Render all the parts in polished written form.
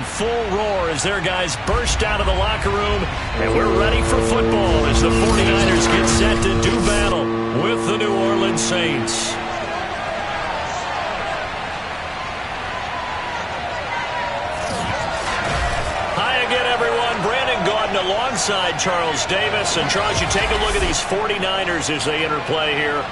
full roar as their guys burst out of the locker room, and we're ready for football as the 49ers get set to do battle with the New Orleans Saints. Hi again, everyone. Brandon Gaudin alongside Charles Davis. And Charles, you take a look at these 49ers as they enter play here.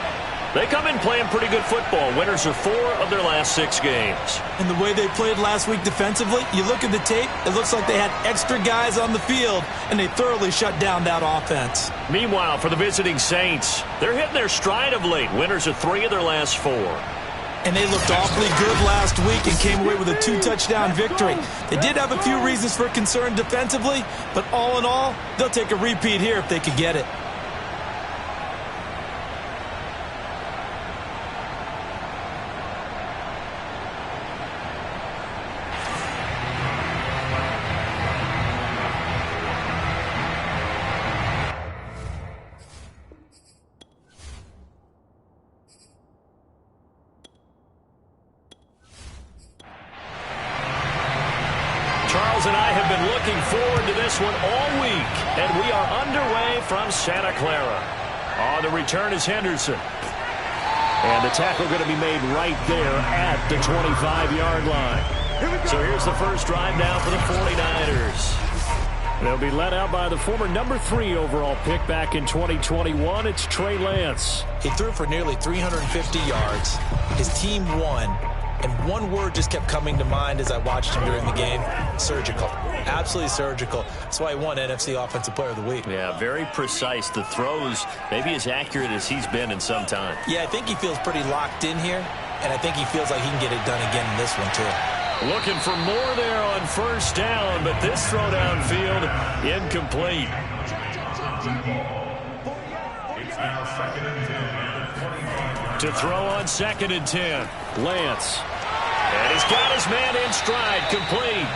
They come in playing pretty good football. Winners of 4 of their last 6 games. And the way they played last week defensively, you look at the tape, it looks like they had extra guys on the field, and they thoroughly shut down that offense. Meanwhile, for the visiting Saints, they're hitting their stride of late. Winners of 3 of their last 4. And they looked awfully good last week and came away with a 2-touchdown victory. They did have a few reasons for concern defensively, but all in all, they'll take a repeat here if they could get it. Charles and I have been looking forward to this one all week, and we are underway from Santa Clara. On the return is Henderson. And the tackle going to be made right there at the 25-yard line. So here's the first drive now for the 49ers. They'll be led out by the former number 3 overall pick back in 2021. It's Trey Lance. He threw for nearly 350 yards. His team won. And one word just kept coming to mind as I watched him during the game: surgical. Absolutely surgical. That's why he won NFC Offensive Player of the Week. Yeah, very precise. The throws maybe as accurate as he's been in some time. Yeah, I think he feels pretty locked in here, and I think he feels like he can get it done again in this one, too. Looking for more there on first down, but this throw downfield incomplete. To throw on 2nd and 10, Lance. And he's got his man in stride, complete.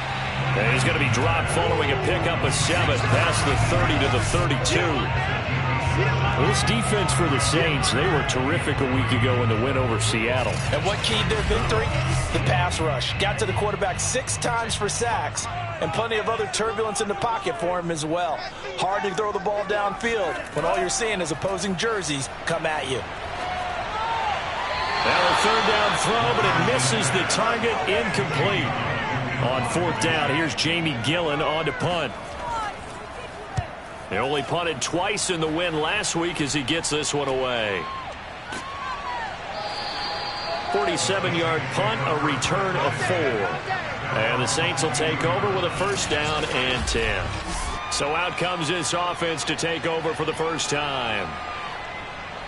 And he's going to be dropped following a pickup of 7 past the 30 to the 32. Well, this defense for the Saints, they were terrific a week ago in the win over Seattle. And what keyed their victory? The pass rush. Got to the quarterback 6 times for sacks, and plenty of other turbulence in the pocket for him as well. Hard to throw the ball downfield when all you're seeing is opposing jerseys come at you. Now a 3rd down throw, but it misses the target, incomplete. On 4th down, here's Jamie Gillen on to punt. They only punted twice in the win last week as he gets this one away. 47-yard punt, a return of 4. And the Saints will take over with a 1st down and 10. So out comes this offense to take over for the first time.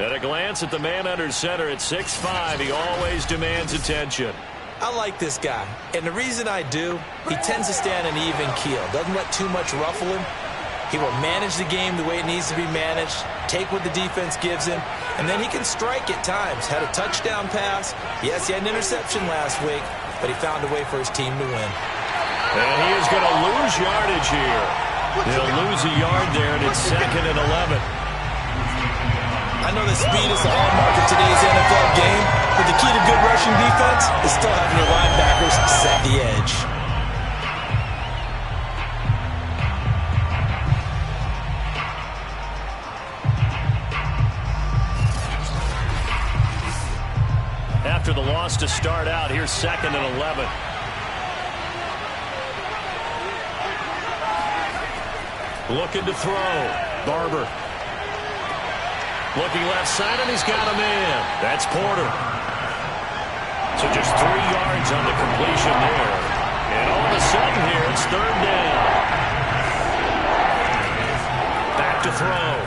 At a glance at the man under center at 6'5", he always demands attention. I like this guy, and the reason I do, he tends to stand an even keel. Doesn't let too much ruffle him. He will manage the game the way it needs to be managed, take what the defense gives him, and then he can strike at times. Had a touchdown pass. Yes, he had an interception last week, but he found a way for his team to win. And he is going to lose yardage here. He'll lose a yard there, and it's 2nd and 11. I know that speed is the hallmark of today's NFL game, but the key to good rushing defense is still having your linebackers set the edge. After the loss to start out, here's 2nd and 11. Looking to throw. Barber. Looking left side, and he's got a man. That's Porter. So just 3 yards on the completion there. And all of a sudden here, it's 3rd down. Back to throw.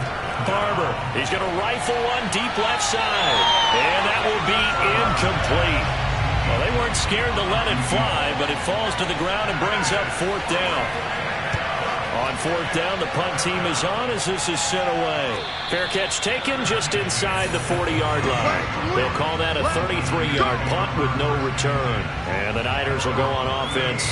Barber. He's going to rifle one deep left side. And that will be incomplete. Well, they weren't scared to let it fly, but it falls to the ground and brings up 4th down. On 4th down, the punt team is on as this is sent away. Fair catch taken just inside the 40-yard line. They'll call that a 33-yard punt with no return. And the Niners will go on offense,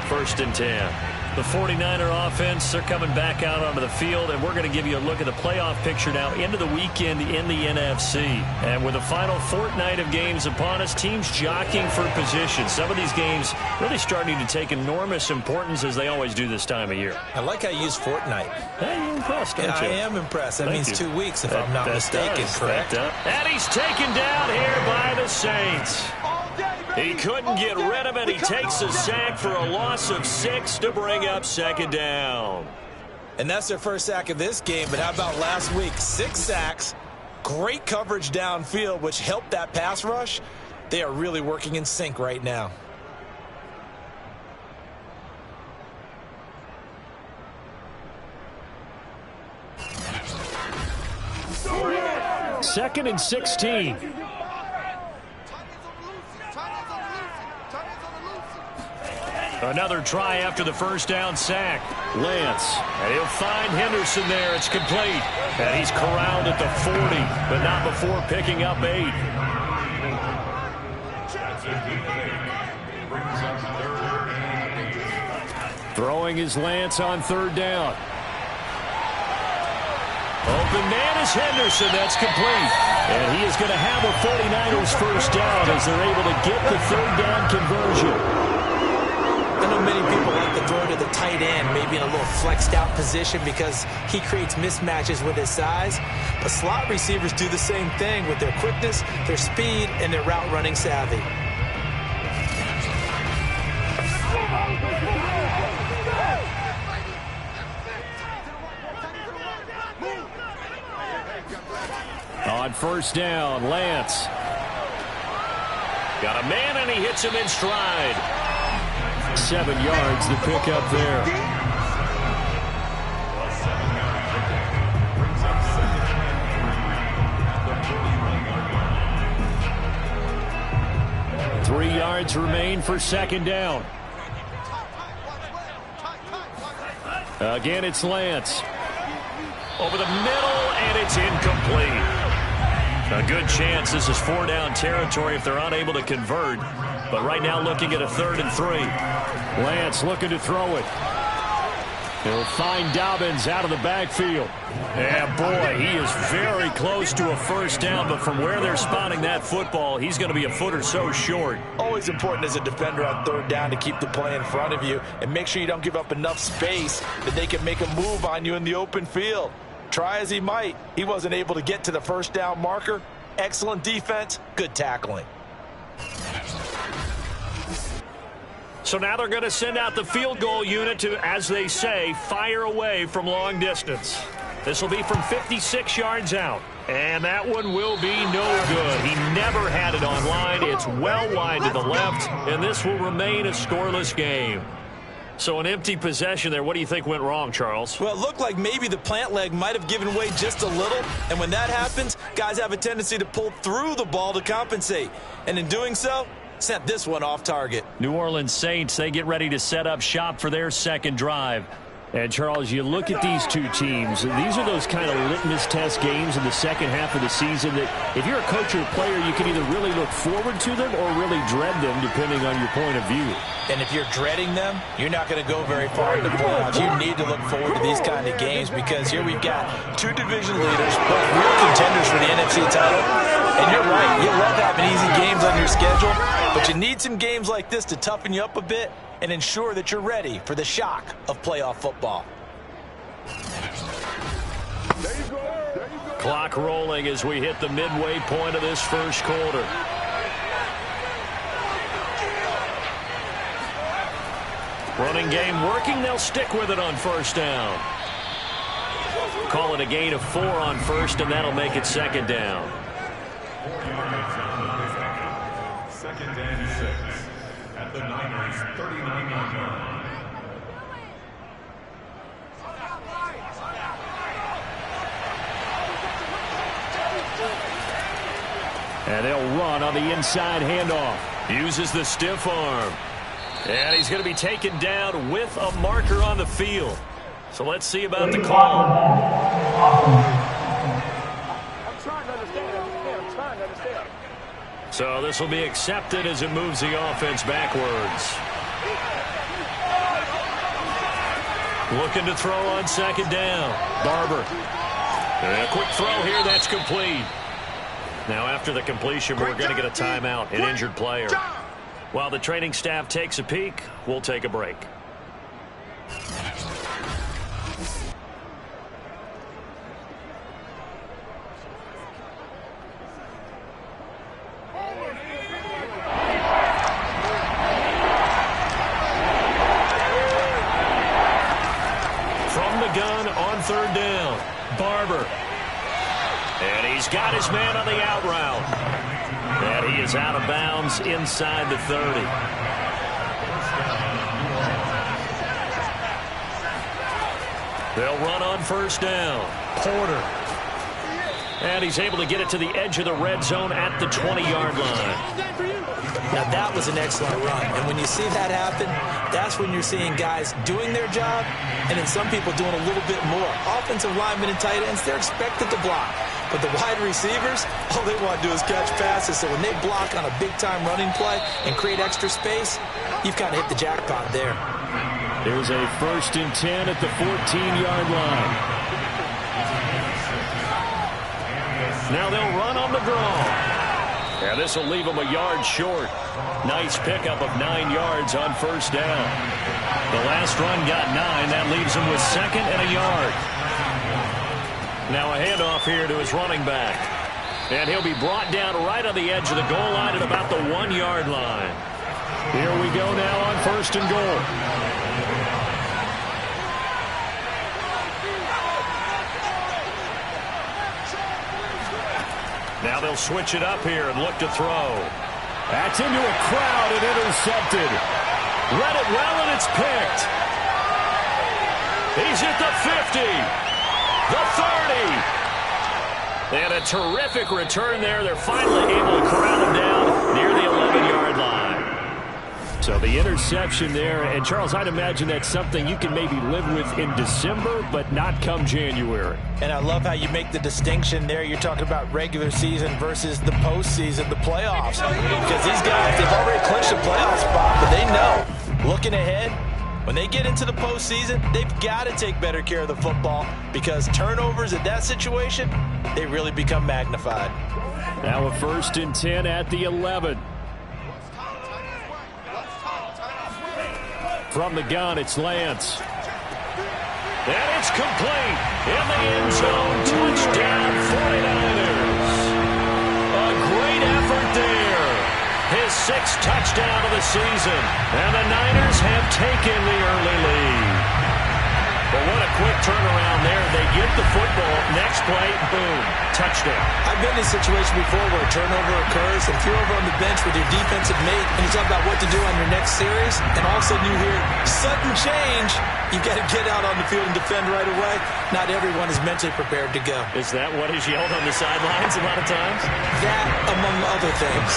1st and 10. The 49er offense, they're coming back out onto the field, and we're going to give you a look at the playoff picture now into the weekend in the NFC. And with the final fortnight of games upon us, teams jockeying for position. Some of these games really starting to take enormous importance as they always do this time of year. I like how you use fortnight. Hey, you're impressed, don't you? I am impressed. That means 2 weeks, if I'm not mistaken, correct? And he's taken down here by the Saints. He couldn't get rid of it. He takes a sack for a loss of 6 to bring up second down. And that's their first sack of this game, but how about last week? 6 sacks, great coverage downfield, which helped that pass rush. They are really working in sync right now. Second and 16. Another try after the first down sack. Lance, and he'll find Henderson there. It's complete. And he's corralled at the 40, but not before picking up 8. Throwing is Lance on third down. Open man is Henderson. That's complete. And he is going to have a 49ers first down as they're able to get the third down conversion. I know many people like to throw to the tight end, maybe in a little flexed out position because he creates mismatches with his size. But slot receivers do the same thing with their quickness, their speed, and their route running savvy. On first down, Lance. Got a man, and he hits him in stride. 7 yards to pick up there. Three yards remain for second down. Again, it's Lance. Over the middle, and it's incomplete. A good chance this is 4-down territory if they're unable to convert. But right now looking at a 3rd and 3. Lance looking to throw it. He'll find Dobbins out of the backfield. Yeah, boy, he is very close to a first down, but from where they're spotting that football, he's going to be a foot or so short. Always important as a defender on third down to keep the play in front of you and make sure you don't give up enough space that they can make a move on you in the open field. Try as he might, he wasn't able to get to the first down marker. Excellent defense, good tackling. So now they're going to send out the field goal unit to, as they say, fire away from long distance. This will be from 56 yards out. And that one will be no good. He never had it on line. It's well wide to the left, and this will remain a scoreless game. So an empty possession there. What do you think went wrong, Charles? Well, it looked like maybe the plant leg might have given way just a little. And when that happens, guys have a tendency to pull through the ball to compensate. And in doing so, sent this one off target. New Orleans Saints, they get ready to set up shop for their second drive. And, Charles, you look at these two teams, these are those kind of litmus test games in the second half of the season that if you're a coach or a player, you can either really look forward to them or really dread them, depending on your point of view. And if you're dreading them, you're not going to go very far in the playoffs. You need to look forward to these kind of games because here we've got two division leaders, both real contenders for the NFC title. And you're right, you love having easy games on your schedule, but you need some games like this to toughen you up a bit and ensure that you're ready for the shock of playoff football. Clock rolling as we hit the midway point of this first quarter. Running game working. They'll stick with it on first down. Call it a gain of 4 on first, and that'll make it second down. Second and 6 at the Niners 39-yard line. And they'll run on the inside handoff. Uses the stiff arm. And he's going to be taken down with a marker on the field. So let's see about the call. I'm trying to understand. I'm trying to understand. So this will be accepted as it moves the offense backwards. Looking to throw on second down. Barber. And a quick throw here. That's complete. Now after the completion, we're going to get a timeout, an injured player. While the training staff takes a peek, we'll take a break. third down. Barber. And he's got his man on the out route. And he is out of bounds inside the 30. They'll run on first down. Porter. And he's able to get it to the edge of the red zone at the 20-yard line. Now, that was an excellent run. And when you see that happen, that's when you're seeing guys doing their job and then some people doing a little bit more. Offensive linemen and tight ends, they're expected to block. But the wide receivers, all they want to do is catch passes. So when they block on a big-time running play and create extra space, you've kind of hit the jackpot there. There's a 1st and 10 at the 14-yard line. Now they'll run on the draw. And this will leave them a yard short. Nice pickup of 9 yards on first down. The last run got 9. That leaves him with 2nd and a yard. Now a handoff here to his running back. And he'll be brought down right on the edge of the goal line at about the 1-yard line. Here we go now on 1st and goal. Now they'll switch it up here and look to throw. That's into a crowd and intercepted. Read it well and it's picked. He's at the 50. The 30. And a terrific return there. They're finally able to corral him down near the 11-yard line. So the interception there. And, Charles, I'd imagine that's something you can maybe live with in December, but not come January. And I love how you make the distinction there. You're talking about regular season versus the postseason, the playoffs. Because these guys, they've already clinched a playoff spot, but they know, looking ahead, when they get into the postseason, they've got to take better care of the football because turnovers in that situation, they really become magnified. Now a 1st and 10 at the 11. From the gun, it's Lance. And it's complete. In the end zone, touchdown 49ers. A great effort there. His 6th touchdown of the season. And the Niners have taken the early lead. But what a quick turnaround there. They get the football. Next play, boom, touchdown. I've been in a situation before where a turnover occurs and if you're over on the bench with your defensive mate and you talk about what to do on your next series and all of a sudden you hear sudden change, you've got to get out on the field and defend right away. Not everyone is mentally prepared to go. Is that what is yelled on the sidelines a lot of times? That, among other things.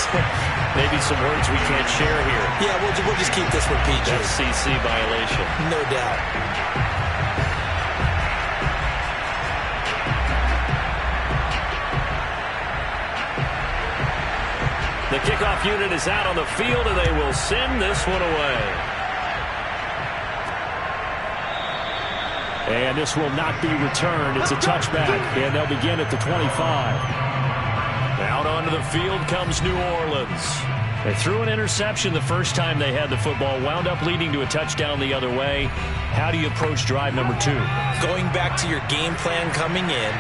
Maybe some words we can't share here. Yeah, we'll just keep this one PG. FCC violation. No doubt. The kickoff unit is out on the field, and they will send this one away. And this will not be returned. It's a touchback, and they'll begin at the 25. Out onto the field comes New Orleans. They threw an interception the first time they had the football, wound up leading to a touchdown the other way. How do you approach drive number 2? Going back to your game plan coming in,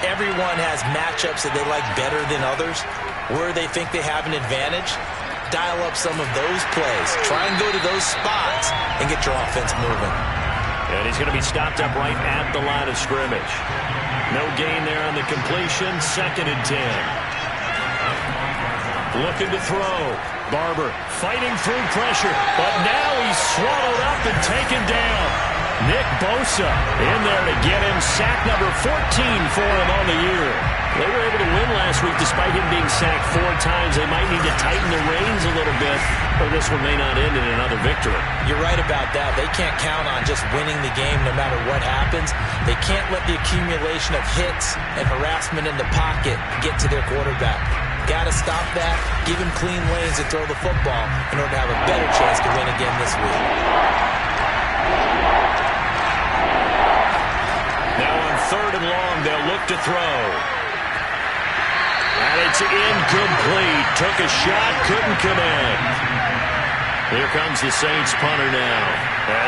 everyone has matchups that they like better than others. Where they think they have an advantage, dial up some of those plays. Try and go to those spots and get your offense moving. And he's going to be stopped up right at the line of scrimmage. No gain there on the completion. 2nd and 10. Looking to throw. Barber fighting through pressure, but now he's swallowed up and taken down. Nick Bosa in there to get him. Sack number 14 for him on the year. They were able to win last week despite him being sacked 4 times. They might need to tighten the reins a little bit, or this one may not end in another victory. You're right about that. They can't count on just winning the game no matter what happens. They can't let the accumulation of hits and harassment in the pocket get to their quarterback. Got to stop that, give him clean lanes to throw the football in order to have a better chance to win again this week. Incomplete. Took a shot, couldn't connect. Here comes the Saints punter now.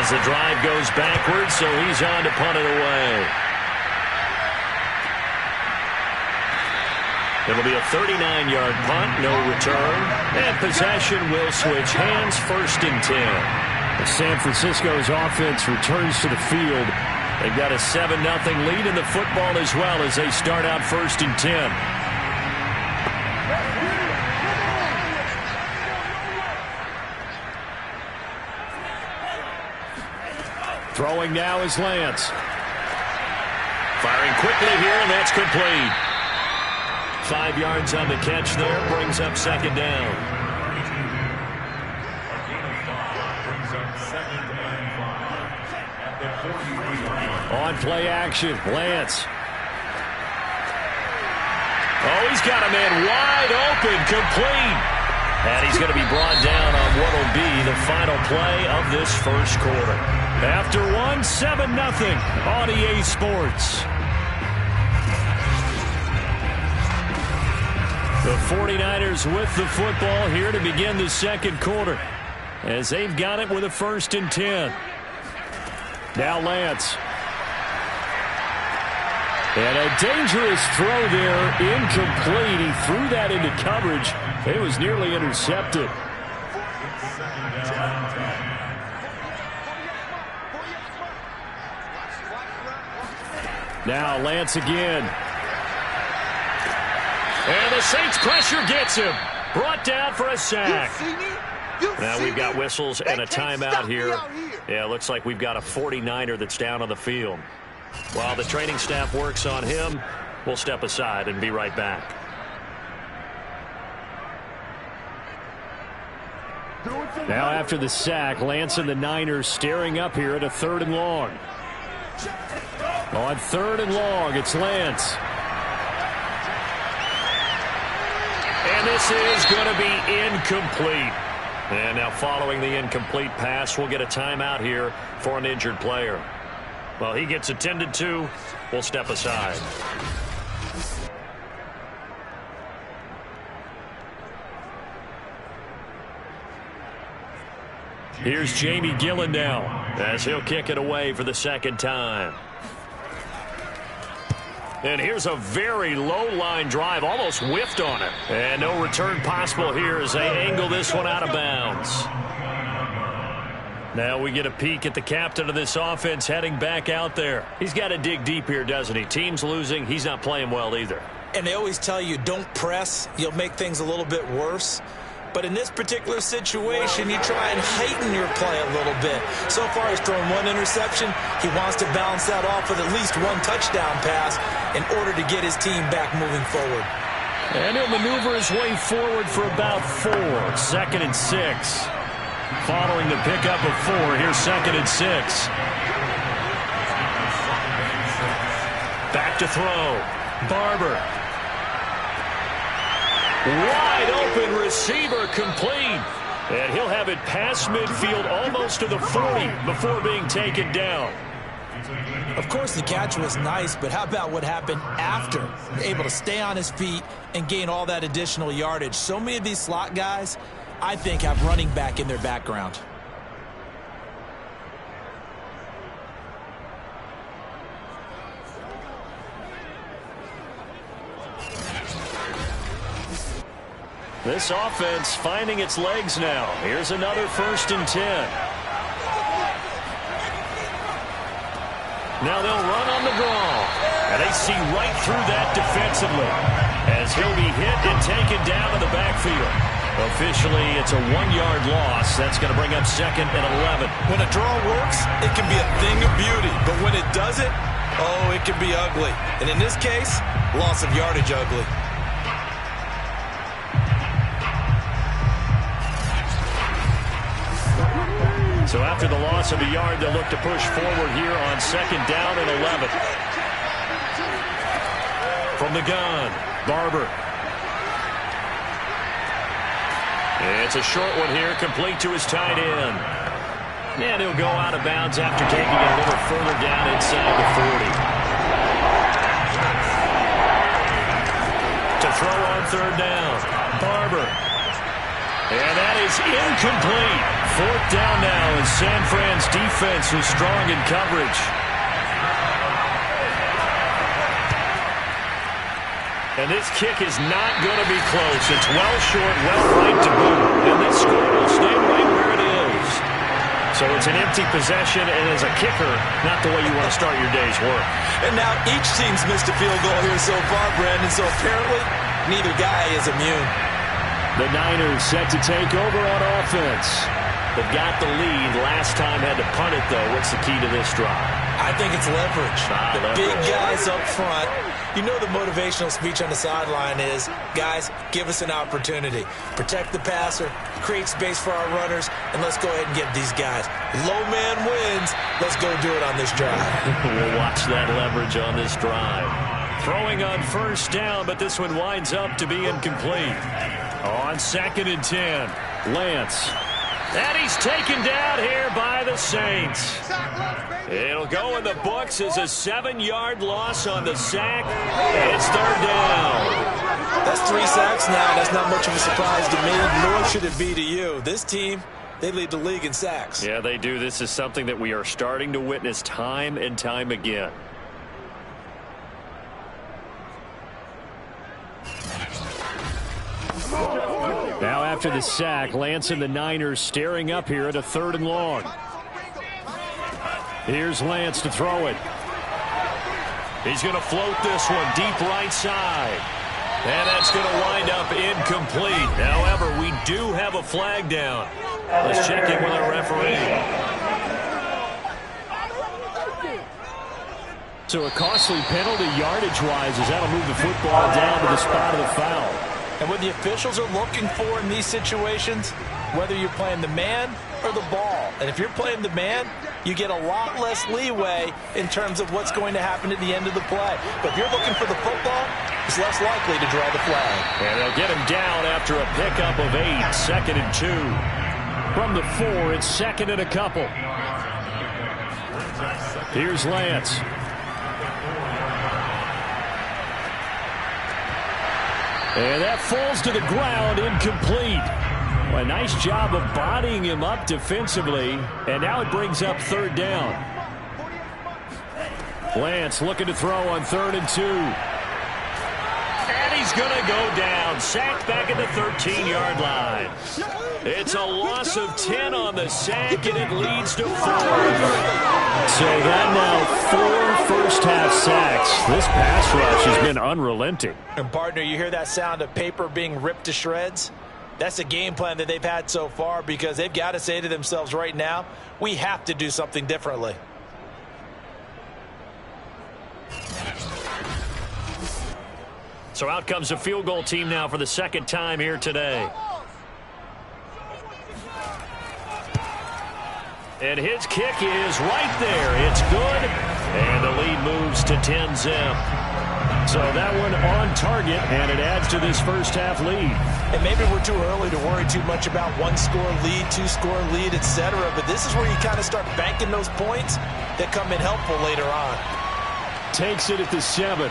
As the drive goes backwards, so he's on to punt it away. It'll be a 39-yard punt, no return. And possession will switch hands, 1st and 10. San Francisco's offense returns to the field. They've got a 7-0 lead in the football as well as they start out 1st and 10. Throwing now is Lance. Firing quickly here, and that's complete. 5 yards on the catch there, brings up 2nd down. On play action, Lance. Oh, he's got a man wide open, complete. And he's going to be brought down on what will be the final play of this 1st quarter. After 7-0 on EA Sports. The 49ers with the football here to begin the 2nd quarter, as they've got it with a 1st and 10. Now Lance. And a dangerous throw there, incomplete. He threw that into coverage. It was nearly intercepted. Now Lance again. And the Saints pressure gets him. Brought down for a sack. Now we've got whistles and a timeout here. Yeah, looks like we've got a 49er that's down on the field. While the training staff works on him, we'll step aside and be right back. Now after the sack, Lance and the Niners staring up here at a 3rd and long. On 3rd and long, it's Lance. And this is going to be incomplete. And now following the incomplete pass, we'll get a timeout here for an injured player. Well, he gets attended to. We'll step aside. Here's Jamie Gillen now, as he'll kick it away for the 2nd time. And here's a very low-line drive, almost whiffed on it. And no return possible here as they angle this one out of bounds. Now we get a peek at the captain of this offense heading back out there. He's got to dig deep here, doesn't he? Team's losing. He's not playing well either. And they always tell you, don't press. You'll make things a little bit worse. But in this particular situation, you try and heighten your play a little bit. So far, he's thrown 1 interception. He wants to balance that off with at least 1 touchdown pass in order to get his team back moving forward. And he'll maneuver his way forward for about 4. 2nd and 6. Following the pickup of 4, here's 2nd and 6. Back to throw. Barber. Wide open receiver, complete. And he'll have it past midfield almost to the 40 before being taken down. Of course, the catch was nice, but how about what happened after? Able to stay on his feet and gain all that additional yardage. So many of these slot guys, I think, have running back in their background. This offense finding its legs now. Here's another 1st and 10. Now they'll run on the draw. And they see right through that defensively as he'll be hit and taken down to the backfield. Officially, it's a 1-yard loss. That's going to bring up 2nd and 11. When a draw works, it can be a thing of beauty. But when it doesn't, oh, it can be ugly. And in this case, loss of yardage ugly. So after the loss of a yard, they'll look to push forward here on 2nd down and 11. From the gun, Barber. It's a short one here, complete to his tight end. And he'll go out of bounds after taking it a little further down inside the 40. To throw on third down. Barber. And that is incomplete. Fourth down now as San Fran's defense was strong in coverage. And this kick is not going to be close. It's well short, well right to boot. And this score will stay right where it is. So it's an empty possession, and as a kicker, not the way you want to start your day's work. And now each team's missed a field goal here so far, Brandon, so apparently neither guy is immune. The Niners set to take over on offense. They've got the lead. Last time had to punt it, though. What's the key to this drive? I think it's leverage. The big guys up front. You know the motivational speech on the sideline is, guys, give us an opportunity. Protect the passer, create space for our runners, and let's go ahead and get these guys. Low man wins. Let's go do it on this drive. We'll watch that leverage on this drive. Throwing on first down, but this one winds up to be incomplete. On 2nd and 10, Lance. And he's taken down here by the Saints. It'll go in the books as a 7-yard loss on the sack. It's third down. That's 3 sacks now. That's not much of a surprise to me, nor should it be to you. This team, they lead the league in sacks. Yeah, they do. This is something that we are starting to witness time and time again. Now after the sack, Lance and the Niners staring up here at a 3rd and long. Here's Lance to throw it. He's going to float this one deep right side. And that's going to wind up incomplete. However, we do have a flag down. Let's check in with our referee. So a costly penalty yardage-wise as that'll move the football down to the spot of the foul. And what the officials are looking for in these situations, whether you're playing the man or the ball. And if you're playing the man, you get a lot less leeway in terms of what's going to happen at the end of the play. But if you're looking for the football, it's less likely to draw the flag. And they'll get him down after a pickup of 8, 2nd and 2. From the 4, it's 2nd and a couple. Here's Lance. And that falls to the ground, incomplete. Well, a nice job of bodying him up defensively, and now it brings up 3rd down. Lance looking to throw on 3rd and 2. And he's going to go down, sacked back at the 13-yard line. It's a loss of 10 on the sack, and it leads to 4. So that now 4 first-half sacks. This pass rush has been unrelenting. And, partner, you hear that sound of paper being ripped to shreds? That's a game plan that they've had so far because they've got to say to themselves right now, we have to do something differently. So out comes a field goal team now for the 2nd time here today. And his kick is right there. It's good. And the lead moves to 10-zip. So that one on target, and it adds to this first-half lead. And maybe we're too early to worry too much about 1-score lead, 2-score lead, etc. But this is where you kind of start banking those points that come in helpful later on. Takes it at the 7.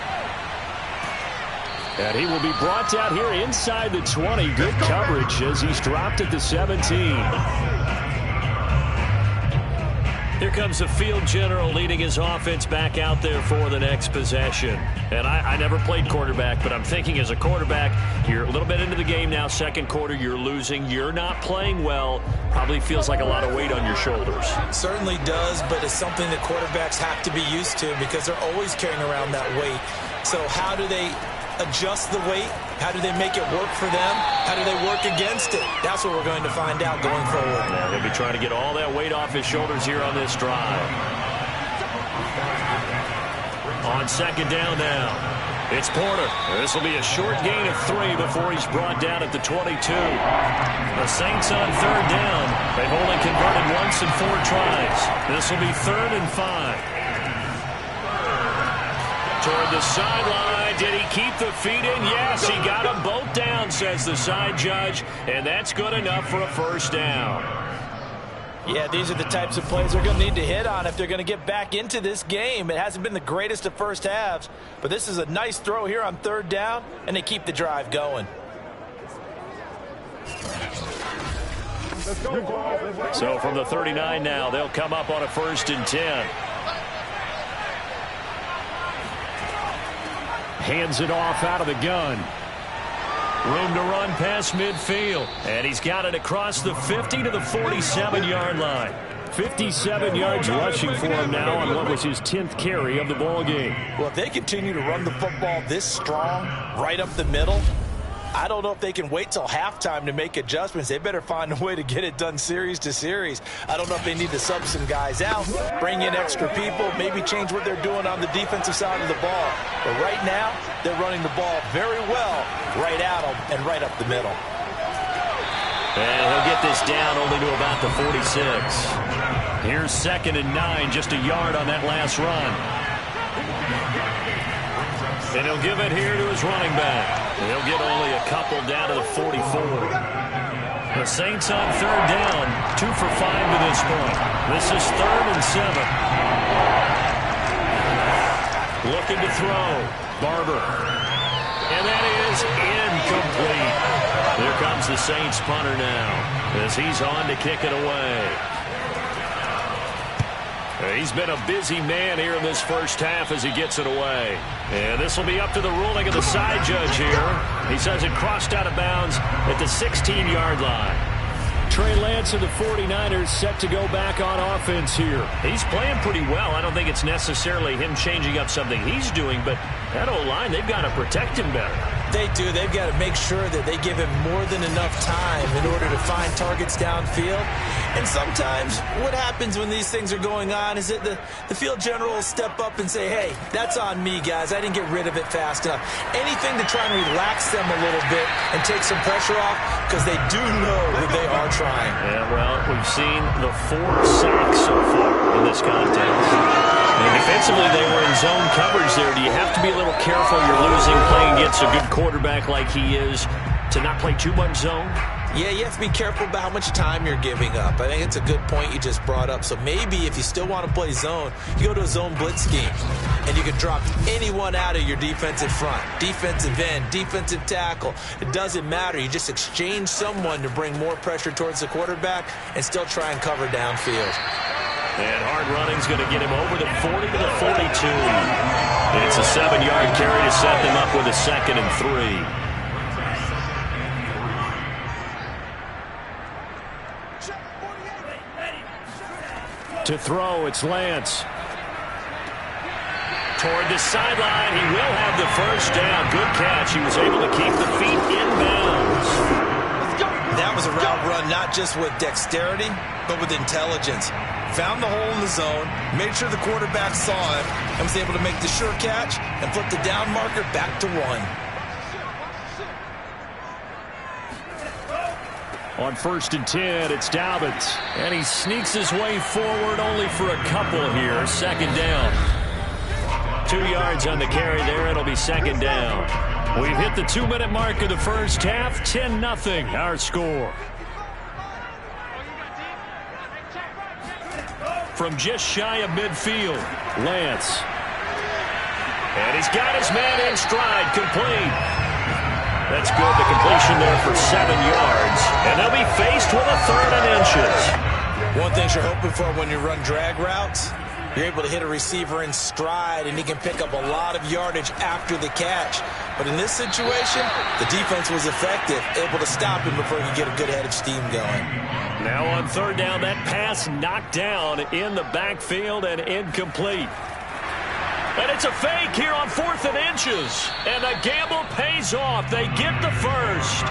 And he will be brought down here inside the 20. Good coverage as he's dropped at the 17. Here comes the field general leading his offense back out there for the next possession. And I never played quarterback, but I'm thinking as a quarterback, you're a little bit into the game now. 2nd quarter, you're losing. You're not playing well. Probably feels like a lot of weight on your shoulders. Certainly does, but it's something that quarterbacks have to be used to because they're always carrying around that weight. So how do they adjust the weight? How do they make it work for them? How do they work against it? That's what we're going to find out going forward. Yeah, they'll be trying to get all that weight off his shoulders here on this drive. On 2nd down now, it's Porter. This will be a short gain of 3 before he's brought down at the 22. The Saints on 3rd down. They've only converted once in 4 tries. This will be 3rd and 5. Toward the sideline. Did he keep the feet in? Yes, he got them both down, says the side judge, and that's good enough for a first down. Yeah, these are the types of plays they're going to need to hit on if they're going to get back into this game. It hasn't been the greatest of first halves, but this is a nice throw here on third down, and they keep the drive going. So from the 39 now, they'll come up on a 1st and 10. Hands it off out of the gun. Room to run past midfield. And he's got it across the 50 to the 47-yard line. 57 yards rushing for him now on what was his 10th carry of the ball game. Well, if they continue to run the football this strong, right up the middle, I don't know if they can wait till halftime to make adjustments. They better find a way to get it done series to series. I don't know if they need to sub some guys out, bring in extra people, maybe change what they're doing on the defensive side of the ball. But right now, they're running the ball very well right at them and right up the middle. And he'll get this down only to about the 46. Here's 2nd and 9, just a yard on that last run. And he'll give it here to his running back. He'll get only a couple down to the 44. The Saints on 3rd down, 2 for 5 to this point. This is 3rd and 7. Looking to throw. Barber. And that is incomplete. Here comes the Saints punter now as he's on to kick it away. He's been a busy man here in this first half as he gets it away. And this will be up to the ruling of the side judge here. He says it crossed out of bounds at the 16-yard line. Trey Lance and the 49ers set to go back on offense here. He's playing pretty well. I don't think it's necessarily him changing up something he's doing, but that O-line, they've got to protect him better. They do. They've got to make sure that they give him more than enough time in order to find targets downfield. And sometimes what happens when these things are going on is that the field general will step up and say, hey, that's on me, guys. I didn't get rid of it fast enough. Anything to try and relax them a little bit and take some pressure off because they do know that they are trying. Yeah, well, we've seen the 4 sacks so far in this contest. And defensively, they were in zone coverage there. Do you have to be a little careful? You're losing playing against a good quarterback like he is to not play too much zone? Yeah, you have to be careful about how much time you're giving up. I think it's a good point you just brought up. So maybe if you still want to play zone, you go to a zone blitz scheme. And you can drop anyone out of your defensive front. Defensive end, defensive tackle. It doesn't matter. You just exchange someone to bring more pressure towards the quarterback and still try and cover downfield. And hard running's going to get him over the 40 to the 42. It's a 7-yard carry to set them up with a 2nd and 3. To throw, it's Lance. Toward the sideline, he will have the first down. Good catch. He was able to keep the feet inbounds. That was a route run not just with dexterity, but with intelligence. Found the hole in the zone, made sure the quarterback saw it, and was able to make the sure catch and flip the down marker back to 1. On 1st and 10, it's Dobbins. And he sneaks his way forward only for a couple here. 2nd down. 2 yards on the carry there. It'll be 2nd down. We've hit the 2-minute mark of the first half. 10-0 our score. From just shy of midfield, Lance. And he's got his man in stride, complete. That's good. The completion there for 7 yards. And they'll be faced with a 3rd and inches. One thing you're hoping for when you run drag routes, you're able to hit a receiver in stride, and he can pick up a lot of yardage after the catch. But in this situation, the defense was effective, able to stop him before he could get a good head of steam going. Now on 3rd down, that pass knocked down in the backfield and incomplete. And it's a fake here on 4th and inches. And the gamble pays off. They get the first.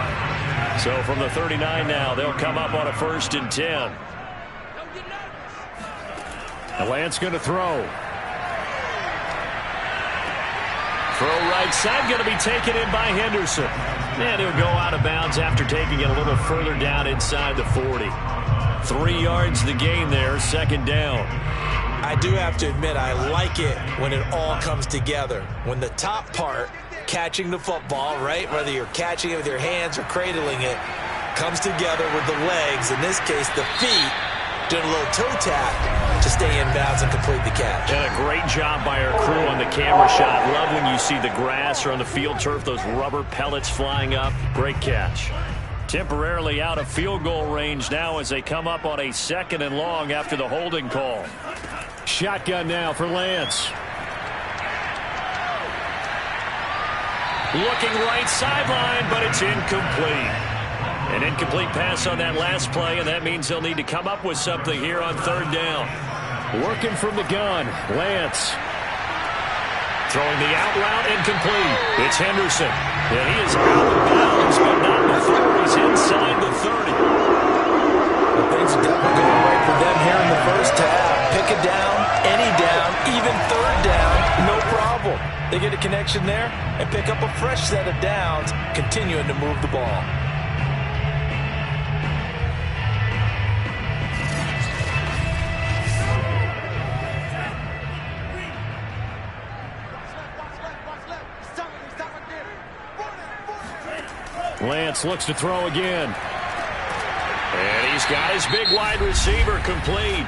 So from the 39 now, they'll come up on a 1st and 10. And Lance going to throw. Throw right side, going to be taken in by Henderson. And he'll go out of bounds after taking it a little further down inside the 40. 3 yards the gain there, 2nd down. I do have to admit, I like it when it all comes together. When the top part, catching the football, right, whether you're catching it with your hands or cradling it, comes together with the legs, in this case the feet, doing a little toe tap to stay in bounds and complete the catch. And a great job by our crew on the camera shot. Love when you see the grass or on the field turf, those rubber pellets flying up. Great catch. Temporarily out of field goal range now as they come up on a 2nd and long after the holding call. Shotgun now for Lance. Looking right sideline, but it's incomplete. An incomplete pass on that last play, and that means they'll need to come up with something here on 3rd down. Working from the gun, Lance. Throwing the out route, incomplete. It's Henderson. And he is out of bounds, but not before he's inside the 30. Well, things are definitely going right for them here in the first half. Pick it down, any down, even 3rd down, no problem. They get a connection there and pick up a fresh set of downs, continuing to move the ball. Lance looks to throw again. And he's got his big wide receiver complete.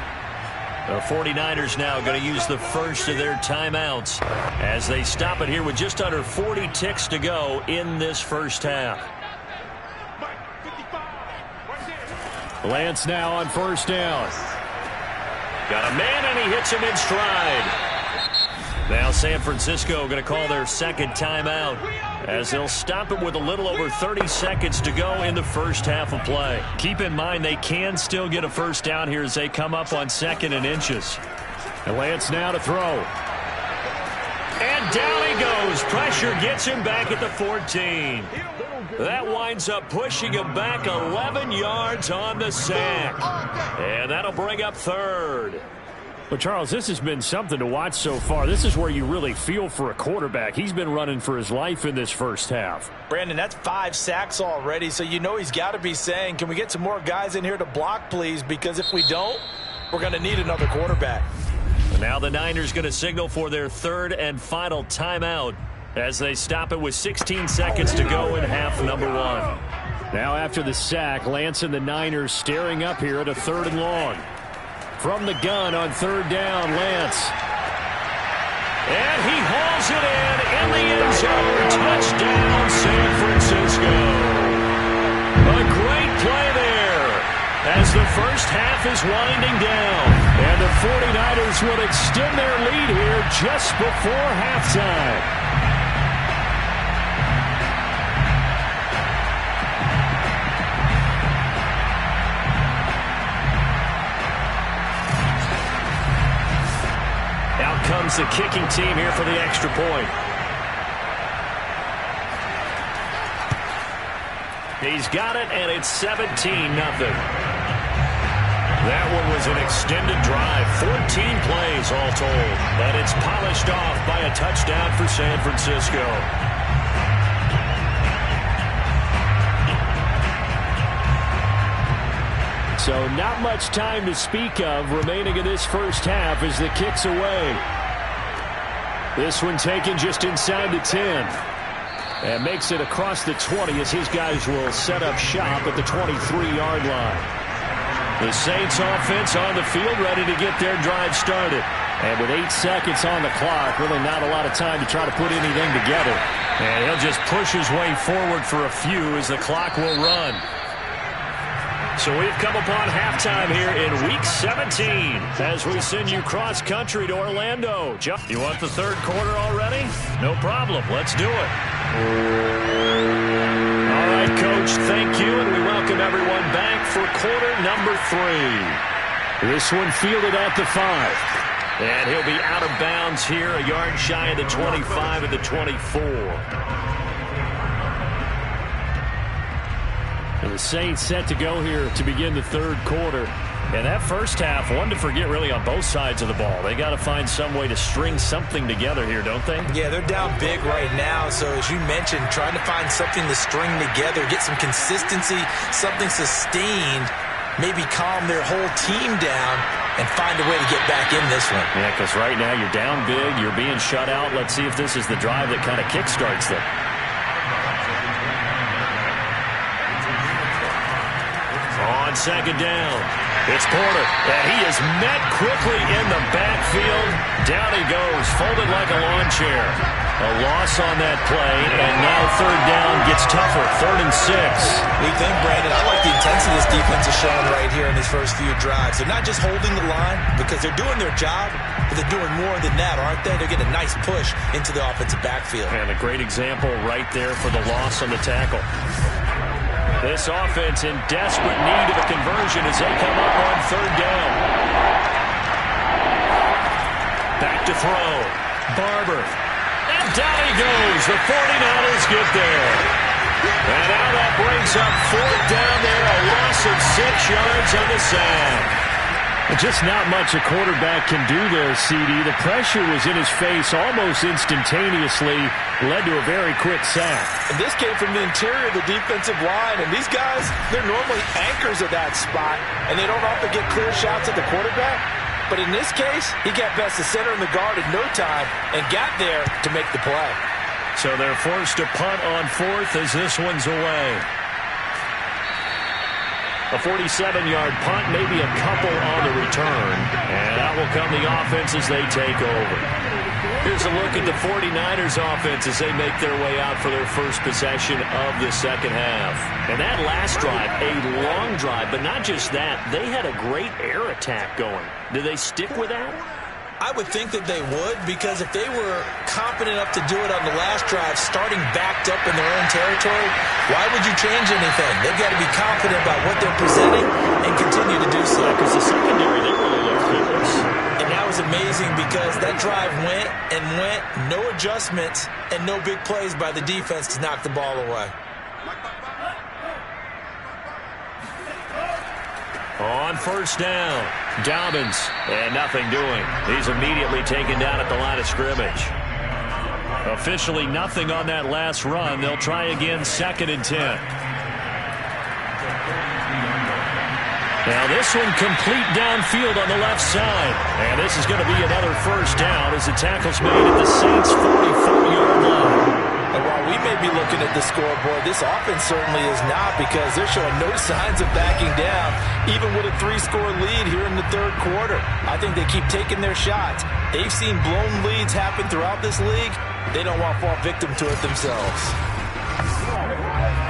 The 49ers now going to use the first of their timeouts as they stop it here with just under 40 ticks to go in this first half. Lance now on 1st down. Got a man, and he hits him in stride. Now San Francisco going to call their 2nd timeout as they'll stop it with a little over 30 seconds to go in the first half of play. Keep in mind they can still get a first down here as they come up on 2nd and inches. And Lance now to throw. And down he goes. Pressure gets him back at the 14. That winds up pushing him back 11 yards on the sack. And that'll bring up 3rd. But, Charles, this has been something to watch so far. This is where you really feel for a quarterback. He's been running for his life in this first half. Brandon, that's 5 sacks already, so you know he's got to be saying, can we get some more guys in here to block, please? Because if we don't, we're going to need another quarterback. Now the Niners going to signal for their 3rd and final timeout as they stop it with 16 seconds to go in half number 1. Now after the sack, Lance and the Niners staring up here at a 3rd and long. From the gun on 3rd down, Lance. And he hauls it in the end zone. Touchdown, San Francisco. A great play there as the first half is winding down. And the 49ers will extend their lead here just before halftime. Comes the kicking team here for the extra point. He's got it, and it's 17-0. That one was an extended drive, 14 plays all told, but it's polished off by a touchdown for San Francisco. So not much time to speak of remaining in this first half as the kick's away. This one taken just inside the 10. And makes it across the 20 as his guys will set up shop at the 23-yard line. The Saints offense on the field ready to get their drive started. And with 8 seconds on the clock, really not a lot of time to try to put anything together. And he'll just push his way forward for a few as the clock will run. So we've come upon halftime here in Week 17 as we send you cross-country to Orlando. You want the 3rd quarter already? No problem. Let's do it. All right, Coach, thank you, and we welcome everyone back for quarter number 3. This one fielded at the 5. And he'll be out of bounds here, a yard shy of the 25 and the 24. And the Saints set to go here to begin the 3rd quarter. And that first half, one to forget really on both sides of the ball. They got to find some way to string something together here, don't they? Yeah, they're down big right now. So as you mentioned, trying to find something to string together, get some consistency, something sustained, maybe calm their whole team down and find a way to get back in this one. Yeah, because right now you're down big, you're being shut out. Let's see if this is the drive that kind of kickstarts them. On 2nd down. It's Porter, and he is met quickly in the backfield. Down he goes, folded like a lawn chair. A loss on that play, and now third down gets tougher, 3rd and 6. We think, Brandon, I like the intensity this defense is showing right here in these first few drives. They're not just holding the line because they're doing their job, but they're doing more than that, aren't they? They're getting a nice push into the offensive backfield. And a great example right there for the loss on the tackle. This offense in desperate need of a conversion as they come up on third down. Back to throw. Barber. And down he goes. The 49ers get there. And now that brings up fourth down there. A loss of 6 yards on the sack. Just not much a quarterback can do there, CD. The pressure was in his face almost instantaneously, led to a very quick sack. And this came from the interior of the defensive line, and these guys, they're normally anchors of that spot, and they don't often get clear shots at the quarterback. But in this case, he got past the center and the guard in no time and got there to make the play. So they're forced to punt on fourth as this one's away. A 47-yard punt, maybe a couple on the return. And out will come the offense as they take over. Here's a look at the 49ers offense as they make their way out for their first possession of the second half. And that last drive, a long drive, but not just that. They had a great air attack going. Do they stick with that? I would think that they would, because if they were competent enough to do it on the last drive, starting backed up in their own territory, why would you change anything? They've got to be confident about what they're presenting and continue to do so. Because the secondary, they really looked clueless. And that was amazing because that drive went and went, no adjustments, and no big plays by the defense to knock the ball away. On first down, Dobbins, and nothing doing. He's immediately taken down at the line of scrimmage. Officially nothing on that last run. They'll try again, 2nd and 10. Now this one complete downfield on the left side. And this is going to be another first down as the tackle's made at the Saints' 44-yard line. And while we may be looking at the scoreboard, this offense certainly is not, because they're showing no signs of backing down, even with a 3-score lead here in the third quarter. I think they keep taking their shots. They've seen blown leads happen throughout this league. They don't want to fall victim to it themselves.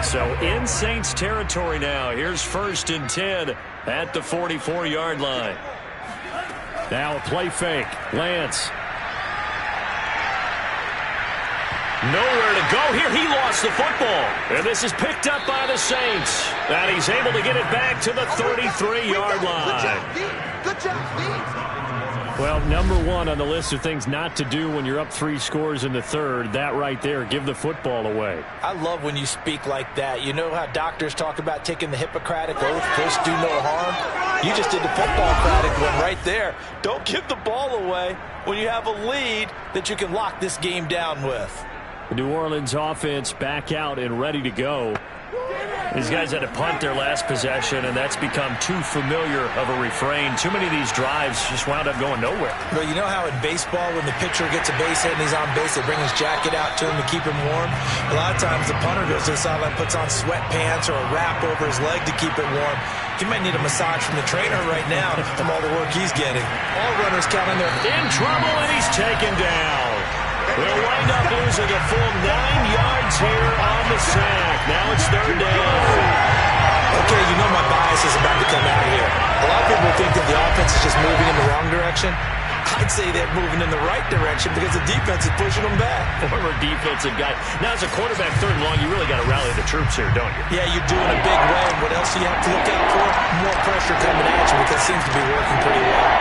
So in Saints territory now. Here's 1st and 10 at the 44-yard line. Now a play fake. Lance. Nowhere to go here. He lost the football. And this is picked up by the Saints. And he's able to get it back to the 33-yard line. Good job, Pete. Well, number one on the list of things not to do when you're up 3 scores in the third, that right there, give the football away. I love when you speak like that. You know how doctors talk about taking the Hippocratic oath, first do no harm? You just did the football-cratic one right there. Don't give the ball away when you have a lead that you can lock this game down with. The New Orleans offense back out and ready to go. These guys had to punt their last possession, and that's become too familiar of a refrain. Too many of these drives just wound up going nowhere. Well, you know how in baseball, when the pitcher gets a base hit and he's on base, they bring his jacket out to him to keep him warm? A lot of times the punter goes to the sideline, puts on sweatpants or a wrap over his leg to keep it warm. He might need a massage from the trainer right now from all the work he's getting. All runners count on their... In trouble, and he's taken down. They'll wind up losing a full 9 yards here on the sack. Now it's third down. Okay, you know my bias is about to come out here. A lot of people think that the offense is just moving in the wrong direction. I'd say they're moving in the right direction because the defense is pushing them back. Former defensive guy. Now, as a quarterback, third and long, you really got to rally the troops here, don't you? Yeah, you do in a big way. What else do you have to look out for? More pressure coming at you, because it seems to be working pretty well.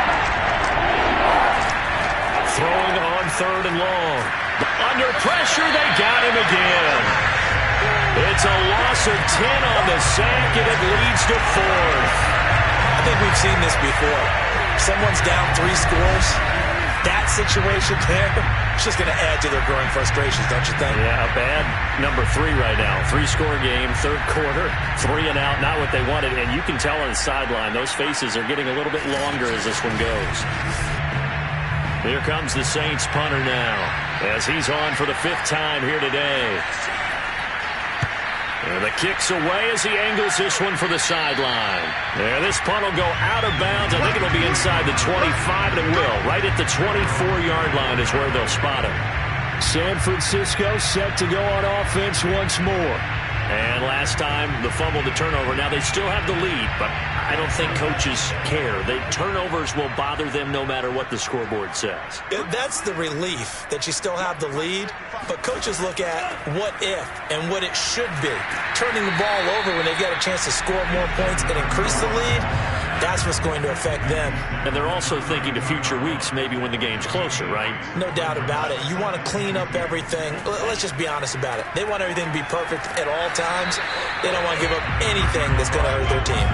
Throwing on third and long. Under pressure, they got him again. It's a loss of 10 on the sack, and it leads to fourth. I think we've seen this before. Someone's down 3 scores. That situation there, it's just going to add to their growing frustrations, don't you think? Yeah, a bad number 3 right now. 3-score game, third quarter, 3 and out, not what they wanted. And you can tell on the sideline, those faces are getting a little bit longer as this one goes. Here comes the Saints punter now, as he's on for the 5th time here today. And the kick's away as he angles this one for the sideline. And this punt will go out of bounds. I think it'll be inside the 25, and it will. Right at the 24-yard line is where they'll spot him. San Francisco set to go on offense once more. And last time, the fumble, the turnover. Now, they still have the lead, but I don't think coaches care. The turnovers will bother them no matter what the scoreboard says. That's the relief, that you still have the lead. But coaches look at what if and what it should be. Turning the ball over when they've got a chance to score more points and increase the lead, that's what's going to affect them. And they're also thinking to future weeks, maybe when the game's closer, right? No doubt about it. You want to clean up everything. Let's just be honest about it. They want everything to be perfect at all times. They don't want to give up anything that's going to hurt their team.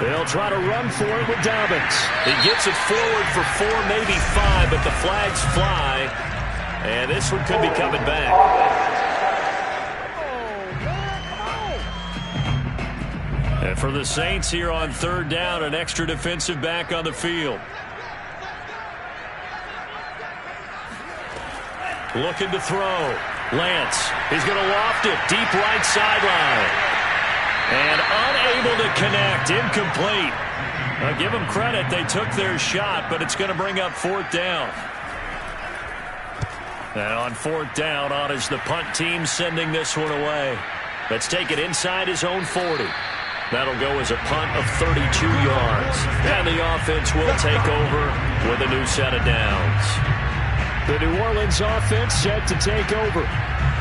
They'll try to run for it with Dobbins. He gets it forward for 4, maybe 5, but the flags fly. And this one could be coming back. And for the Saints here on 3rd down, an extra defensive back on the field. Looking to throw. Lance, he's going to loft it deep right sideline. And unable to connect. Incomplete. I'll give them credit. They took their shot, but it's going to bring up 4th down. And on 4th down, on is the punt team sending this one away. Let's take it inside his own 40. That'll go as a punt of 32 yards. And the offense will take over with a new set of downs. The New Orleans offense set to take over.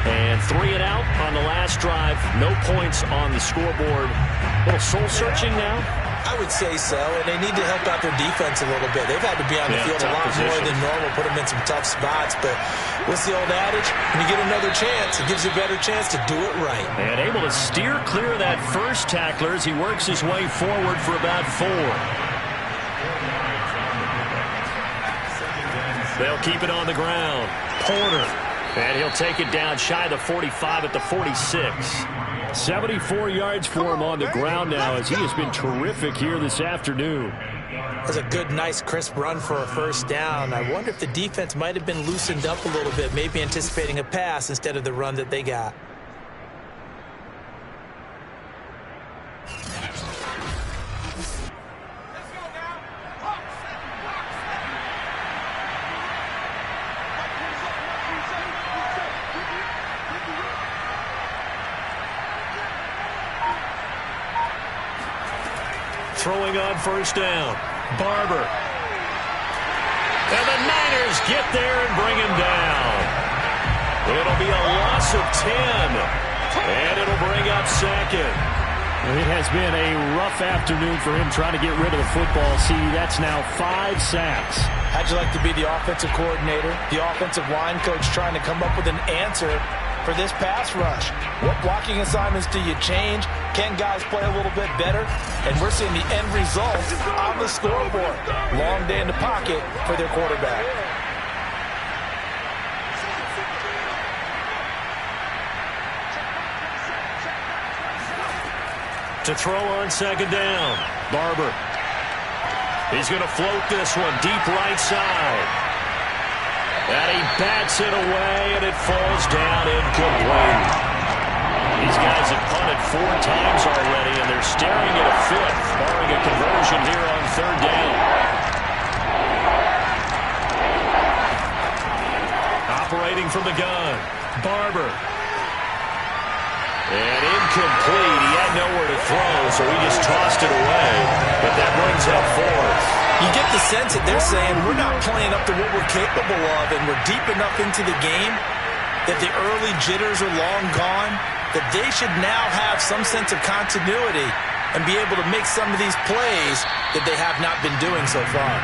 And 3 and out on the last drive. No points on the scoreboard. A little soul-searching now? I would say so, and they need to help out their defense a little bit. They've had to be on the field a lot more than normal, put them in some tough spots. But what's the old adage? When you get another chance, it gives you a better chance to do it right. And able to steer clear of that first tackler as he works his way forward for about 4. They'll keep it on the ground. Porter. And he'll take it down shy of the 45 at the 46. 74 yards for him on the ground now as he has been terrific here this afternoon. That's a good, nice, crisp run for a first down. I wonder if the defense might have been loosened up a little bit, maybe anticipating a pass instead of the run that they got. Throwing on first down. Barber. And the Niners get there and bring him down. It'll be a loss of 10. And it'll bring up 2nd. It has been a rough afternoon for him trying to get rid of the football. See, that's now 5 sacks. How'd you like to be the offensive coordinator, the offensive line coach trying to come up with an answer for this pass rush? What blocking assignments do you change? Can guys play a little bit better? And we're seeing the end result on the scoreboard. Long day in the pocket for their quarterback. To throw on 2nd down. Barber. He's going to float this one deep right side. And he bats it away, and it falls down incomplete. These guys have punted 4 times already, and they're staring at a 5th, barring a conversion here on 3rd down. Operating from the gun. Barber. And incomplete. He had nowhere to throw, so he just tossed it away. But that brings up 4th. You get the sense that they're saying we're not playing up to what we're capable of, and we're deep enough into the game that the early jitters are long gone, that they should now have some sense of continuity and be able to make some of these plays that they have not been doing so far.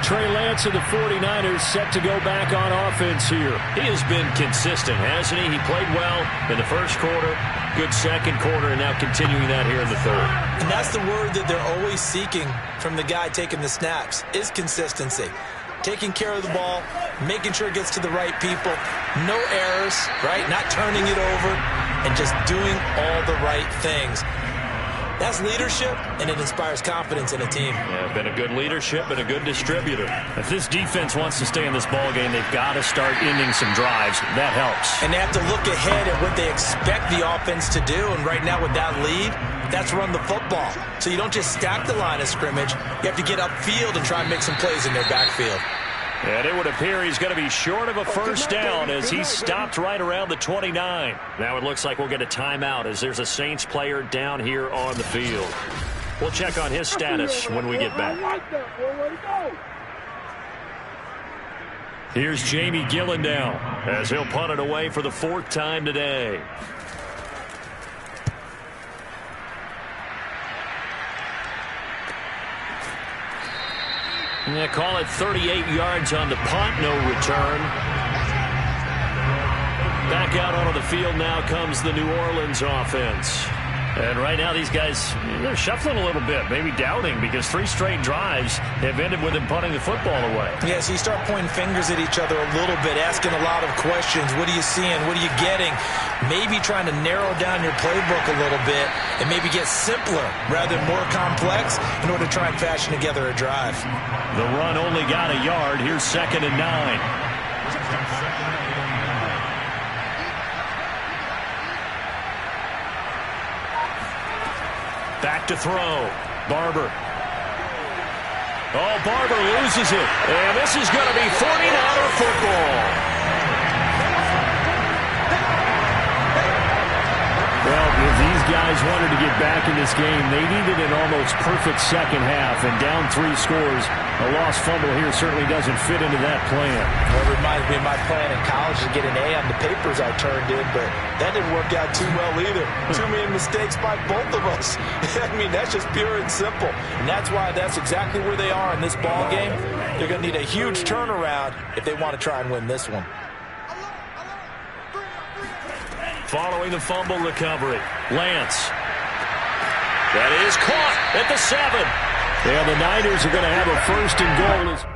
Trey Lance of the 49ers set to go back on offense here. He has been consistent, hasn't he? He played well in the first quarter, good second quarter, and now continuing that here in the 3rd. And that's the word that they're always seeking from the guy taking the snaps, is consistency. Taking care of the ball, making sure it gets to the right people, no errors, right? Not turning it over, and just doing all the right things. That's leadership, and it inspires confidence in a team. Yeah, been a good leadership and a good distributor. If this defense wants to stay in this ballgame, they've got to start ending some drives. That helps. And they have to look ahead at what they expect the offense to do. And right now with that lead, that's run the football. So you don't just stack the line of scrimmage. You have to get upfield and try and make some plays in their backfield. And it would appear he's going to be short of a first down as he stopped right around the 29. Now it looks like we'll get a timeout as there's a Saints player down here on the field. We'll check on his status when we get back. Here's Jamie Gillendow as he'll punt it away for the 4th time today. Yeah, call it 38 yards on the punt, no return. Back out onto the field now comes the New Orleans offense. And right now these guys, they're shuffling a little bit, maybe doubting, because 3 straight drives have ended with them punting the football away. Yeah, so you start pointing fingers at each other a little bit, asking a lot of questions. What are you seeing? What are you getting? Maybe trying to narrow down your playbook a little bit and maybe get simpler rather than more complex in order to try and fashion together a drive. The run only got a yard. Here's 2nd and 9. Back to throw. Barber. Oh, Barber loses it. And this is going to be 49er football. Well, if these guys wanted to get back in this game, they needed an almost perfect second half. And down 3 scores, a lost fumble here certainly doesn't fit into that plan. Well, it reminds me of my plan in college to get an A on the papers I turned in, but that didn't work out too well either. Too many mistakes by both of us. I mean, that's just pure and simple. And that's why that's exactly where they are in this ball game. They're going to need a huge turnaround if they want to try and win this one. Following the fumble recovery, Lance. That is caught at the 7. And the Niners are going to have a 1st and goal.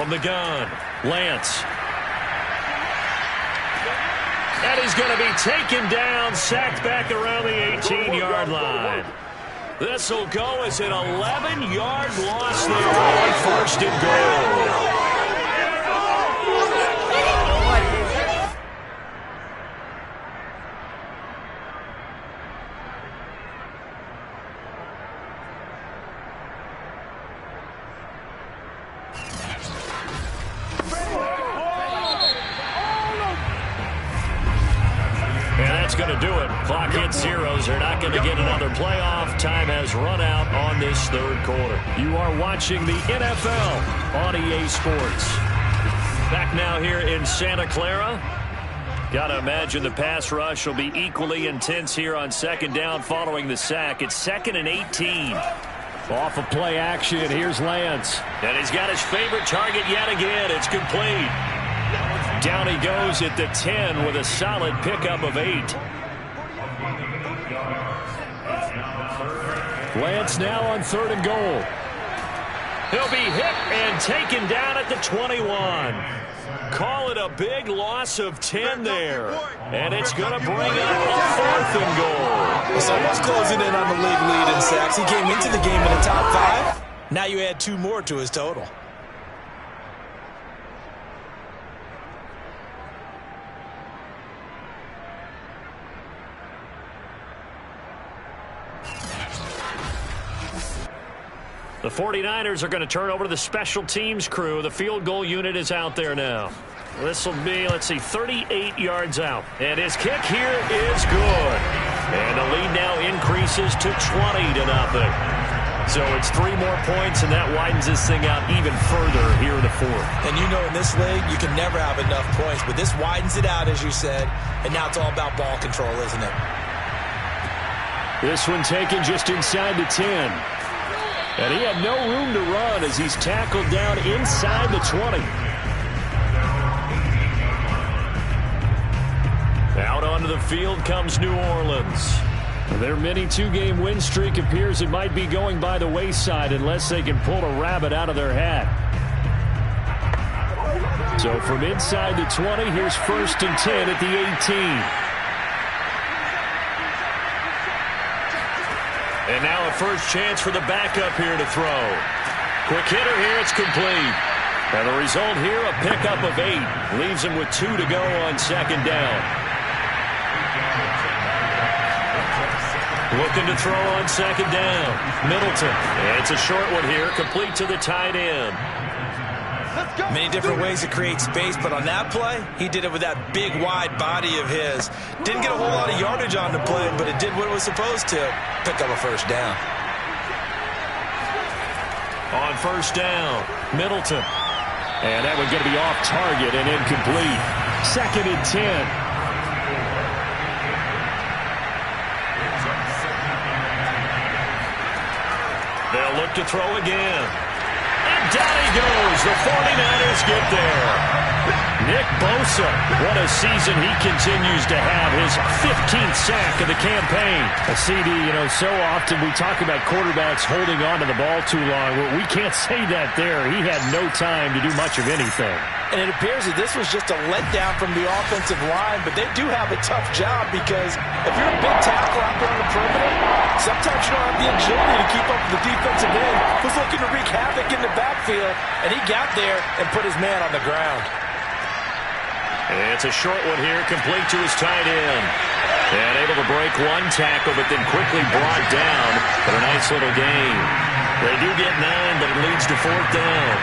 from the gun. Lance. And he's going to be taken down, sacked back around the 18-yard line. This will go as an 11-yard loss there on first and goal. Going to do it. Clock hits zeros. They're not going to get another playoff. Time has run out on this third quarter. You are watching the NFL on EA Sports. Back now here in Santa Clara. Got to imagine the pass rush will be equally intense here on second down following the sack. It's 2nd and 18. Off of play action. Here's Lance. And he's got his favorite target yet again. It's complete. Down he goes at the 10 with a solid pickup of 8. Lance now on 3rd and goal. He'll be hit and taken down at the 21. Call it a big loss of 10 there. And it's going to bring up a 4th and goal. It's almost closing in on the league lead in sacks. He came into the game in the top 5. Now you add 2 more to his total. The 49ers are going to turn over to the special teams crew. The field goal unit is out there now. This will be, 38 yards out. And his kick here is good. And the lead now increases to 20-0. So it's 3 more points, and that widens this thing out even further here in the 4th. And you know in this league, you can never have enough points. But this widens it out, as you said. And now it's all about ball control, isn't it? This one taken just inside the 10. And he had no room to run as he's tackled down inside the 20. Out onto the field comes New Orleans. Their mini 2-game win streak appears it might be going by the wayside unless they can pull a rabbit out of their hat. So from inside the 20, here's 1st and 10 at the 18. And now a first chance for the backup here to throw. Quick hitter here, it's complete. And the result here, a pickup of 8. Leaves him with 2 to go on second down. Looking to throw on second down. Middleton. And it's a short one here, complete to the tight end. Many different ways to create space, but on that play, he did it with that big, wide body of his. Didn't get a whole lot of yardage on the play, but it did what it was supposed to. Pick up a first down. On first down, Middleton. And that one's going to be off target and incomplete. 2nd and 10. They'll look to throw again. And down he goes. The 49ers get there. Nick Bosa, what a season he continues to have. His 15th sack of the campaign. CD, so often we talk about quarterbacks holding on to the ball too long. Well, we can't say that there. He had no time to do much of anything. And it appears that this was just a letdown from the offensive line, but they do have a tough job because if you're a big tackle out there on the perimeter, sometimes you don't have the agility to keep up with the defensive end who's looking to wreak havoc in the backfield, and he got there and put his man on the ground. And it's a short one here, complete to his tight end. And able to break one tackle, but then quickly brought down for a nice little gain. They do get 9, but it leads to 4th down.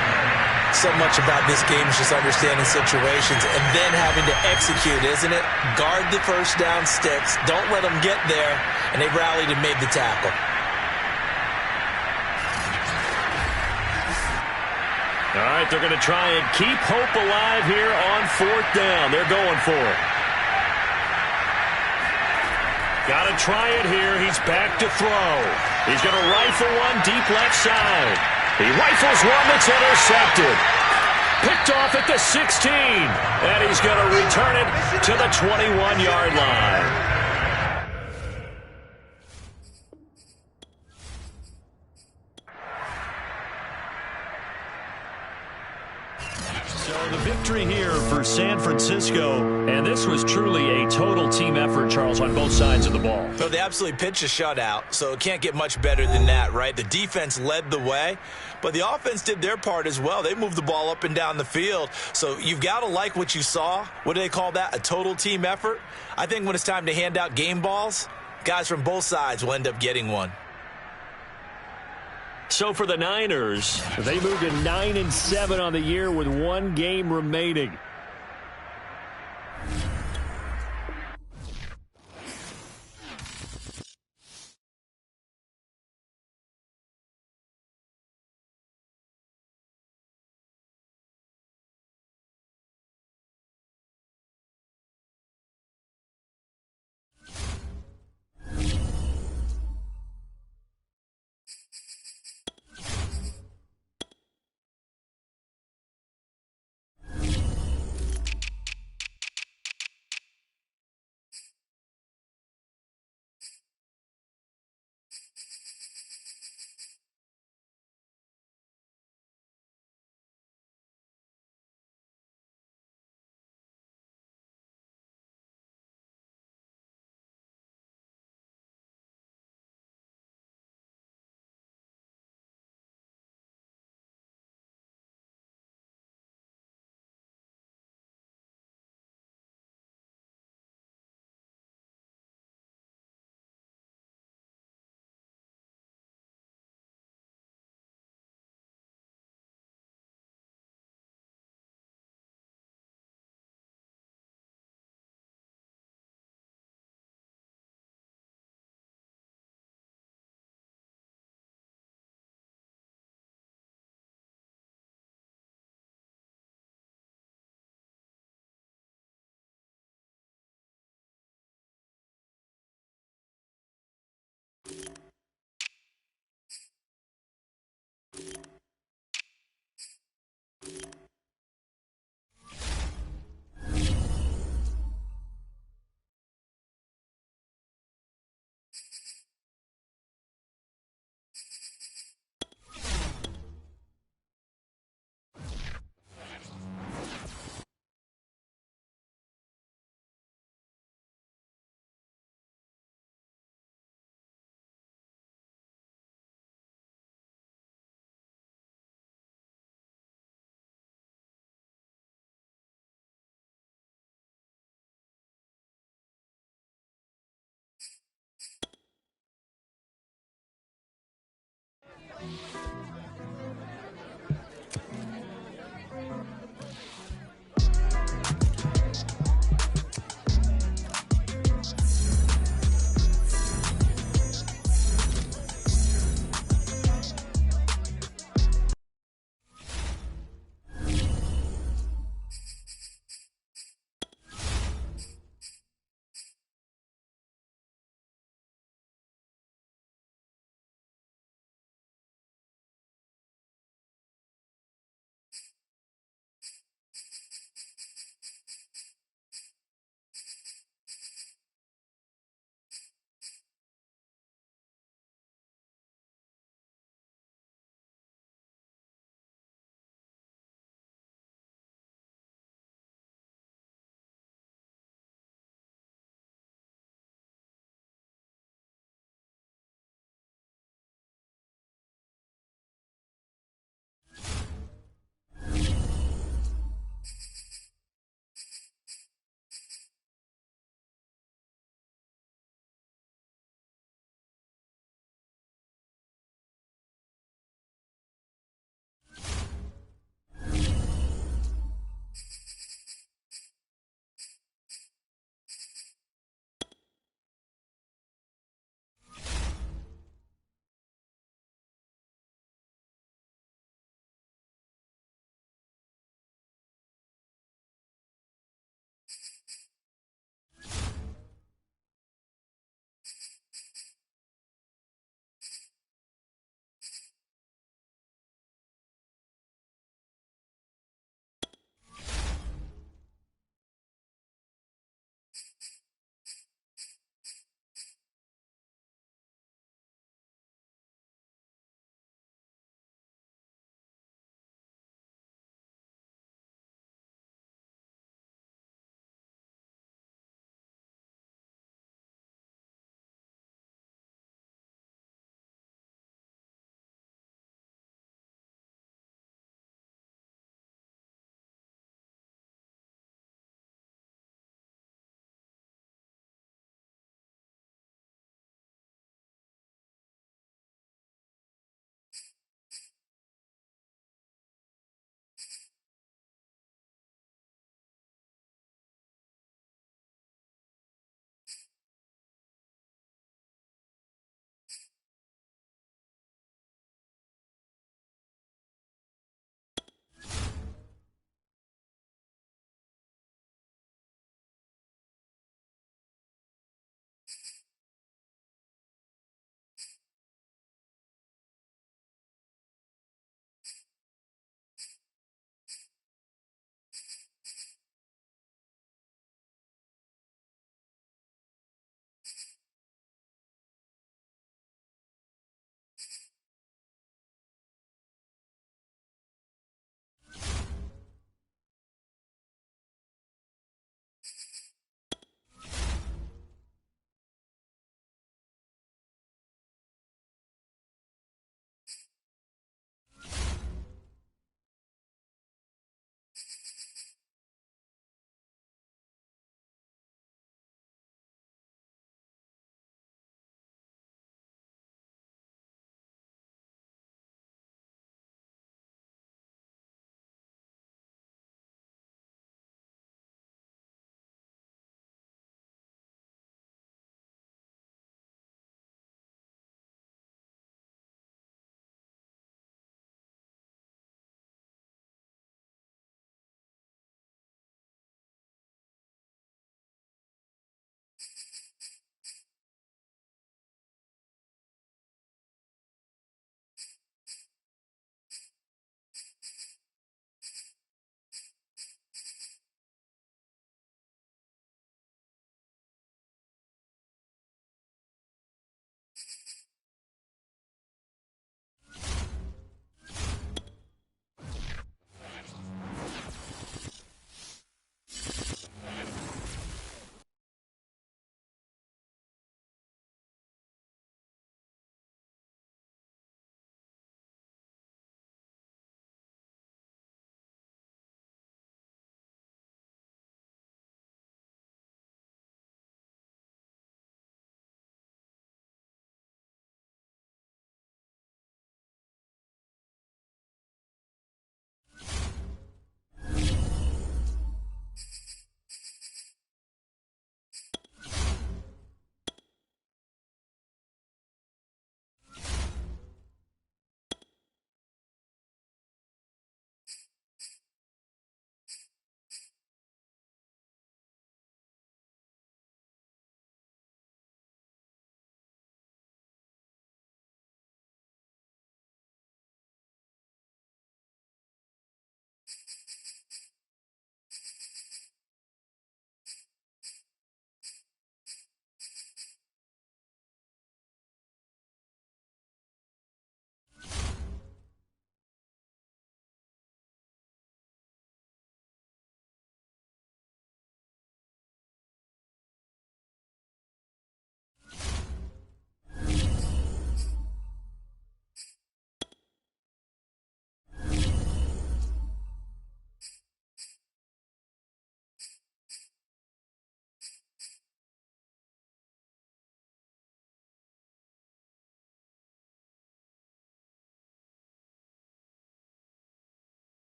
So much about this game is just understanding situations and then having to execute, isn't it? Guard the first down sticks. Don't let them get there. And they rallied and made the tackle. All right, they're going to try and keep hope alive here on 4th down. They're going for it. Got to try it here. He's back to throw. He's going to rifle one deep left side. He rifles one that's intercepted. Picked off at the 16. And he's going to return it to the 21-yard line. victory here for San Francisco. And this was truly a total team effort, Charles, on both sides of the ball. So they absolutely pitched a shutout, so it can't get much better than that, right? The defense led the way, but the offense did their part as well. They moved the ball up and down the field. So you've got to like what you saw. What do they call that? A total team effort? I think when it's time to hand out game balls, guys from both sides will end up getting one. So for the Niners, they moved to 9-7 on the year with one game remaining.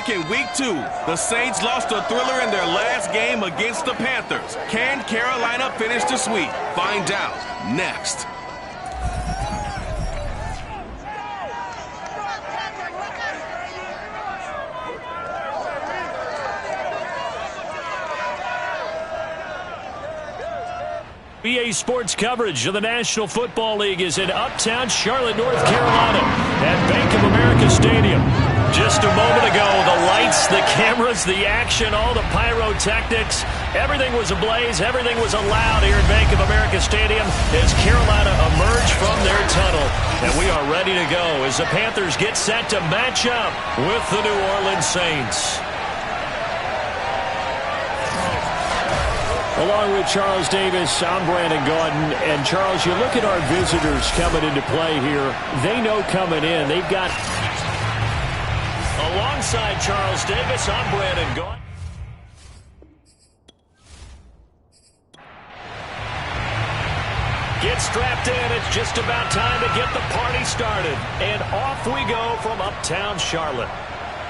back in week 2. The Saints lost a thriller in their last game against the Panthers. Can Carolina finish the sweep? Find out next. BA Sports coverage of the National Football League is in uptown Charlotte, North Carolina at Bank of America Stadium. Just a moment ago, the lights, the cameras, the action, all the pyrotechnics, everything was ablaze, everything was allowed here at Bank of America Stadium as Carolina emerged from their tunnel. And we are ready to go as the Panthers get set to match up with the New Orleans Saints. Along with Charles Davis, I'm Brandon Gaudin. And, Charles, you look at our visitors coming into play here. They know coming in. They've got... Alongside Charles Davis, I'm Brandon Gaudin. Get strapped in. It's just about time to get the party started. And off we go from uptown Charlotte.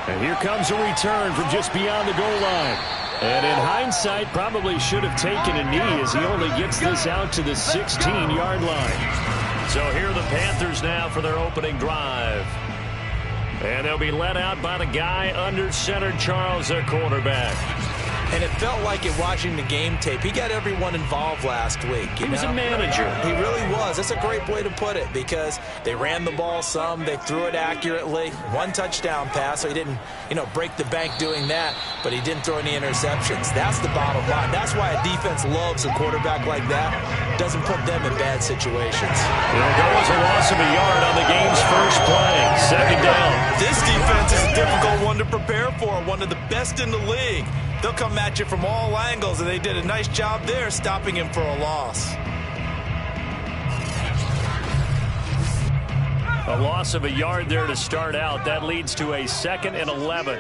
And here comes a return from just beyond the goal line. And in hindsight, probably should have taken a knee as he only gets this out to the 16-yard line. So here are the Panthers now for their opening drive. And they'll be led out by the guy under center, Charles, their quarterback. And it felt like it watching the game tape. He got everyone involved last week. He was a manager. He really was. That's a great way to put it because they ran the ball some. They threw it accurately. One touchdown pass, so he didn't, break the bank doing that, but he didn't throw any interceptions. That's the bottom line. That's why a defense loves a quarterback like that. Doesn't put them in bad situations. It'll go as a loss of a yard on the game's first play. Second down. This defense is a difficult one to prepare for, one of the best in the league. They'll come at you from all angles, and they did a nice job there stopping him for a loss. A loss of a yard there to start out. That leads to a 2nd and 11.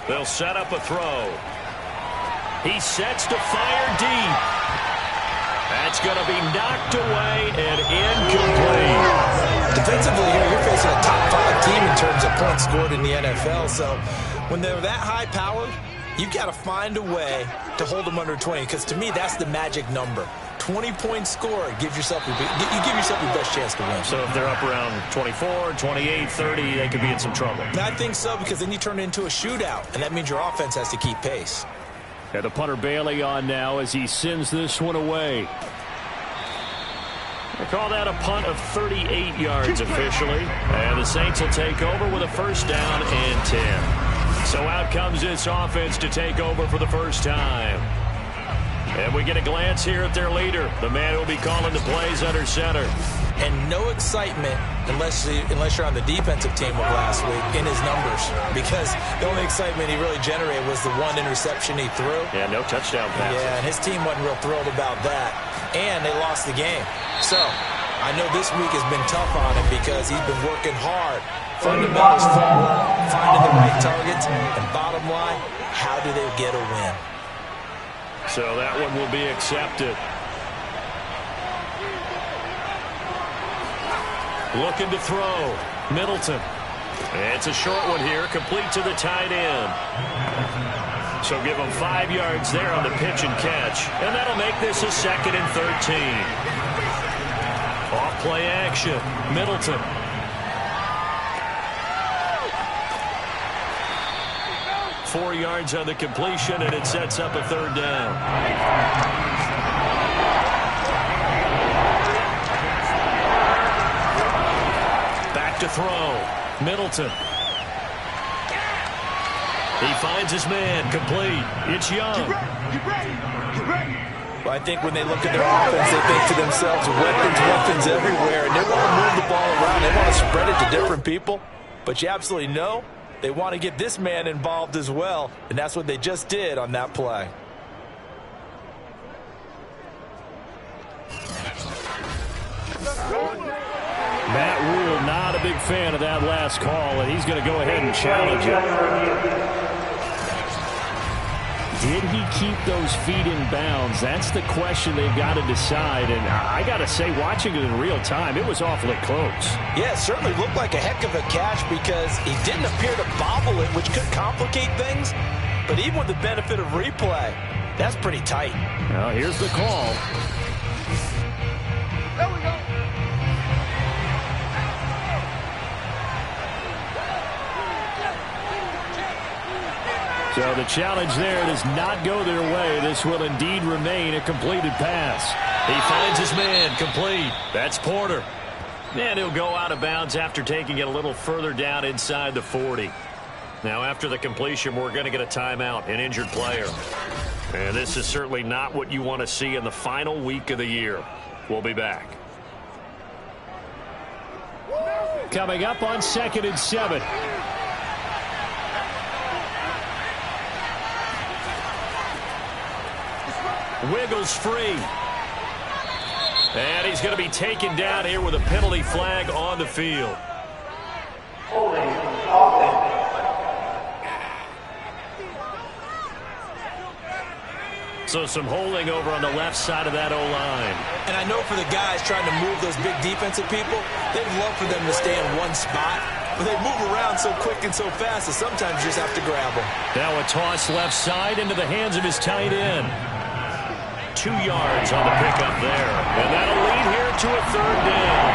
They'll set up a throw. He sets to fire deep. That's going to be knocked away and incomplete. Defensively here, you're facing a top 5 team in terms of points scored in the NFL. So when they're that high-powered, you've got to find a way to hold them under 20. Because to me, that's the magic number. 20-point score gives yourself you give yourself your best chance to win. So if they're up around 24, 28, 30, they could be in some trouble. I think so, because then you turn it into a shootout, and that means your offense has to keep pace. And the punter Bailey on now as he sends this one away. They call that a punt of 38 yards officially. And the Saints will take over with a first down and 10. So out comes this offense to take over for the first time. And we get a glance here at their leader, the man who will be calling the plays under center. And no excitement unless you're on the defensive team of last week in his numbers. Because the only excitement he really generated was the one interception he threw. Yeah, no touchdown passes. Yeah, and his team wasn't real thrilled about that. And they lost the game. So I know this week has been tough on him because he's been working hard. Fundamentals forward, finding the right targets. And bottom line, how do they get a win? So that one will be accepted. Looking to throw. Middleton. It's a short one here, complete to the tight end. So give him 5 yards there on the pitch and catch. And that'll make this a 2nd and 13. Off play action. Middleton. Four yards on the completion, and it sets up a third down. Back to throw. Middleton. He finds his man. Complete. It's Young. Well, I think when they look at their offense, they think to themselves, weapons everywhere, and they want to move the ball around. They want to spread it to different people. But you absolutely know they want to get this man involved as well, and that's what they just did on that play. Matt Rule not a big fan of that last call, and he's going to go ahead and challenge it. Did he keep those feet in bounds? That's the question they've got to decide. And I got to say, watching it in real time, it was awfully close. Yeah, it certainly looked like a heck of a catch because he didn't appear to bobble it, which could complicate things. But even with the benefit of replay, that's pretty tight. Now here's the call. There we go. So the challenge there does not go their way. This will indeed remain a completed pass. He finds his man, complete. That's Porter. And he'll go out of bounds after taking it a little further down inside the 40. Now after the completion, we're going to get a timeout, an injured player. And this is certainly not what you want to see in the final week of the year. We'll be back. Coming up on 2nd and 7. Wiggles free. And he's going to be taken down here with a penalty flag on the field. So some holding over on the left side of that O-line. And I know for the guys trying to move those big defensive people, they'd love for them to stay in one spot. But they move around so quick and so fast that sometimes you just have to grab them. Now a toss left side into the hands of his tight end. 2 yards on the pickup there. And that'll lead here to a 3rd down.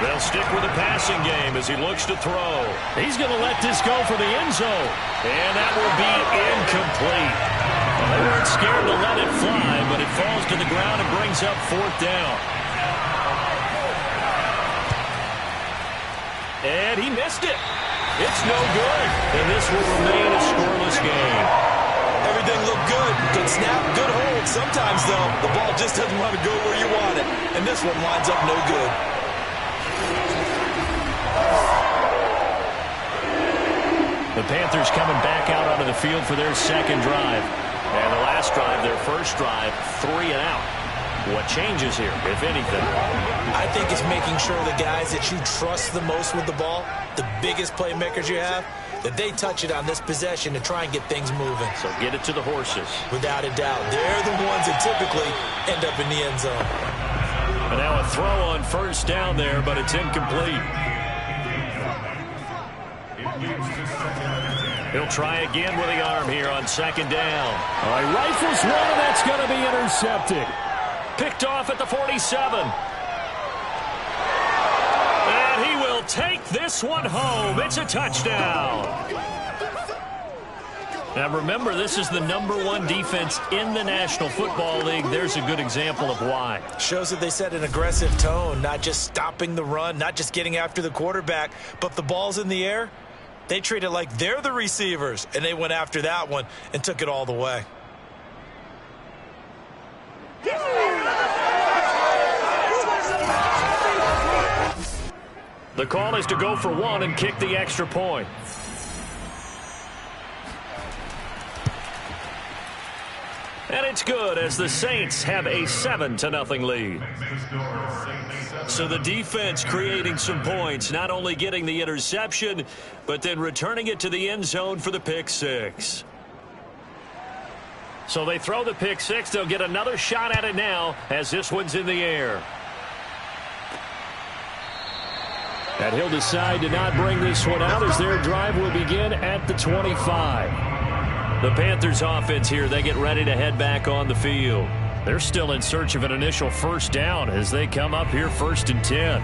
They'll stick with the passing game as he looks to throw. He's going to let this go for the end zone. And that will be incomplete. Well, they weren't scared to let it fly, but it falls to the ground and brings up 4th down. And he missed it. It's no good. And this will remain a scoreless game. Everything looked good. Good snap, good hold. Sometimes, though, the ball just doesn't want to go where you want it. And this one lines up no good. The Panthers coming back out onto the field for their 2nd drive. And the last drive, their 1st drive, 3 and out. What changes here, if anything? I think it's making sure the guys that you trust the most with the ball, the biggest playmakers you have, that they touch it on this possession to try and get things moving. So get it to the horses. Without a doubt. They're the ones that typically end up in the end zone. And now a throw on 1st down there, but it's incomplete. He'll try again with the arm here on 2nd down. All right, rifles one, and that's going to be intercepted. Picked off at the 47. And he will take this one home. It's a touchdown. Now remember, this is the #1 defense in the National Football League. There's a good example of why. Shows that they set an aggressive tone, not just stopping the run, not just getting after the quarterback, but if the ball's in the air, they treat it like they're the receivers, and they went after that one and took it all the way. The call is to go for 1 and kick the extra point. And it's good as the Saints have a 7-0 lead. So the defense creating some points, not only getting the interception, but then returning it to the end zone for the pick 6. So they throw the pick 6. They'll get another shot at it now as this one's in the air. And he'll decide to not bring this one out as their drive will begin at the 25. The Panthers offense here, they get ready to head back on the field. They're still in search of an initial 1st down as they come up here 1st and 10.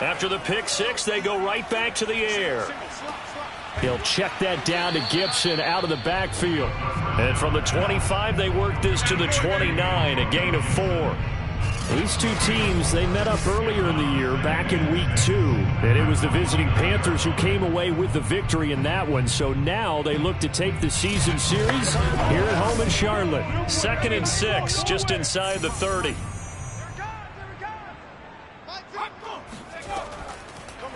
After the pick 6, they go right back to the air. He'll check that down to Gibson out of the backfield. And from the 25, they work this to the 29, a gain of 4. These two teams, they met up earlier in the year, back in Week 2. And it was the visiting Panthers who came away with the victory in that one. So now they look to take the season series here at home in Charlotte. 2nd and 6, just inside the 30.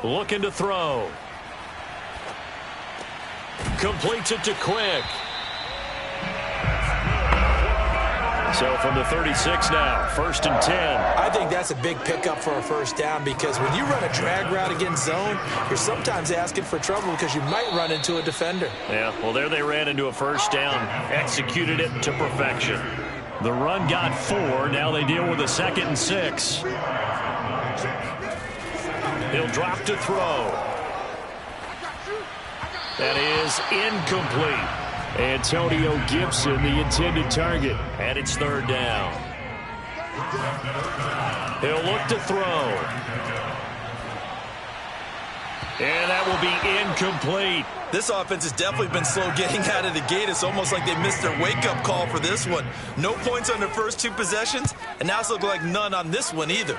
Looking to throw. Completes it to Quick. So from the 36 now, 1st and 10. I think that's a big pickup for a first down because when you run a drag route against zone, you're sometimes asking for trouble because you might run into a defender. Yeah, well, there they ran into a first down, executed it to perfection. The run got 4. Now they deal with a 2nd and 6. He'll drop to throw. That is incomplete. Antonio Gibson, the intended target, and it's 3rd down. He'll look to throw. And that will be incomplete. This offense has definitely been slow getting out of the gate. It's almost like they missed their wake-up call for this one. No points on their first 2 possessions, and now it's looking like none on this one either.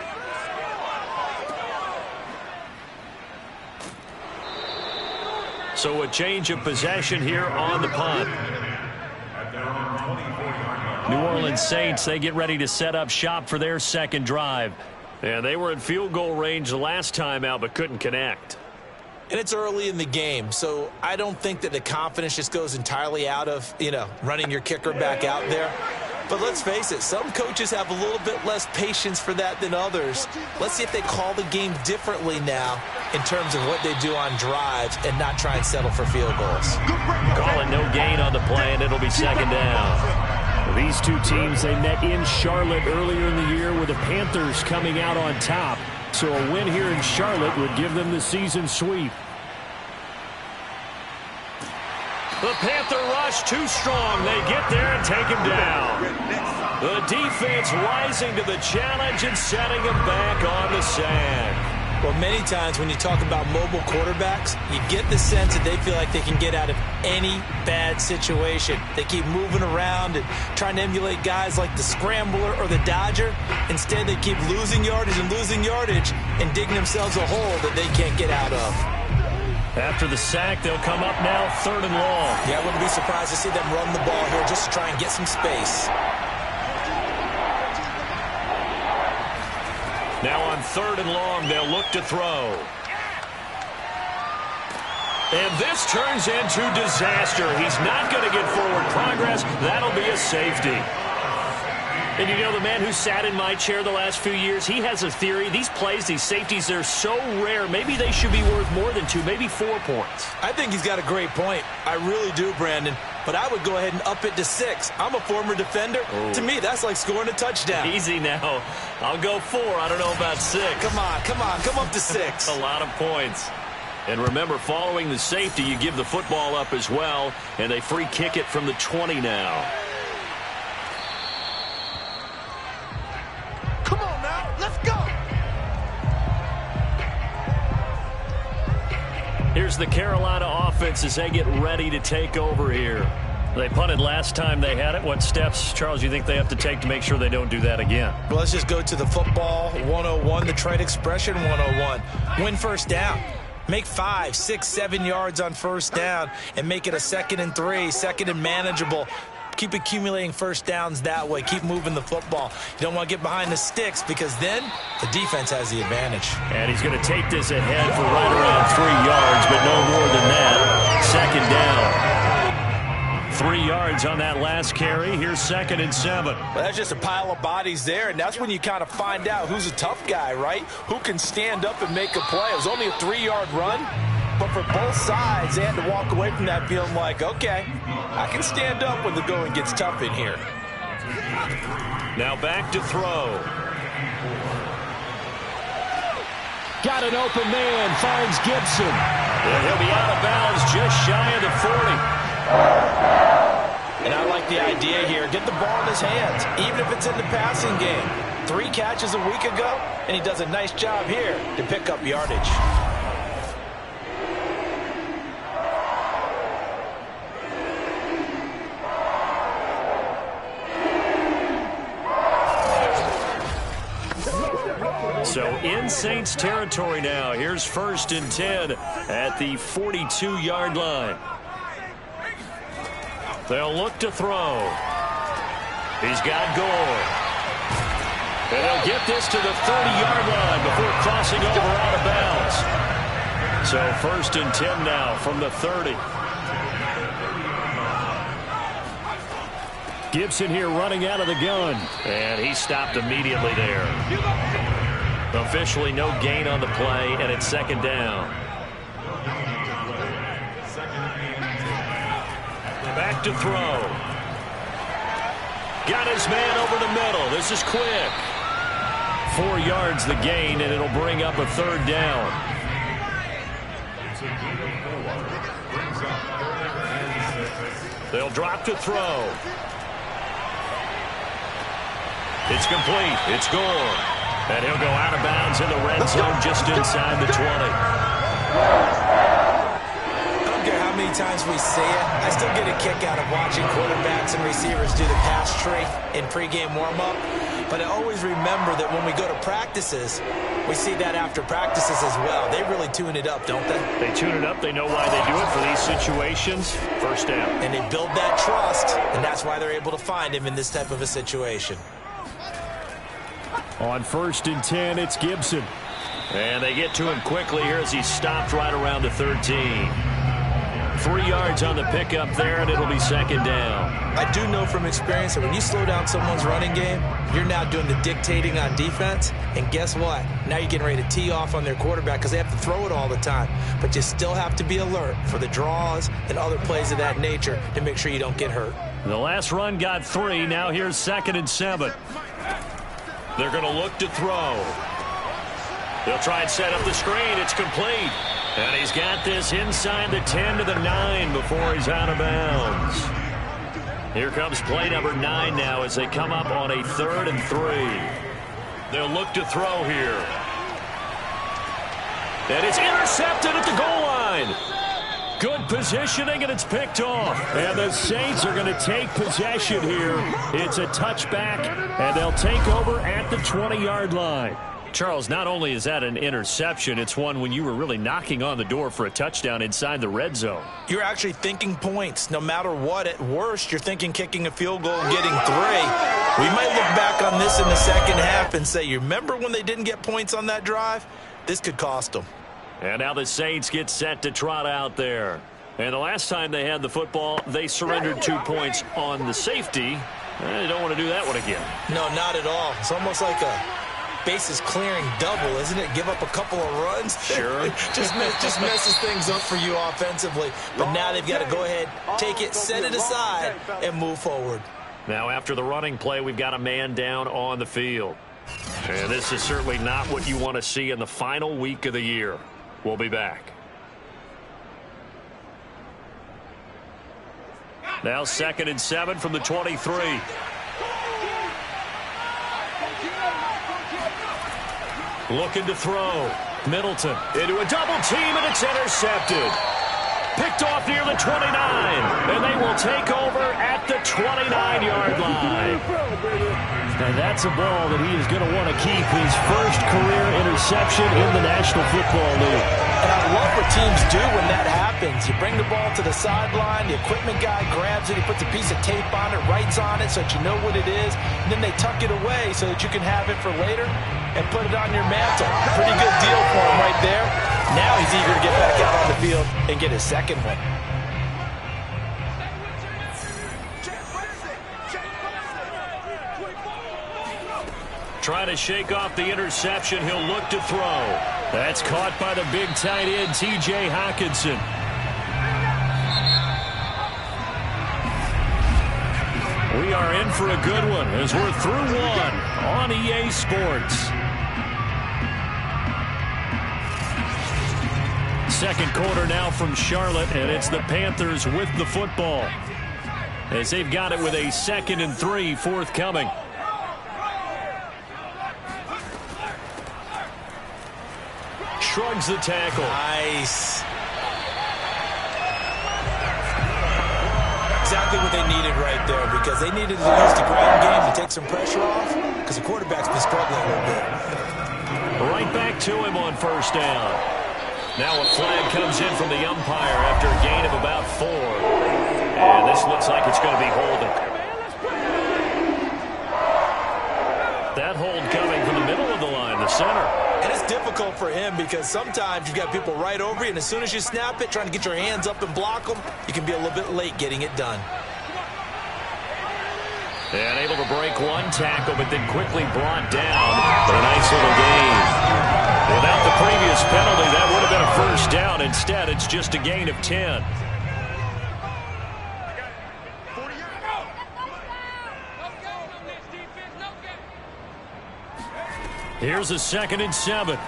So a change of possession here on the punt. New Orleans Saints, they get ready to set up shop for their 2nd drive. And they were in field goal range the last time out but couldn't connect. And it's early in the game, so I don't think that the confidence just goes entirely out of, running your kicker back out there. But let's face it, some coaches have a little bit less patience for that than others. Let's see if they call the game differently now in terms of what they do on drives and not try and settle for field goals. Calling no gain on the play, and it'll be 2nd down. These two teams, they met in Charlotte earlier in the year with the Panthers coming out on top. So a win here in Charlotte would give them the season sweep. The Panther rush too strong. They get there and take him down. The defense rising to the challenge and setting him back on the sand. Well, many times when you talk about mobile quarterbacks, you get the sense that they feel like they can get out of any bad situation. They keep moving around and trying to emulate guys like the Scrambler or the Dodger. Instead, they keep losing yardage and digging themselves a hole that they can't get out of. After the sack, they'll come up now 3rd and long. Yeah, I wouldn't be surprised to see them run the ball here just to try and get some space. Now on 3rd and long, they'll look to throw. And this turns into disaster. He's not going to get forward progress. That'll be a safety. And the man who sat in my chair the last few years, he has a theory. These plays, these safeties, they're so rare. Maybe they should be worth more than 2, maybe 4 points. I think he's got a great point. I really do, Brandon. But I would go ahead and up it to 6. I'm a former defender. Oh. To me, that's like scoring a touchdown. Easy now. I'll go 4. I don't know about 6. Come on. Come up to 6. A lot of points. And remember, following the safety, you give the football up as well. And they free kick it from the 20 now. Come on now. Let's go. Here's the Carolina offense as they get ready to take over here. They punted last time they had it. What steps, Charles, you think they have to take to make sure they don't do that again? Well, let's just go to the football 101, the trade expression 101. Win first down. Make 5, 6, 7 yards on first down and make it a 2nd and 3, 2nd and manageable. Keep accumulating first downs that way. Keep moving the football. You don't want to get behind the sticks because then the defense has the advantage. And he's going to take this ahead for right around 3 yards, but no more than that. 2nd down. 3 yards on that last carry. Here's 2nd and 7. Well, that's just a pile of bodies there, and that's when you kind of find out who's a tough guy, right? Who can stand up and make a play. It was only a 3-yard run. But for both sides, they had to walk away from that feeling like, okay, I can stand up when the going gets tough in here. Now back to throw. Got an open man, finds Gibson. And he'll be out of bounds just shy of the 40. And I like the idea here. Get the ball in his hands, even if it's in the passing game. 3 catches a week ago, and he does a nice job here to pick up yardage. So in Saints territory now. Here's 1st and 10 at the 42-yard line. They'll look to throw. He's got Gore. And they'll get this to the 30-yard line before crossing over out of bounds. So 1st and 10 now from the 30. Gibson here running out of the gun. And he stopped immediately there. Officially no gain on the play, and it's second down. Back to throw. Got his man over the middle. This is quick. 4 yards the gain, and it'll bring up a third down. They'll drop to throw. It's complete. It's gone. And he'll go out of bounds in the red zone just inside the 20. I don't care how many times we see it. I still get a kick out of watching quarterbacks and receivers do the pass tree in pregame warm-up. But I always remember that when we go to practices, we see that after practices as well. They really tune it up, don't they? They tune it up. They know why they do it for these situations. First down. And they build that trust, and that's why they're able to find him in this type of a situation. On 1st and 10, it's Gibson. And they get to him quickly here as he stopped right around the 13. 3 yards on the pickup there, and it'll be second down. I do know from experience that when you slow down someone's running game, you're now doing the dictating on defense. And guess what? Now you're getting ready to tee off on their quarterback because they have to throw it all the time. But you still have to be alert for the draws and other plays of that nature to make sure you don't get hurt. The last run got 3. Now here's 2nd and 7. They're going to look to throw. They'll try and set up the screen. It's complete. And he's got this inside the 10 to the 9 before he's out of bounds. Here comes play number 9 now as they come up on a 3rd and 3. They'll look to throw here. And it's intercepted at the goal line. Good positioning, and it's picked off. And the Saints are going to take possession here. It's a touchback, and they'll take over at the 20-yard line. Charles, not only is that an interception, it's one when you were really knocking on the door for a touchdown inside the red zone. You're actually thinking points. No matter what, at worst, you're thinking kicking a field goal and getting 3. We might look back on this in the second half and say, you remember when they didn't get points on that drive? This could cost them. And now the Saints get set to trot out there. And the last time they had the football, they surrendered 2 points on the safety. They don't want to do that one again. No, not at all. It's almost like a bases clearing double, isn't it? Give up a couple of runs. Sure. just messes things up for you offensively. But now they've got to go ahead, take it, set it aside, and move forward. Now after the running play, we've got a man down on the field. And this is certainly not what you want to see in the final week of the year. We'll be back. Now 2nd and 7 from the 23. Looking to throw. Middleton into a double team, and it's intercepted. Picked off near the 29, and they will take over at the 29-yard line. And that's a ball that he is going to want to keep, his first career interception in the National Football League. And I love what teams do when that happens. You bring the ball to the sideline, the equipment guy grabs it, he puts a piece of tape on it, writes on it so that you know what it is, and then they tuck it away so that you can have it for later and put it on your mantle. Pretty good deal for him right there. Now he's eager to get back out on the field and get his second one. Trying to shake off the interception. He'll look to throw. That's caught by the big tight end, T.J. Hockenson. We are in for a good one as we're through one on EA Sports. Second quarter now from Charlotte, and it's the Panthers with the football as they've got it with a 2nd and 3 forthcoming. Shrugs the tackle. Nice. Exactly what they needed right there, because they needed to use the ground game to take some pressure off, because the quarterback's been struggling a little bit. Right back to him on first down. Now a flag comes in from the umpire after a gain of about 4. And this looks like it's going to be holding. That hold coming from the middle of the line, the center. And it's difficult for him because sometimes you've got people right over you, and as soon as you snap it, trying to get your hands up and block them, you can be a little bit late getting it done. And able to break one tackle, but then quickly brought down. But a nice little gain. Without the previous penalty, that would have been a first down. Instead, it's just a gain of 10. Here's a 2nd and 7.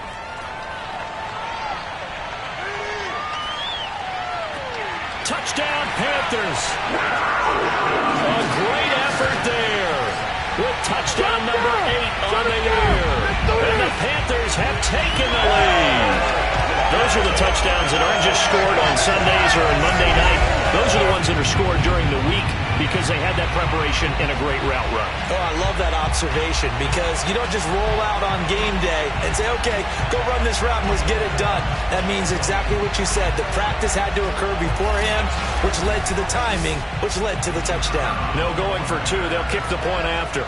Touchdown, Panthers. A great effort there with touchdown number 8 on the year. And the Panthers have taken the lead. Those are the touchdowns that aren't just scored on Sundays or on Monday night. Those are the ones that are scored during the week because they had that preparation and a great route run. Oh, I love that observation because you don't just roll out on game day and say, okay, go run this route and let's get it done. That means exactly what you said. The practice had to occur beforehand, which led to the timing, which led to the touchdown. No going for 2. They'll kick the point after.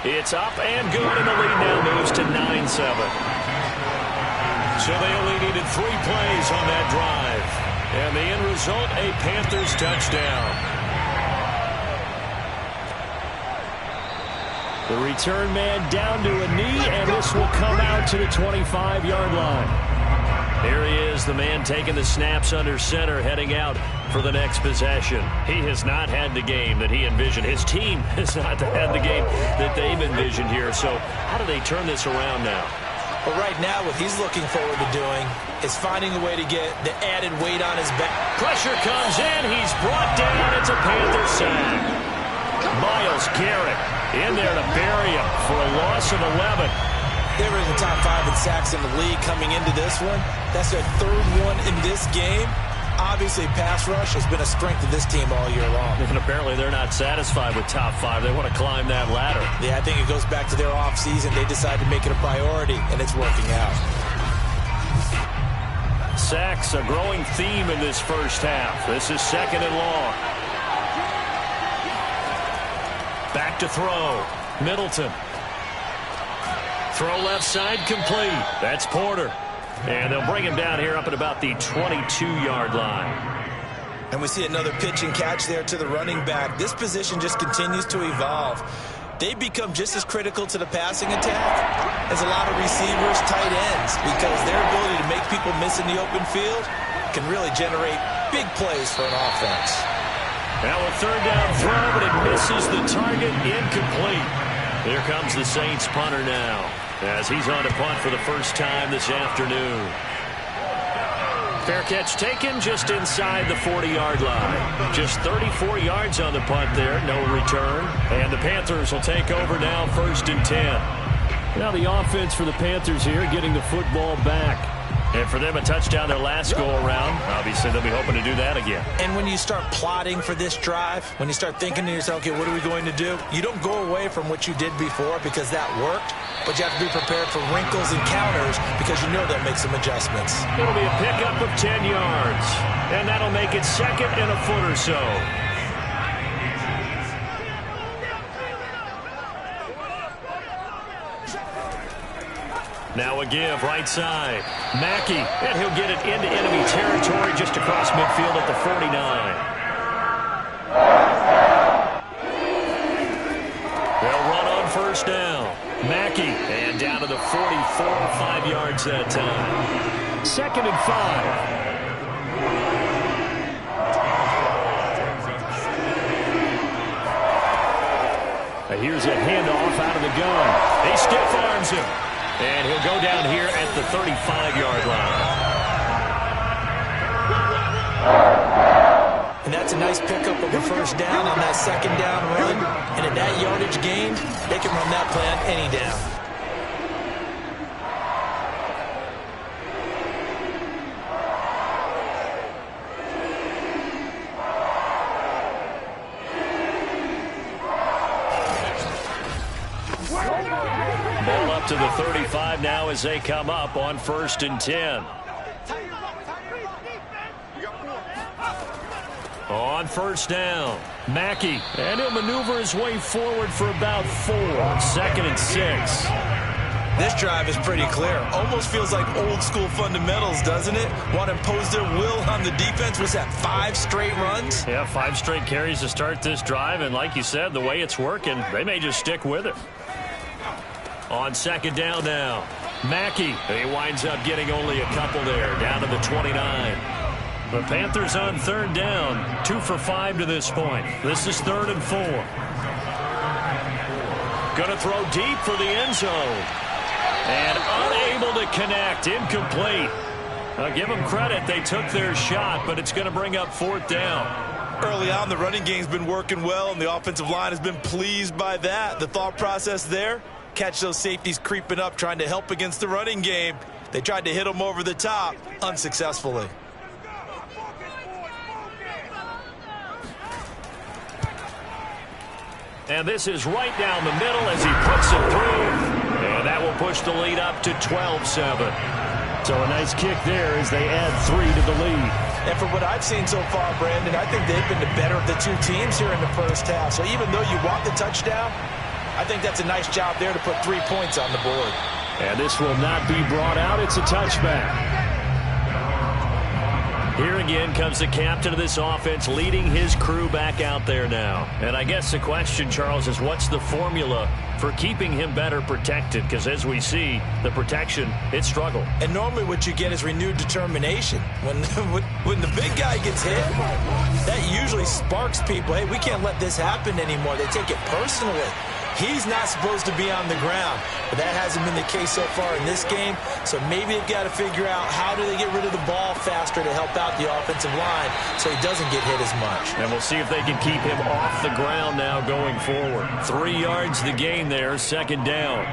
It's up and good, and the lead now moves to 9-7. So they only needed 3 plays on that drive. And the end result, a Panthers touchdown. The return man down to a knee, and this will come out to the 25-yard line. Here he is, the man taking the snaps under center, heading out for the next possession. He has not had the game that he envisioned. His team has not had the game that they've envisioned here. So how do they turn this around now? Well, right now, what he's looking forward to doing is finding a way to get the added weight on his back. Pressure comes in. He's brought down. It's a Panther sack. Myles Garrett in there to bury him for a loss of 11. They were in the top 5 in sacks in the league coming into this one. That's their 3rd one in this game. Obviously, pass rush has been a strength of this team all year long. And apparently they're not satisfied with top 5. They want to climb that ladder. Yeah, I think it goes back to their offseason. They decided to make it a priority, and it's working out. Sacks, a growing theme in this first half. This is 2nd and long. Back to throw. Middleton. Throw left side complete. That's Porter. And they'll bring him down here up at about the 22-yard line. And we see another pitch and catch there to the running back. This position just continues to evolve. They become just as critical to the passing attack as a lot of receivers, tight ends, because their ability to make people miss in the open field can really generate big plays for an offense. Now a 3rd down throw, but it misses the target. Incomplete. Here comes the Saints punter now, as he's on to punt for the first time this afternoon. Fair catch taken just inside the 40-yard line. Just 34 yards on the punt there, no return. And the Panthers will take over now, 1st and 10. Now the offense for the Panthers here, getting the football back. And for them, a touchdown their last go-around. Obviously, they'll be hoping to do that again. And when you start plotting for this drive, when you start thinking to yourself, okay, what are we going to do? You don't go away from what you did before because that worked, but you have to be prepared for wrinkles and counters because you know they'll make some adjustments. It'll be a pickup of 10 yards, and that'll make it 2nd and a foot or so. Now a give, right side. Mackey, and he'll get it into enemy territory just across midfield at the 49. They'll run on 1st down. Mackey, and down to the 44, 5 yards that time. 2nd and 5. Here's a handoff out of the gun. He stiff arms him. And he'll go down here at the 35-yard line. And that's a nice pickup of a 1st down on that 2nd down run. And at that yardage gain, they can run that plan any down. Ball up to the 35 now as they come up on 1st and 10. On 1st down, Mackey, and he'll maneuver his way forward for about 4. 2nd and 6. This drive is pretty clear. Almost feels like old school fundamentals, doesn't it? Want to impose their will on the defense. Was that 5 straight runs? Yeah, 5 straight carries to start this drive. And like you said, the way it's working, they may just stick with it. On second down now, Mackey. He winds up getting only a couple there, down to the 29. The Panthers on third down, 2 for 5 to this point. This is 3rd and 4. Going to throw deep for the end zone. And unable to connect, incomplete. I'll give them credit, they took their shot, but it's going to bring up 4th down. Early on, the running game's been working well, and the offensive line has been pleased by that. The thought process there, catch those safeties creeping up, trying to help against the running game. They tried to hit them over the top, unsuccessfully. And this is right down the middle as he puts it through. And that will push the lead up to 12-7. So a nice kick there as they add 3 to the lead. And from what I've seen so far, Brandon, I think they've been the better of the 2 teams here in the first half. So even though you want the touchdown, I think that's a nice job there to put 3 points on the board. And this will not be brought out. It's a touchback. Here again comes the captain of this offense leading his crew back out there now. And I guess the question, Charles, is what's the formula for keeping him better protected? Because as we see, the protection, it struggled. And normally what you get is renewed determination. When the big guy gets hit, that usually sparks people. Hey, we can't let this happen anymore. They take it personally. He's not supposed to be on the ground, but that hasn't been the case so far in this game. So maybe they've got to figure out how do they get rid of the ball faster to help out the offensive line so he doesn't get hit as much. And we'll see if they can keep him off the ground now going forward. 3 yards the gain there, 2nd down.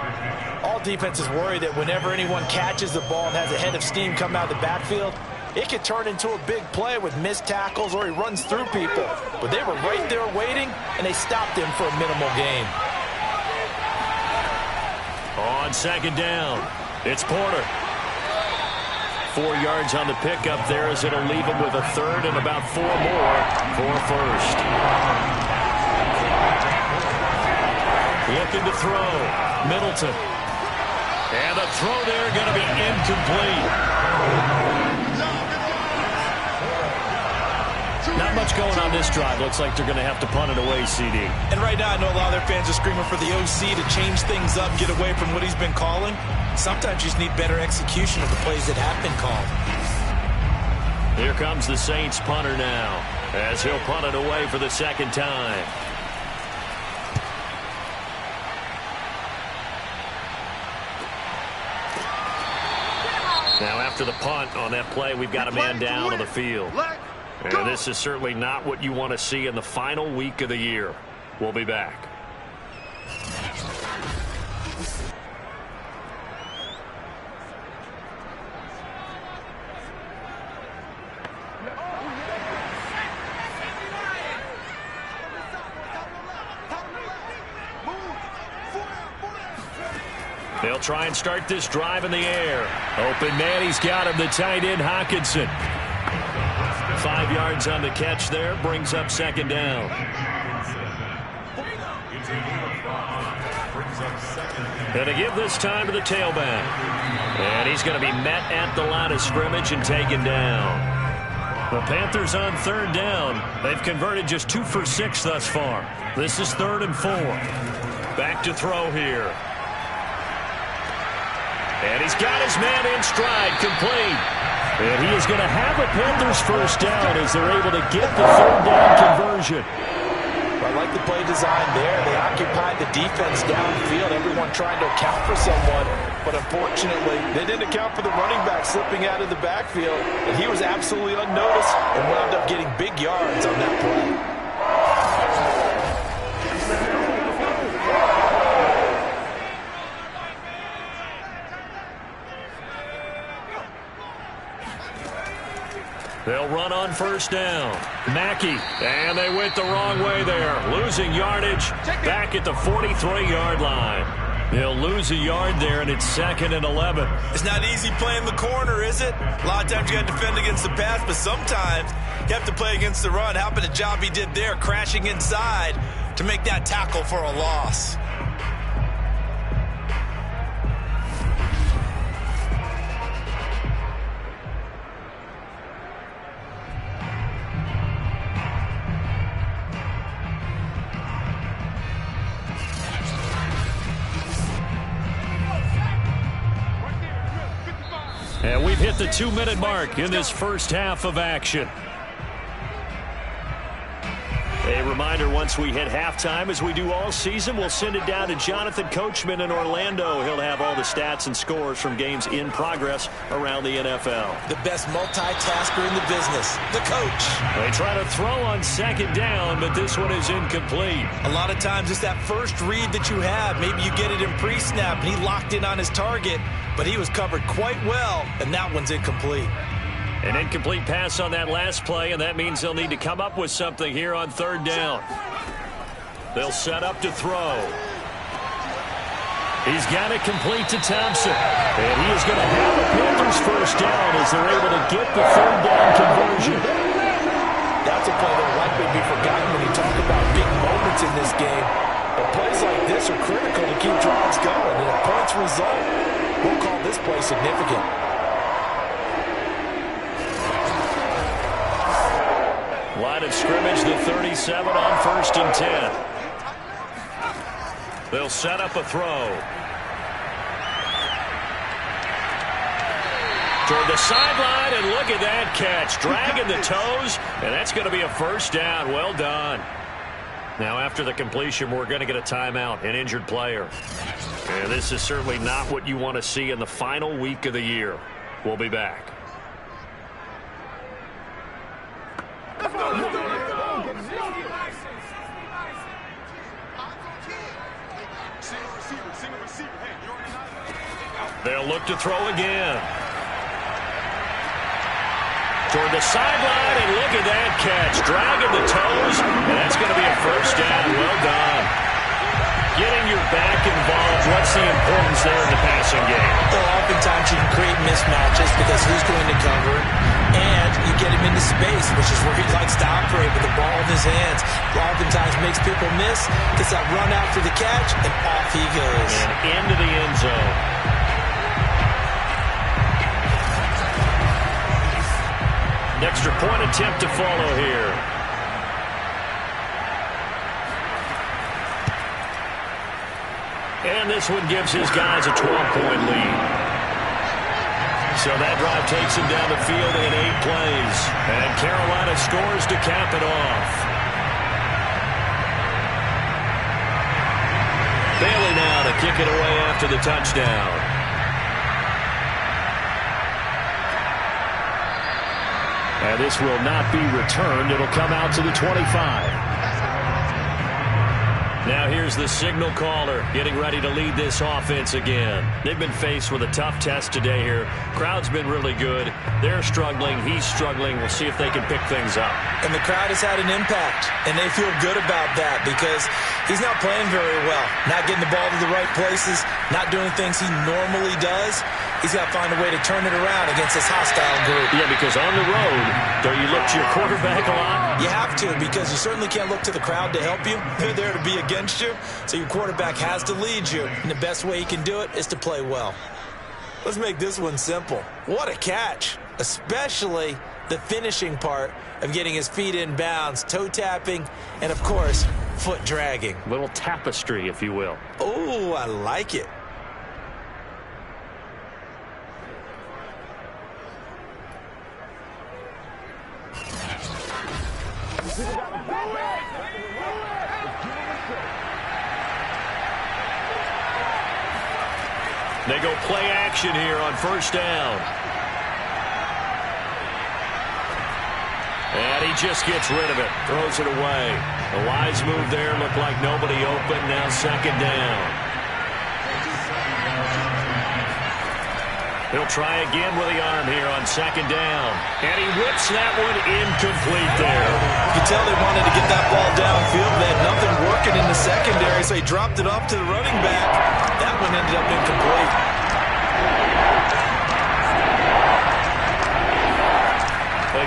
All defenses worry that whenever anyone catches the ball and has a head of steam come out of the backfield, it could turn into a big play with missed tackles or he runs through people. But they were right there waiting, and they stopped him for a minimal gain. On 2nd down, it's Porter. 4 yards on the pickup there as it'll leave him with a 3rd and about 4 more for 1st. Looking to throw. Middleton. And the throw there going to be incomplete. Not much going on this drive. Looks like they're going to have to punt it away, CD. And right now, I know a lot of their fans are screaming for the OC to change things up, get away from what he's been calling. Sometimes you just need better execution of the plays that have been called. Here comes the Saints punter now, as he'll punt it away for the 2nd time. Now, after the punt on that play, we've got a man down on the field. And this is certainly not what you want to see in the final week of the year. We'll be back. They'll try and start this drive in the air. Open man, he's got him, the tight end, Hockenson. 5 yards on the catch there, brings up 2nd down. And to give this time to the tailback. And he's going to be met at the line of scrimmage and taken down. The Panthers on 3rd down. They've converted just 2 for 6 thus far. This is 3rd and 4. Back to throw here. And he's got his man in stride, complete. And he is going to have a Panthers 1st down as they're able to get the 3rd down conversion. I like the play design there. They occupied the defense downfield, everyone trying to account for someone. But unfortunately, they didn't account for the running back slipping out of the backfield. And he was absolutely unnoticed and wound up getting big yards on that play. They'll run on 1st down. Mackey, and they went the wrong way there. Losing yardage back at the 43-yard line. They'll lose a yard there, and it's 2nd and 11. It's not easy playing the corner, is it? A lot of times you got to defend against the pass, but sometimes you have to play against the run. How about the job he did there, crashing inside to make that tackle for a loss? at the 2-minute mark in this first half of action. A reminder, once we hit halftime, as we do all season, we'll send it down to Jonathan Coachman in Orlando. He'll have all the stats and scores from games in progress around the NFL. The best multitasker in the business, the coach. They try to throw on second down, but this one is incomplete. A lot of times it's that first read that you have. Maybe you get it in pre-snap, and he locked in on his target, but he was covered quite well, and that one's incomplete. An incomplete pass on that last play, and that means they'll need to come up with something here on third down. They'll set up to throw. He's got it complete to Thompson. And he is going to have the Panthers first down as they're able to get the third down conversion. That's a play that will likely be forgotten when you talk about big moments in this game. But plays like this are critical to keep drives going. And a points result, we'll call this play significant. Line of scrimmage, the 37 on 1st and 10. They'll set up a throw. Toward the sideline, and look at that catch. Dragging the toes, and that's going to be a first down. Well done. Now, after the completion, we're going to get a timeout, an injured player. And this is certainly not what you want to see in the final week of the year. We'll be back. They'll look to throw again. Toward the sideline, and look at that catch. Dragging the toes, and that's going to be a first down. Well done. Getting your back involved, what's the importance there in the passing game? Well, oftentimes you can create mismatches because who's going to cover it, and you get him into space, which is where he likes to operate with the ball in his hands. Oftentimes makes people miss, gets that run after the catch, and off he goes. And into the end zone. An extra point attempt to follow here. And this one gives his guys a 12-point lead. So that drive takes him down the field in 8 plays. And Carolina scores to cap it off. Bailey now to kick it away after the touchdown. And this will not be returned. It'll come out to the 25. Now here's the signal caller getting ready to lead this offense again. They've been faced with a tough test today here. Crowd's been really good. They're struggling. He's struggling. We'll see if they can pick things up. And the crowd has had an impact, and they feel good about that because he's not playing very well. Not getting the ball to the right places, not doing things he normally does. He's got to find a way to turn it around against this hostile group. Yeah, because on the road, don't you look to your quarterback a lot? You have to, because you certainly can't look to the crowd to help you. They're there to be against you, so your quarterback has to lead you. And the best way he can do it is to play well. Let's make this one simple. What a catch, especially the finishing part of getting his feet in bounds, toe tapping, and, of course, foot dragging. Little tapestry, if you will. Oh, I like it. They go play action here on first down. And he just gets rid of it, throws it away. A wise move there, looked like nobody open, now second down. He'll try again with the arm here on second down. And he whips that one incomplete there. You can tell they wanted to get that ball downfield. They had nothing working in the secondary, so he dropped it off to the running back. That one ended up incomplete.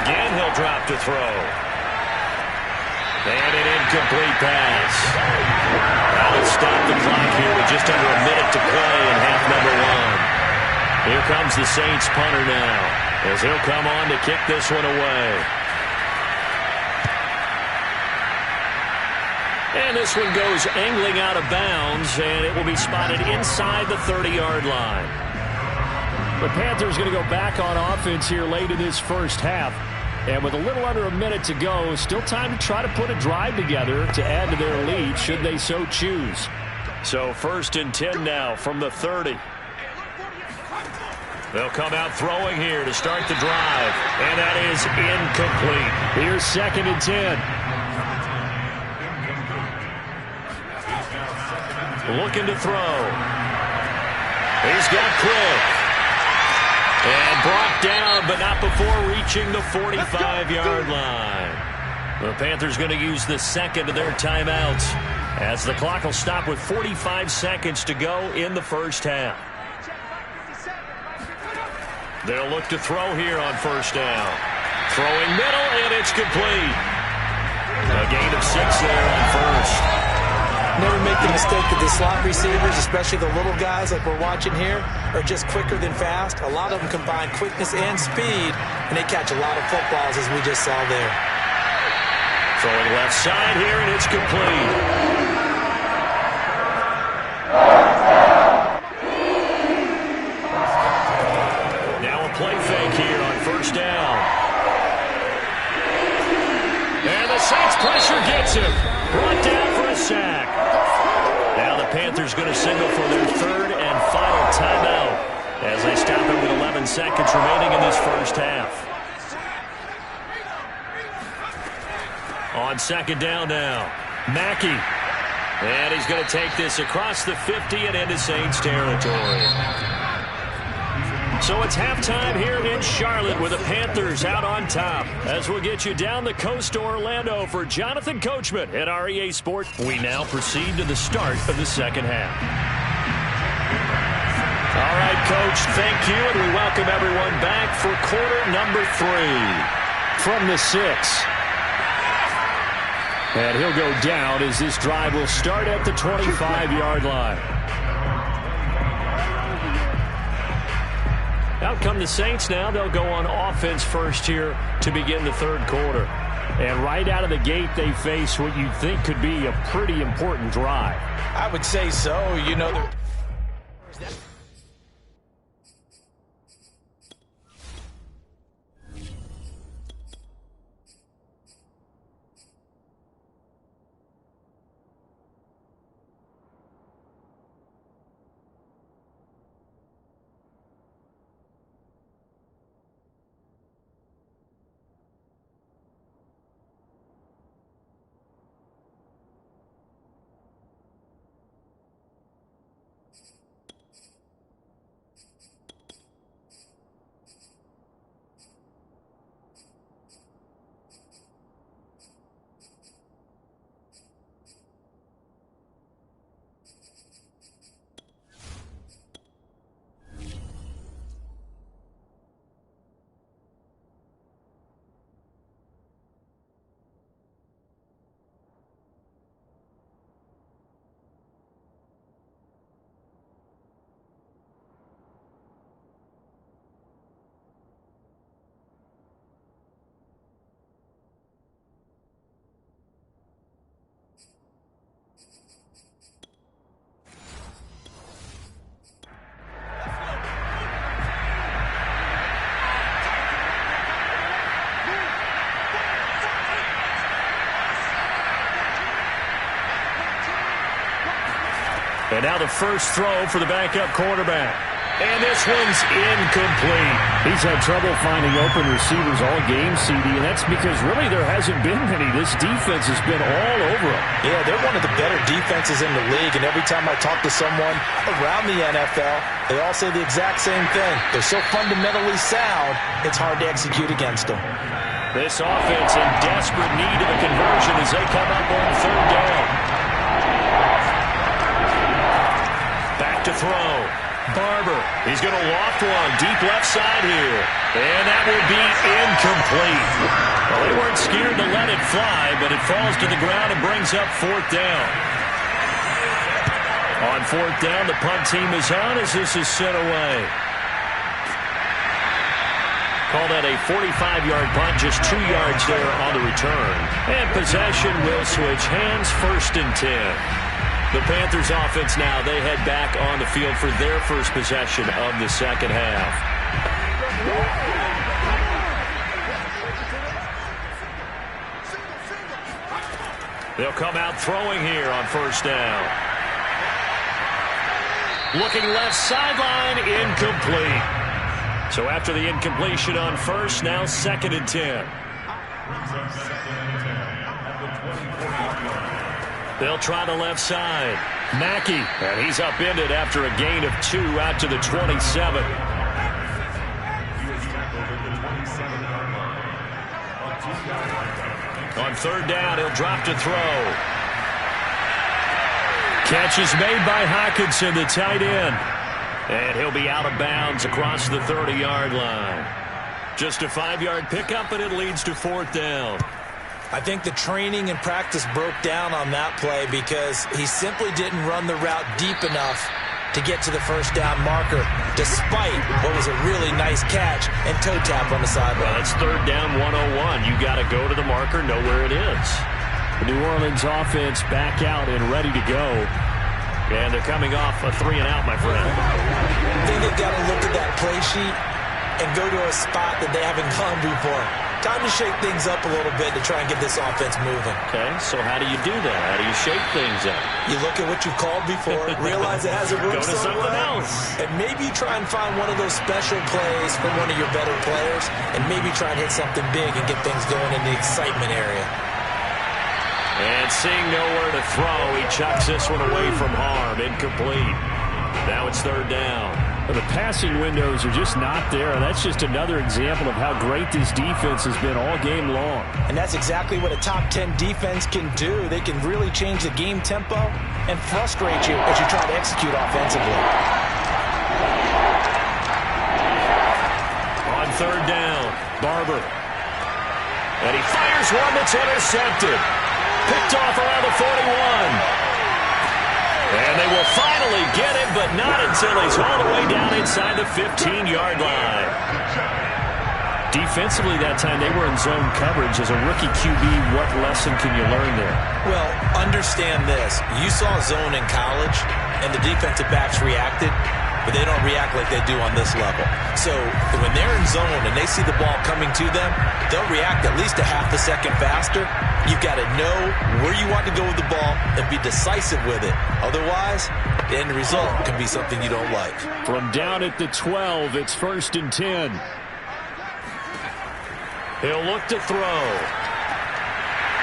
Again, he'll drop to throw. And an incomplete pass. Now let's stop the clock here with just under a minute to play in half number 1. Here comes the Saints punter now, as he'll come on to kick this one away. And this one goes angling out of bounds, and it will be spotted inside the 30-yard line. The Panthers going to go back on offense here late in this first half. And with a little under a minute to go, still time to try to put a drive together to add to their lead should they so choose. So 1st and 10 now from the 30. They'll come out throwing here to start the drive. And that is incomplete. Here's 2nd and 10. Looking to throw. He's got Quick. And brought down, but not before reaching the 45-yard line. The Panthers going to use the second of their timeouts as the clock will stop with 45 seconds to go in the first half. They'll look to throw here on 1st down. Throwing middle, and it's complete. A gain of 6 there on 1st. Never make the mistake that the slot receivers, especially the little guys like we're watching here, are just quicker than fast. A lot of them combine quickness and speed, and they catch a lot of footballs, as we just saw there. Throwing left side here, and it's complete. Now a play fake here on 1st down. And the Saints pressure gets him. Brought down for a sack. Now the Panthers going to signal for their 3rd and final timeout as they stop it with 11 seconds remaining in this first half. On 2nd down now, Mackey. And he's going to take this across the 50 and into Saints territory. So it's halftime here in Charlotte with the Panthers out on top. As we'll get you down the coast to Orlando for Jonathan Coachman at REA Sport. We now proceed to the start of the second half. All right, Coach, thank you, and we welcome everyone back for quarter number 3. From the 6. And he'll go down as this drive will start at the 25-yard line. Out come the Saints now. They'll go on offense first here to begin the 3rd quarter. And right out of the gate, they face what you'd think could be a pretty important drive. I would say so. You know, And now the first throw for the backup quarterback. And this one's incomplete. He's had trouble finding open receivers all game, CD, and that's because really there hasn't been many. This defense has been all over them. Yeah, they're one of the better defenses in the league, and every time I talk to someone around the NFL, they all say the exact same thing. They're so fundamentally sound, it's hard to execute against them. This offense in desperate need of a conversion as they come up on 3rd down. Back to throw. Barber, he's going to loft one deep left side here. And that will be incomplete. Well, they weren't scared to let it fly, but it falls to the ground and brings up 4th down. On 4th down, the punt team is on as this is sent away. Call that a 45-yard punt, just 2 yards there on the return. And possession will switch hands, 1st and 10. The Panthers offense now, they head back on the field for their first possession of the second half. They'll come out throwing here on first down. Looking left sideline, incomplete. So after the incompletion on first, now 2nd and 10. They'll try the left side. Mackey, and he's upended after a gain of 2 out to the 27. On 3rd down, he'll drop to throw. Catch is made by Hockenson, the tight end. And he'll be out of bounds across the 30-yard line. Just a 5-yard pickup, and it leads to 4th down. I think the training and practice broke down on that play because he simply didn't run the route deep enough to get to the first down marker, despite what was a really nice catch and toe tap on the sideline. Well, it's 3rd down 101. You got to go to the marker, know where it is. The New Orleans offense back out and ready to go. And they're coming off a 3-and-out, my friend. I think they've got to look at that play sheet and go to a spot that they haven't gone before. Time to shake things up a little bit to try and get this offense moving. Okay, so how do you do that? How do you shake things up? You look at what you've called before, realize it hasn't worked Go to so something well, else. and maybe try and find one of those special plays from one of your better players, and maybe try and hit something big and get things going in the excitement area. And seeing nowhere to throw, he chucks this one away from harm. Incomplete. Now it's 3rd down. The passing windows are just not there. That's just another example of how great this defense has been all game long. And that's exactly what a top 10 defense can do. They can really change the game tempo and frustrate you as you try to execute offensively. On 3rd down, Barber. And he fires one that's intercepted. Picked off around the 41. And they will finally get him, but not until he's all the way down inside the 15-yard line. Defensively that time, they were in zone coverage. As a rookie QB, what lesson can you learn there? Well, understand this. You saw zone in college, and the defensive backs reacted, but they don't react like they do on this level. So when they're in zone and they see the ball coming to them, they'll react at least a half a second faster. You've got to know where you want to go with the ball and be decisive with it. Otherwise, the end result can be something you don't like. From down at the 12, it's 1st and 10. He'll look to throw.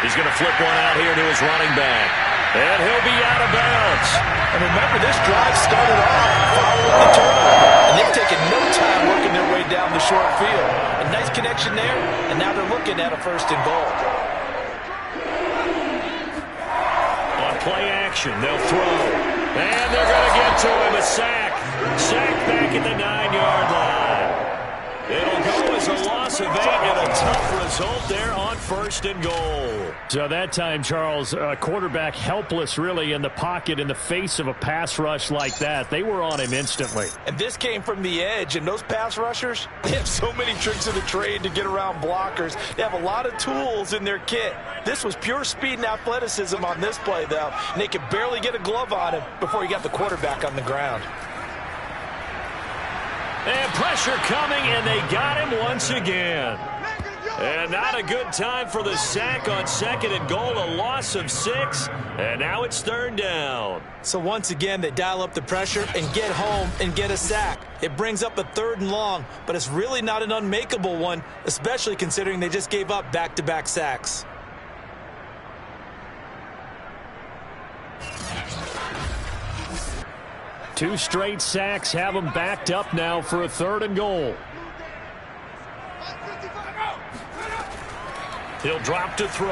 He's going to flip one out here to his running back. And he'll be out of bounds. And remember, this drive started off following the turnover. And they've taken no time working their way down the short field. A nice connection there, and now they're looking at a 1st and goal. On play action, they'll throw. And they're going to get to him. A sack. Sack back at the 9-yard line. It'll go as a loss of 8 and a tough result there on 1st and goal. So that time, Charles, quarterback helpless really in the pocket in the face of a pass rush like that. They were on him instantly. And this came from the edge, and those pass rushers, they have so many tricks of the trade to get around blockers. They have a lot of tools in their kit. This was pure speed and athleticism on this play, though, and they could barely get a glove on him before he got the quarterback on the ground. And pressure coming, and they got him once again. And not a good time for the sack on 2nd and goal, a loss of 6, and now it's 3rd down. So once again, they dial up the pressure and get home and get a sack. It brings up a 3rd and long, but it's really not an unmakeable one, especially considering they just gave up back-to-back sacks. Two straight sacks have them backed up now for a 3rd and goal. He'll drop to throw.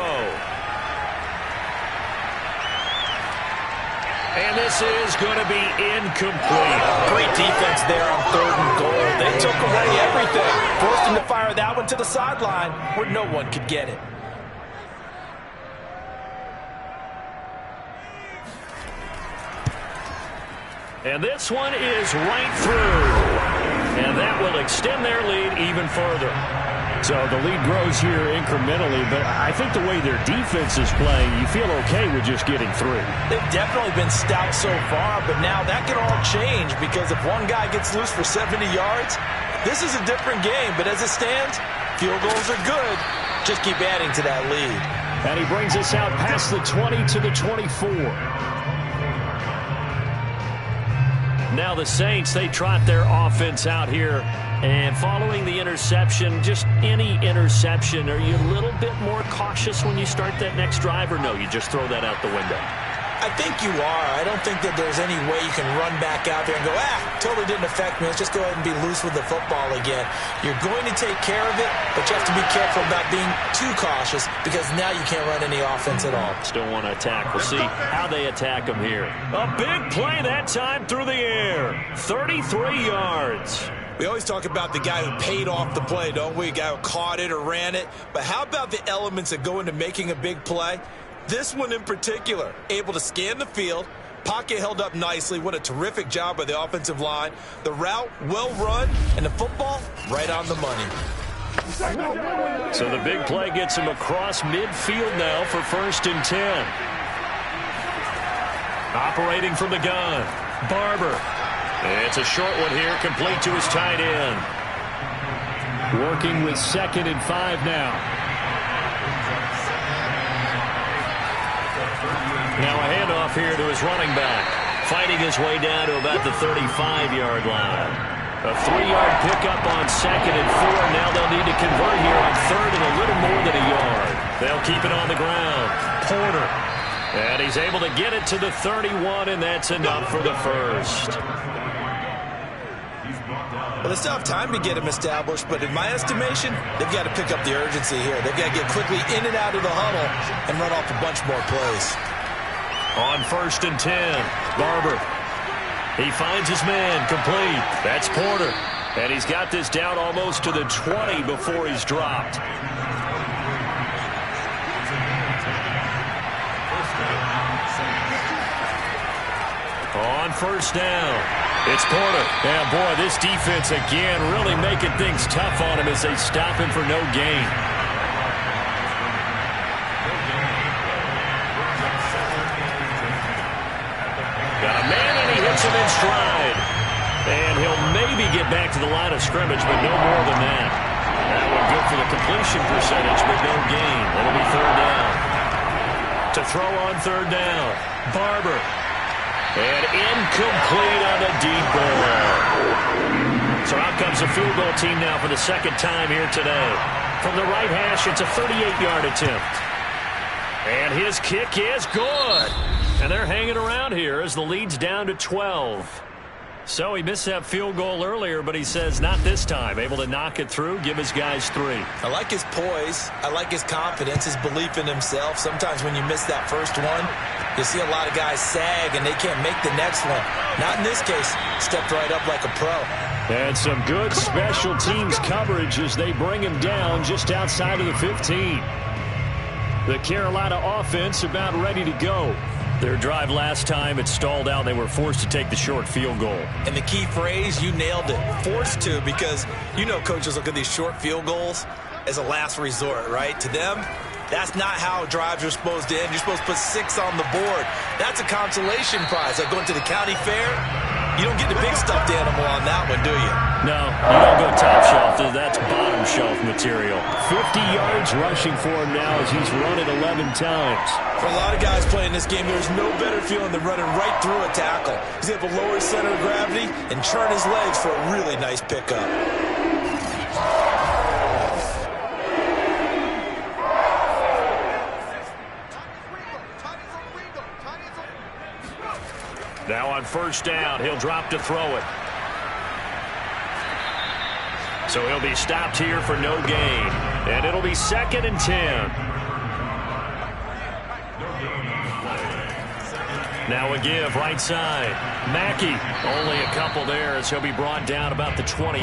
And this is going to be incomplete. Great defense there on 3rd and goal. They took away everything, forced him to fire that one to the sideline where no one could get it. And this one is right through. And that will extend their lead even further. So the lead grows here incrementally, but I think the way their defense is playing, you feel okay with just getting 3. They've definitely been stout so far, but now that could all change because if one guy gets loose for 70 yards, this is a different game. But as it stands, field goals are good. Just keep adding to that lead. And he brings us out past the 20 to the 24. Now the Saints, they trot their offense out here. And following the interception, just any interception, are you a little bit more cautious when you start that next drive, or no, you just throw that out the window? I think you are. I don't think that there's any way you can run back out there and go, totally didn't affect me. Let's just go ahead and be loose with the football again. You're going to take care of it, but you have to be careful about being too cautious because now you can't run any offense at all. Still want to attack. We'll see how they attack them here. A big play that time through the air. 33 yards. We always talk about the guy who paid off the play, don't we? A guy who caught it or ran it. But how about the elements that go into making a big play? This one in particular, able to scan the field, pocket held up nicely. What a terrific job by the offensive line. The route, well run, and the football, right on the money. So the big play gets him across midfield now for 1st and 10. Operating from the gun, Barber. It's a short one here, complete to his tight end. Working with 2nd and 5 now. Now a handoff here to his running back. Fighting his way down to about the 35-yard line. A 3-yard pickup on 2nd and 4. Now they'll need to convert here on 3rd and a little more than a yard. They'll keep it on the ground. Porter. And he's able to get it to the 31, and that's enough for the first. Well, they still have time to get him established, but in my estimation, they've got to pick up the urgency here. They've got to get quickly in and out of the huddle and run off a bunch more plays. On 1st and 10, Barber. He finds his man, complete. That's Porter. And he's got this down almost to the 20 before he's dropped. On 1st down, it's Porter. Yeah, boy, this defense again really making things tough on him as they stop him for no gain. Got a man, and he hits him in stride. And he'll maybe get back to the line of scrimmage, but no more than that. That one good for the completion percentage, but no gain. It'll be 3rd down. To throw on 3rd down, Barber. And incomplete on the deep ball. So out comes the field goal team now for the 2nd time here today. From the right hash, it's a 38-yard attempt. And his kick is good. And they're hanging around here as the lead's down to 12. So he missed that field goal earlier, but he says not this time. Able to knock it through, give his guys 3. I like his poise. I like his confidence, his belief in himself. Sometimes when you miss that first one, you see a lot of guys sag and they can't make the next one. Not in this case. Stepped right up like a pro. And some good special teams coverage as they bring him down just outside of the 15. The Carolina offense about ready to go. Their drive last time, it stalled out. They were forced to take the short field goal. And the key phrase, you nailed it. Forced to, because you know coaches look at these short field goals as a last resort, right? To them, that's not how drives are supposed to end. You're supposed to put 6 on the board. That's a consolation prize. Like going to the county fair, you don't get the big stuffed animal on that one, do you? No, you don't go top shelf. That's bottom shelf material. 50 yards rushing for him now as he's run it 11 times. For a lot of guys playing this game, there's no better feeling than running right through a tackle. He's able to lower his center of gravity and turn his legs for a really nice pickup. Now on 1st down, he'll drop to throw it. So he'll be stopped here for no gain. And it'll be 2nd and 10. Now a give, right side. Mackey, only a couple there as he'll be brought down about the 28.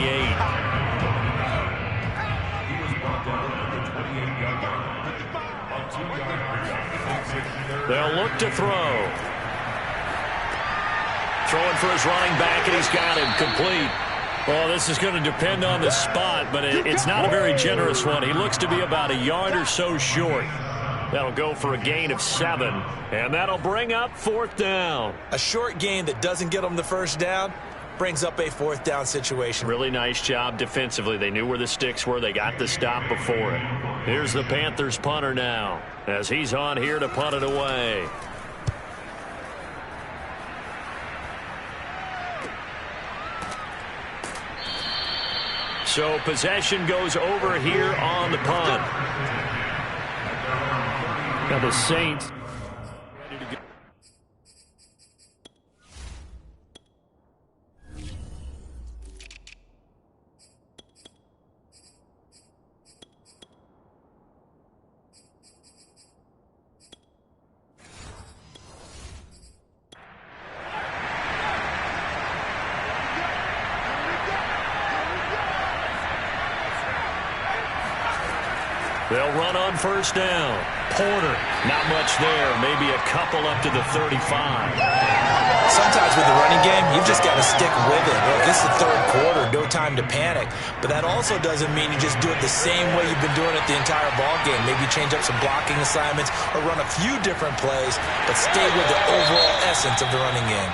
They'll look to throw. Throwing for his running back, and he's got him complete. Well, this is going to depend on the spot, but it's not a very generous one. He looks to be about a yard or so short. That'll go for a gain of 7, and that'll bring up 4th down. A short gain that doesn't get them the first down brings up a 4th down situation. Really nice job defensively. They knew where the sticks were. They got the stop before it. Here's the Panthers punter now, as he's on here to punt it away. So possession goes over here on the punt. Now the Saints ready to go. They'll run on 1st down. Porter, not much there. Maybe a couple up to the 35. Sometimes with the running game, you've just got to stick with it. Look, this is the 3rd quarter, no time to panic. But that also doesn't mean you just do it the same way you've been doing it the entire ball game. Maybe change up some blocking assignments or run a few different plays, but stay with the overall essence of the running game.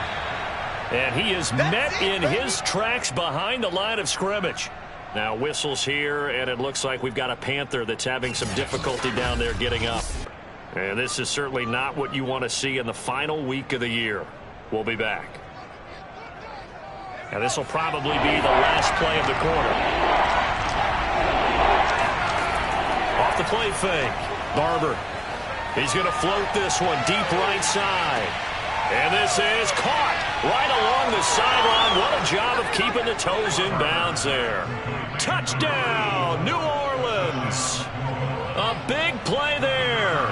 And he is met in his tracks behind the line of scrimmage. Now whistles here, and it looks like we've got a Panther that's having some difficulty down there getting up. And this is certainly not what you want to see in the final week of the year. We'll be back. Now this will probably be the last play of the quarter. Off the play fake. Barber. He's going to float this one deep right side. And this is caught right along the sideline. What a job of keeping the toes in bounds there. Touchdown, New Orleans. A big play there.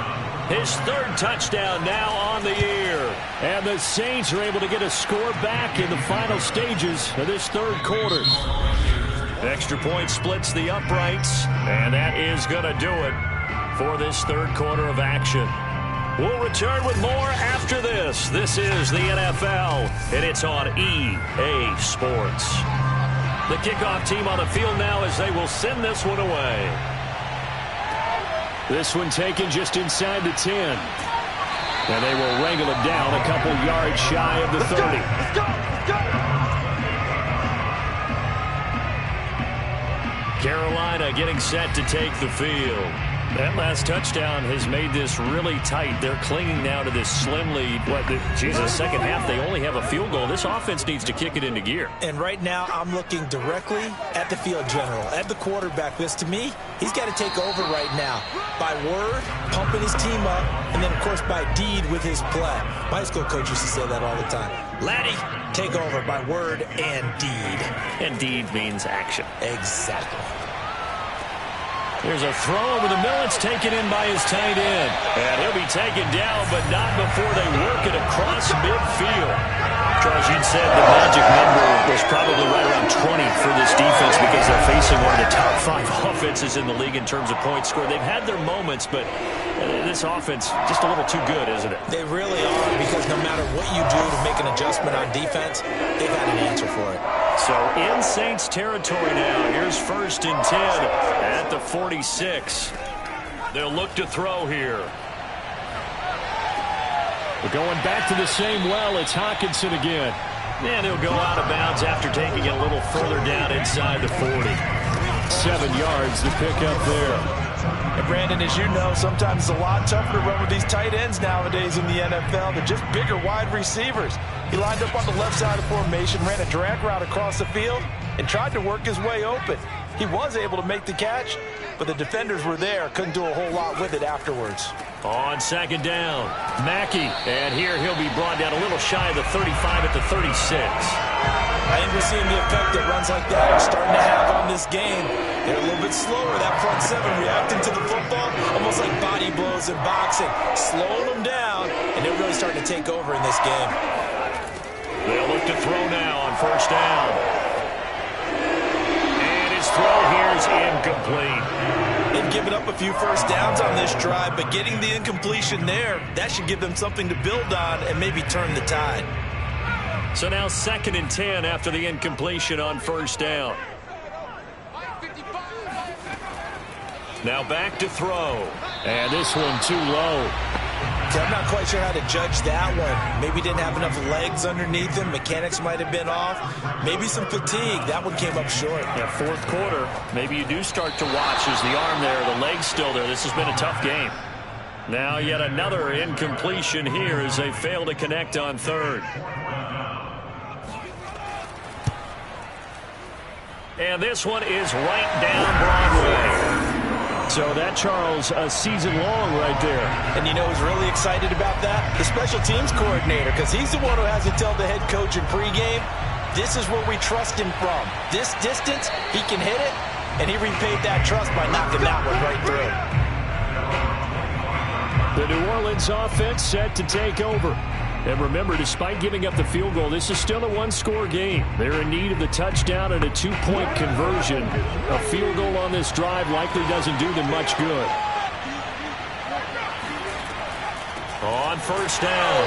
His 3rd touchdown now on the year. And the Saints are able to get a score back in the final stages of this 3rd quarter. Extra point splits the uprights, and that is going to do it for this 3rd quarter of action. We'll return with more after this. This is the NFL, and it's on EA Sports. The kickoff team on the field now as they will send this one away. This one taken just inside the 10. And they will wrangle it down a couple yards shy of the 30. Let's go! Carolina getting set to take the field. That last touchdown has made this really tight. They're clinging now to this slim lead. Second half, they only have a field goal. This offense needs to kick it into gear. And right now, I'm looking directly at the field general, at the quarterback. Because to me, he's got to take over right now. By word, pumping his team up, and then, of course, by deed with his play. My high school coach used to say that all the time. Laddie, take over by word and deed. And deed means action. Exactly. There's a throw over the middle. It's taken in by his tight end. And he'll be taken down, but not before they work it across midfield. Charles, you'd said the magic number was probably right around 20 for this defense because they're facing one of the top 5 offenses in the league in terms of points scored. They've had their moments, but this offense just a little too good, isn't it? They really are, because no matter what you do to make an adjustment on defense, they've got an answer for it. So in Saints territory now. Here's 1st and 10 at the 46. They'll look to throw here. We're going back to the same well. It's Hawkinson again. And he'll go out of bounds after taking it a little further down inside the 40. 7 yards to pick up there. And Brandon, as you know, sometimes it's a lot tougher to run with these tight ends nowadays in the NFL. They're just bigger wide receivers. He lined up on the left side of formation, ran a drag route across the field, and tried to work his way open. He was able to make the catch, but the defenders were there. Couldn't do a whole lot with it afterwards. On 2nd down, Mackey. And here he'll be brought down a little shy of the 35 at the 36. I think we're seeing the effect that runs like that are starting to have on this game. They're a little bit slower, that front 7, reacting to the football, almost like body blows in boxing, slowing them down, and they're really starting to take over in this game. They'll look to throw now on 1st down. And his throw here is incomplete. They've given up a few first downs on this drive, but getting the incompletion there, that should give them something to build on and maybe turn the tide. So now 2nd and 10 after the incompletion on first down. Now back to throw. And this one too low. I'm not quite sure how to judge that one. Maybe didn't have enough legs underneath him. Mechanics might have been off. Maybe some fatigue. That one came up short. Yeah, fourth quarter, maybe you do start to watch as the arm there, the leg's still there. This has been a tough game. Now yet another incompletion here as they fail to connect on third. And this one is right down Broadway. So that, Charles, a season long right there. And you know who's really excited about that? The special teams coordinator, because he's the one who has to tell the head coach in pregame, this is where we trust him from. This distance, he can hit it, and he repaid that trust by knocking that one right through. The New Orleans offense set to take over. And remember, despite giving up the field goal, this is still a one-score game. They're in need of the touchdown and a two-point conversion. A field goal on this drive likely doesn't do them much good. On first down,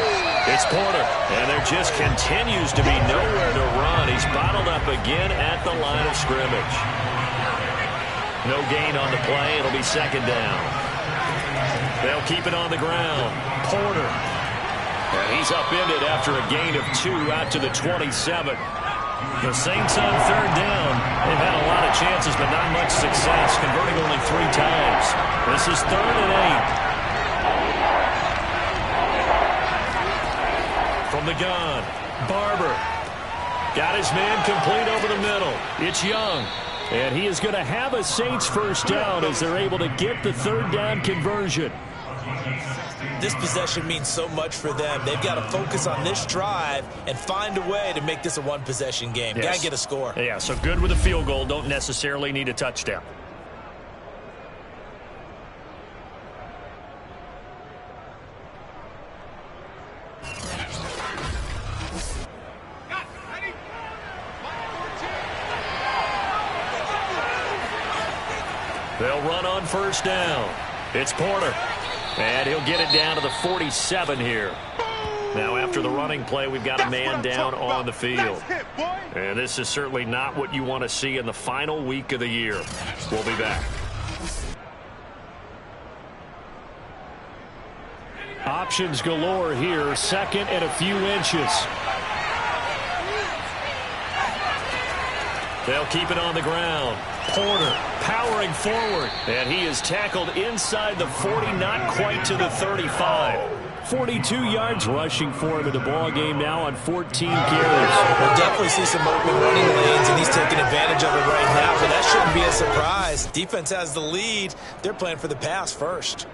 it's Porter. And there just continues to be nowhere to run. He's bottled up again at the line of scrimmage. No gain on the play. It'll be 2nd down. They'll keep it on the ground. Porter. And he's upended after a gain of 2 out to the 27. The Saints on 3rd down. They've had a lot of chances, but not much success, converting only 3 times. This is 3rd and 8. From the gun, Barber. Got his man complete over the middle. It's Young. And he is going to have a Saints first down as they're able to get the 3rd down conversion. This possession means so much for them. They've got to focus on this drive and find a way to make this a one-possession game. Yes. Got to get a score. Yeah, so good with a field goal. Don't necessarily need a touchdown. They'll run on first down. It's Porter. And he'll get it down to the 47 here. Now, after the running play, we've got a man down on the field. And this is certainly not what you want to see in the final week of the year. We'll be back. Options galore here. 2nd and a few inches. They'll keep it on the ground. Porter powering forward. And he is tackled inside the 40, not quite to the 35. 42 yards rushing for him in the ball game now on 14 carries. We'll definitely see some open running lanes, and he's taking advantage of it right now, but that shouldn't be a surprise. Defense has the lead. They're playing for the pass first.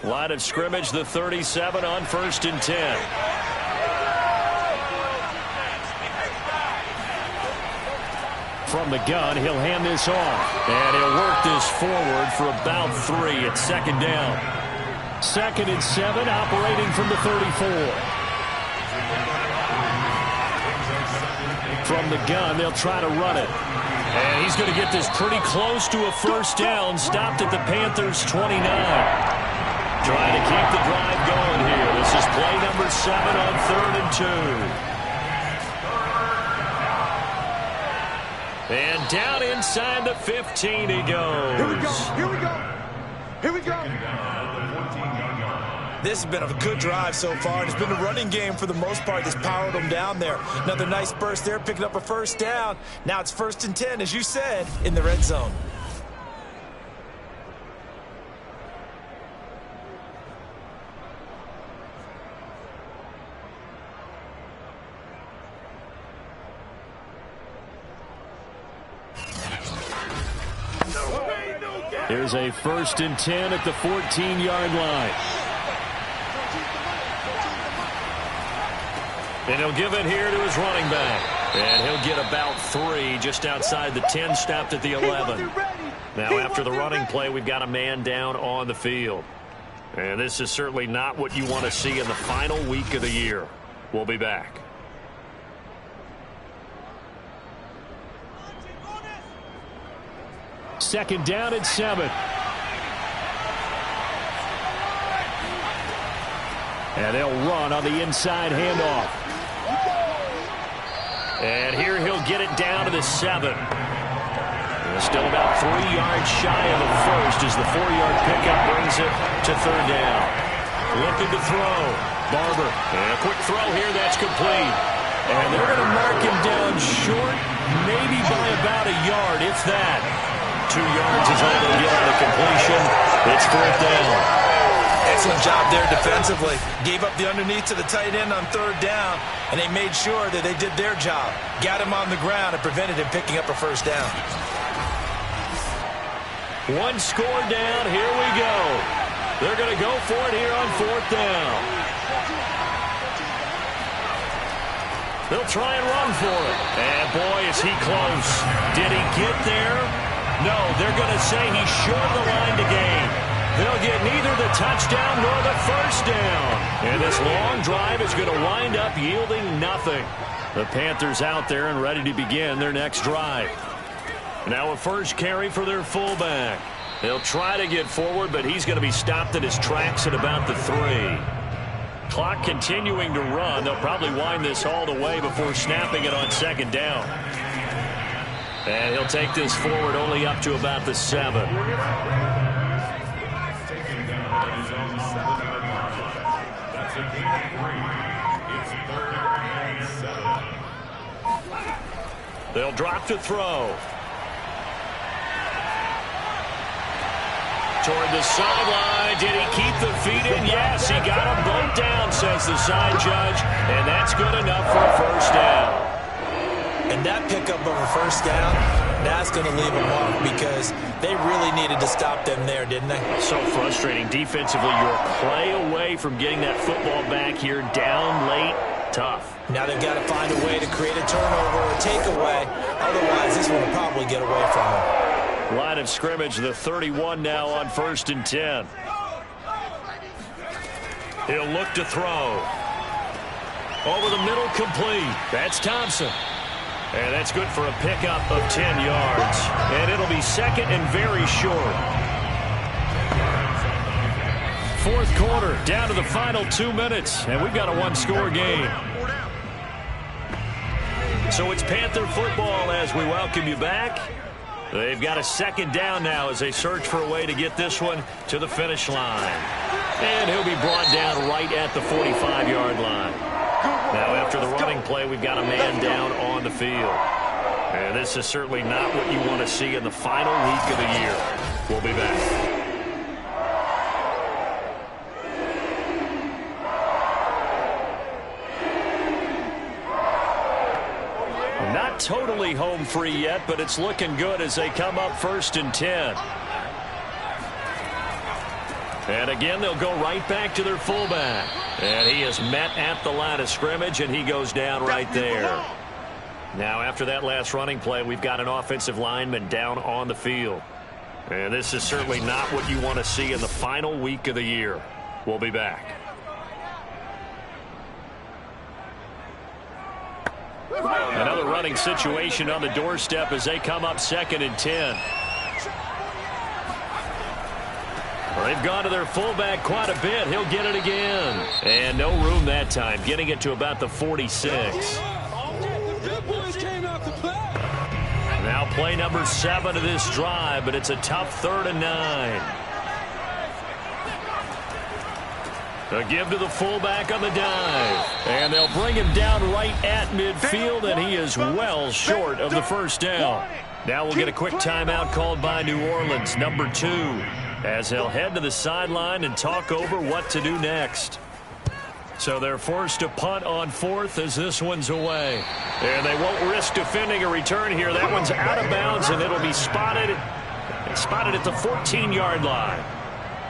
Line of scrimmage, the 37 on 1st and 10. From the gun, he'll hand this off. And he'll work this forward for about 3 at 2nd down. 2nd and 7, operating from the 34. From the gun, they'll try to run it. And he's going to get this pretty close to a first down. Stopped at the Panthers' 29. Trying to keep the drive going here. This is play number 7 on 3rd and 2. And down inside the 15 he goes. Here we go. Here we go. Here we go. This has been a good drive so far. It's been a running game for the most part that's powered them down there. Another nice burst there, picking up a first down. Now it's 1st and 10, as you said, in the red zone. Here's a 1st and 10 at the 14-yard line. And he'll give it here to his running back. And he'll get about 3 just outside the 10, stopped at the 11. Now after the running play, we've got a man down on the field. And this is certainly not what you want to see in the final week of the year. We'll be back. Second down and 7. And they'll run on the inside handoff. And here he'll get it down to the 7. Still about 3 yards shy of the first as the 4-yard pickup brings it to third down. Looking to throw. Barber. And a quick throw here. That's complete. And they're going to mark him down short, maybe by about a yard, if that. 2 yards is all they'll get on the completion. It's fourth down. Excellent job there defensively. Gave up the underneath to the tight end on third down, and they made sure that they did their job. Got him on the ground and prevented him picking up a first down. 1 score down. Here we go. They're going to go for it here on fourth down. They'll try and run for it. And boy, is he close. Did he get there? No, they're going to say he's short of the line to gain. They'll get neither the touchdown nor the first down. And this long drive is going to wind up yielding nothing. The Panthers out there and ready to begin their next drive. Now a first carry for their fullback. They'll try to get forward, but he's going to be stopped in his tracks at about the 3. Clock continuing to run. They'll probably wind this all the way before snapping it on second down. And he'll take this forward only up to about the 7. They'll drop to throw. Toward the sideline. Did he keep the feet in? Yes, he got them both down, says the side judge. And that's good enough for a first down. And that pickup of a first down, that's going to leave a mark because they really needed to stop them there, didn't they? So frustrating. Defensively, you're a play away from getting that football back here down late. Tough. Now they've got to find a way to create a turnover or a takeaway. Otherwise, this one will probably get away from them. Line of scrimmage, the 31 now on 1st and 10. He'll look to throw. Over the middle, complete. That's Thompson. And that's good for a pickup of 10 yards. And it'll be second and very short. Fourth quarter, down to the final 2 minutes. And we've got a 1-score game. So it's Panther football as we welcome you back. They've got a second down now as they search for a way to get this one to the finish line. And he'll be brought down right at the 45-yard line. Now after the running play, we've got a man down on the field. And this is certainly not what you want to see in the final week of the year. We'll be back. Not totally home free yet, but it's looking good as they come up 1st and 10. And again, they'll go right back to their fullback. And he is met at the line of scrimmage, and he goes down right there. Now, after that last running play, we've got an offensive lineman down on the field. And this is certainly not what you want to see in the final week of the year. We'll be back. Another running situation on the doorstep as they come up 2nd and 10. Well, they've gone to their fullback quite a bit. He'll get it again. And no room that time, getting it to about the 46. Now play number 7 of this drive, but it's a tough 3rd and 9. A give to the fullback on the dive. And they'll bring him down right at midfield, and he is well short of the first down. Now we'll get a quick timeout called by New Orleans, number 2, as they'll head to the sideline and talk over what to do next. So they're forced to punt on 4th as this one's away. And they won't risk defending a return here. That one's out of bounds, and it'll be spotted at the 14-yard line.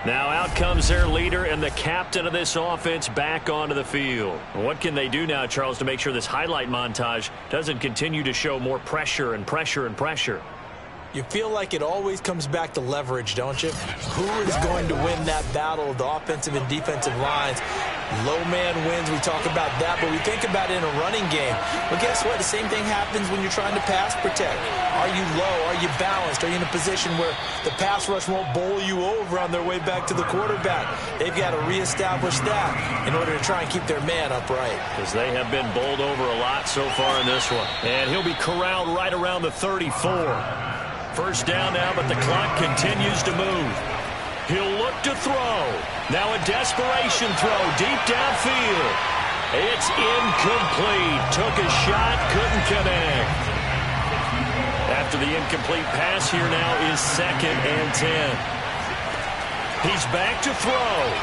Now out comes their leader and the captain of this offense back onto the field. What can they do now, Charles, to make sure this highlight montage doesn't continue to show more pressure and pressure and pressure? You feel like it always comes back to leverage, don't you? Who is going to win that battle of the offensive and defensive lines? Low man wins. We talk about that, but we think about it in a running game. Well, guess what? The same thing happens when you're trying to pass protect. Are you low? Are you balanced? Are you in a position where the pass rush won't bowl you over on their way back to the quarterback? They've got to reestablish that in order to try and keep their man upright. Because they have been bowled over a lot so far in this one. And he'll be corralled right around the 34. First down now, but the clock continues to move. He'll look to throw. Now a desperation throw deep downfield. It's incomplete. Took a shot, couldn't connect. After the incomplete pass, here now is 2nd and 10. He's back to throw.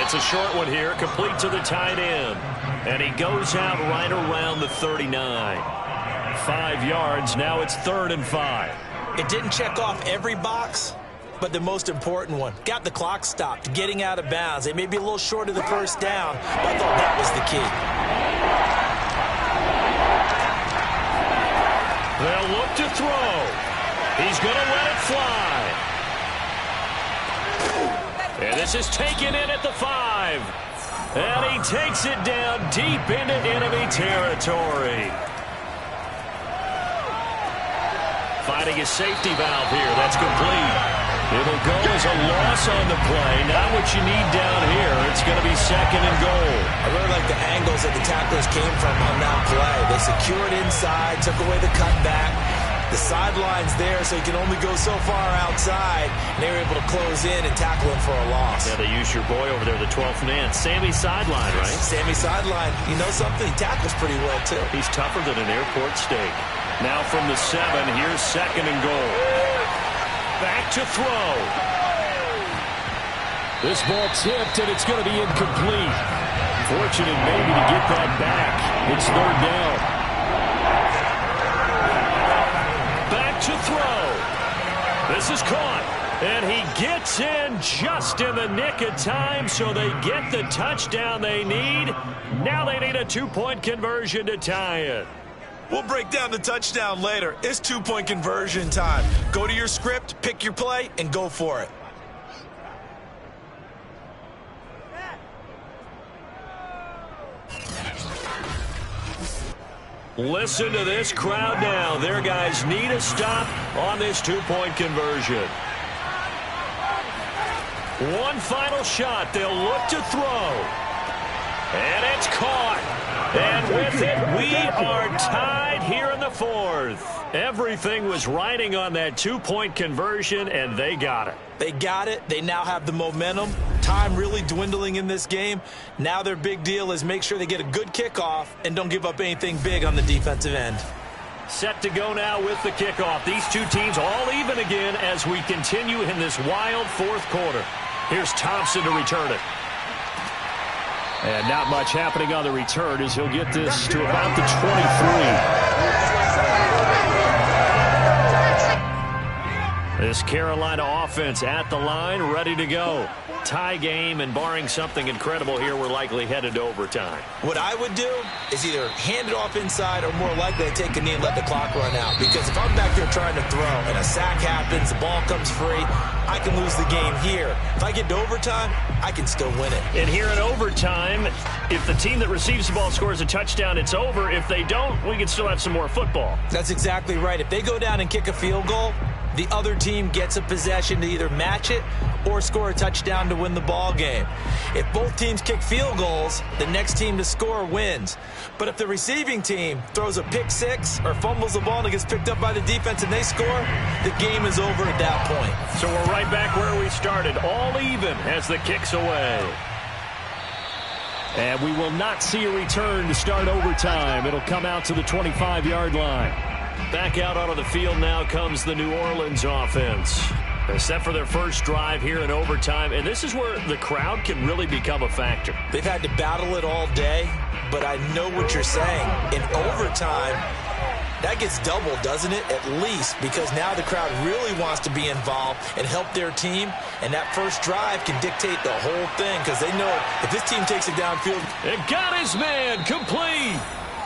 It's a short one here, complete to the tight end. And he goes out right around the 39. 5 yards, now it's 3rd and 5. It didn't check off every box, but the most important one. Got the clock stopped, getting out of bounds. They may be a little short of the first down, but I thought that was the key. They'll look to throw. He's going to let it fly. And this is taken in at the 5. And he takes it down deep into enemy territory. Finding a safety valve here. That's complete. It'll go as a loss on the play. Not what you need down here. It's going to be 2nd and goal. I really like the angles that the tacklers came from on that play. They secured inside, took away the cutback. The sideline's there, so you can only go so far outside. And they were able to close in and tackle him for a loss. Yeah, they used your boy over there, the 12th man. Sammy sideline, right? Sammy sideline. You know something? He tackles pretty well, too. He's tougher than an airport steak. Now from the 7, here's 2nd and goal. Back to throw. This ball tipped, and it's going to be incomplete. Fortunate maybe to get that back. It's 3rd down. Back to throw. This is caught. And he gets in just in the nick of time, so they get the touchdown they need. Now they need a 2-point conversion to tie it. We'll break down the touchdown later. It's 2-point conversion time. Go to your script, pick your play, and go for it. Listen to this crowd now. Their guys need a stop on this 2-point conversion. One final shot. They'll look to throw. And it's caught. And with it, we are tied here in the 4th. Everything was riding on that 2-point conversion, and they got it. They got it. They now have the momentum. Time really dwindling in this game. Now their big deal is make sure they get a good kickoff and don't give up anything big on the defensive end. Set to go now with the kickoff. These two teams all even again as we continue in this wild 4th quarter. Here's Thompson to return it. And not much happening on the return as he'll get this to about the 23. This Carolina offense at the line, ready to go. Tie game, and barring something incredible here, we're likely headed to overtime. What I would do is either hand it off inside or more likely to take a knee and let the clock run out. Because if I'm back there trying to throw and a sack happens, the ball comes free, I can lose the game here. If I get to overtime, I can still win it. And here in overtime, if the team that receives the ball scores a touchdown, it's over. If they don't, we can still have some more football. That's exactly right. If they go down and kick a field goal, the other team gets a possession to either match it or score a touchdown to win the ball game. If both teams kick field goals, the next team to score wins. But if the receiving team throws a pick six or fumbles the ball and it gets picked up by the defense and they score, the game is over at that point. So we're right back where we started, all even as the kick's away. And we will not see a return to start overtime. It'll come out to the 25-yard line. Back out onto the field now comes the New Orleans offense. They're set for their first drive here in overtime, and this is where the crowd can really become a factor. They've had to battle it all day, but I know what you're saying. In overtime, that gets doubled, doesn't it? At least, because now the crowd really wants to be involved and help their team, and that first drive can dictate the whole thing because they know if this team takes it downfield. It got his man complete.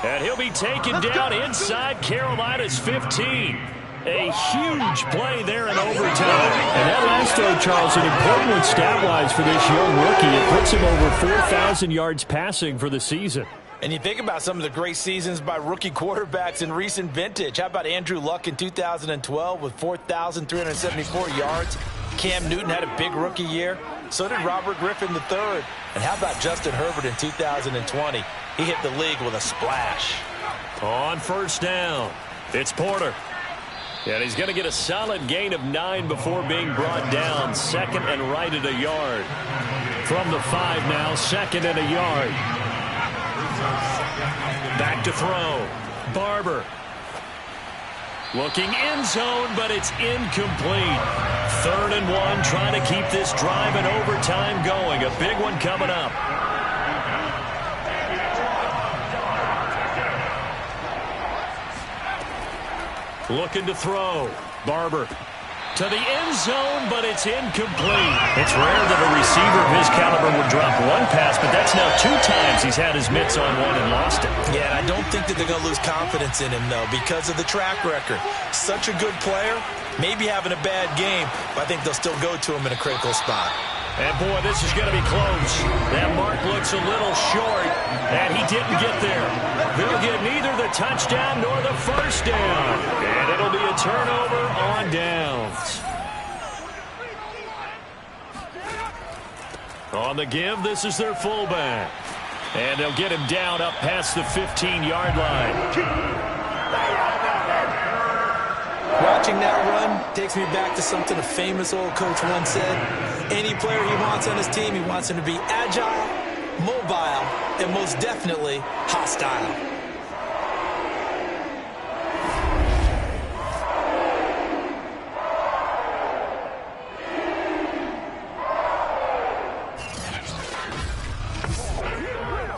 And he'll be taken down inside Carolina's 15. A huge play there in overtime. And that last throw, Charles, an important one stat-wise for this young rookie. It puts him over 4,000 yards passing for the season. And you think about some of the great seasons by rookie quarterbacks in recent vintage. How about Andrew Luck in 2012 with 4,374 yards? Cam Newton had a big rookie year. So did Robert Griffin III. And how about Justin Herbert in 2020? He hit the league with a splash. On first down, it's Porter. And he's going to get a solid gain of 9 before being brought down. Second and right at a yard. From the 5 now, second and a yard. Back to throw. Barber. Looking end zone, but it's incomplete. 3rd and 1, trying to keep this drive in overtime going. A big one coming up. Looking to throw. Barber to the end zone, but it's incomplete. It's rare that a receiver of his caliber would drop one pass, but that's now 2 times he's had his mitts on one and lost it. Yeah, and I don't think that they're going to lose confidence in him, though, because of the track record. Such a good player, maybe having a bad game, but I think they'll still go to him in a critical spot. And, boy, this is going to be close. That mark looks a little short, and he didn't get there. He'll get neither the touchdown nor the first down. And it'll be a turnover on downs. On the give, this is their fullback. And they'll get him down up past the 15-yard line. Watching that run takes me back to something a famous old coach once said. Any player he wants on his team, he wants him to be agile, mobile, and most definitely hostile.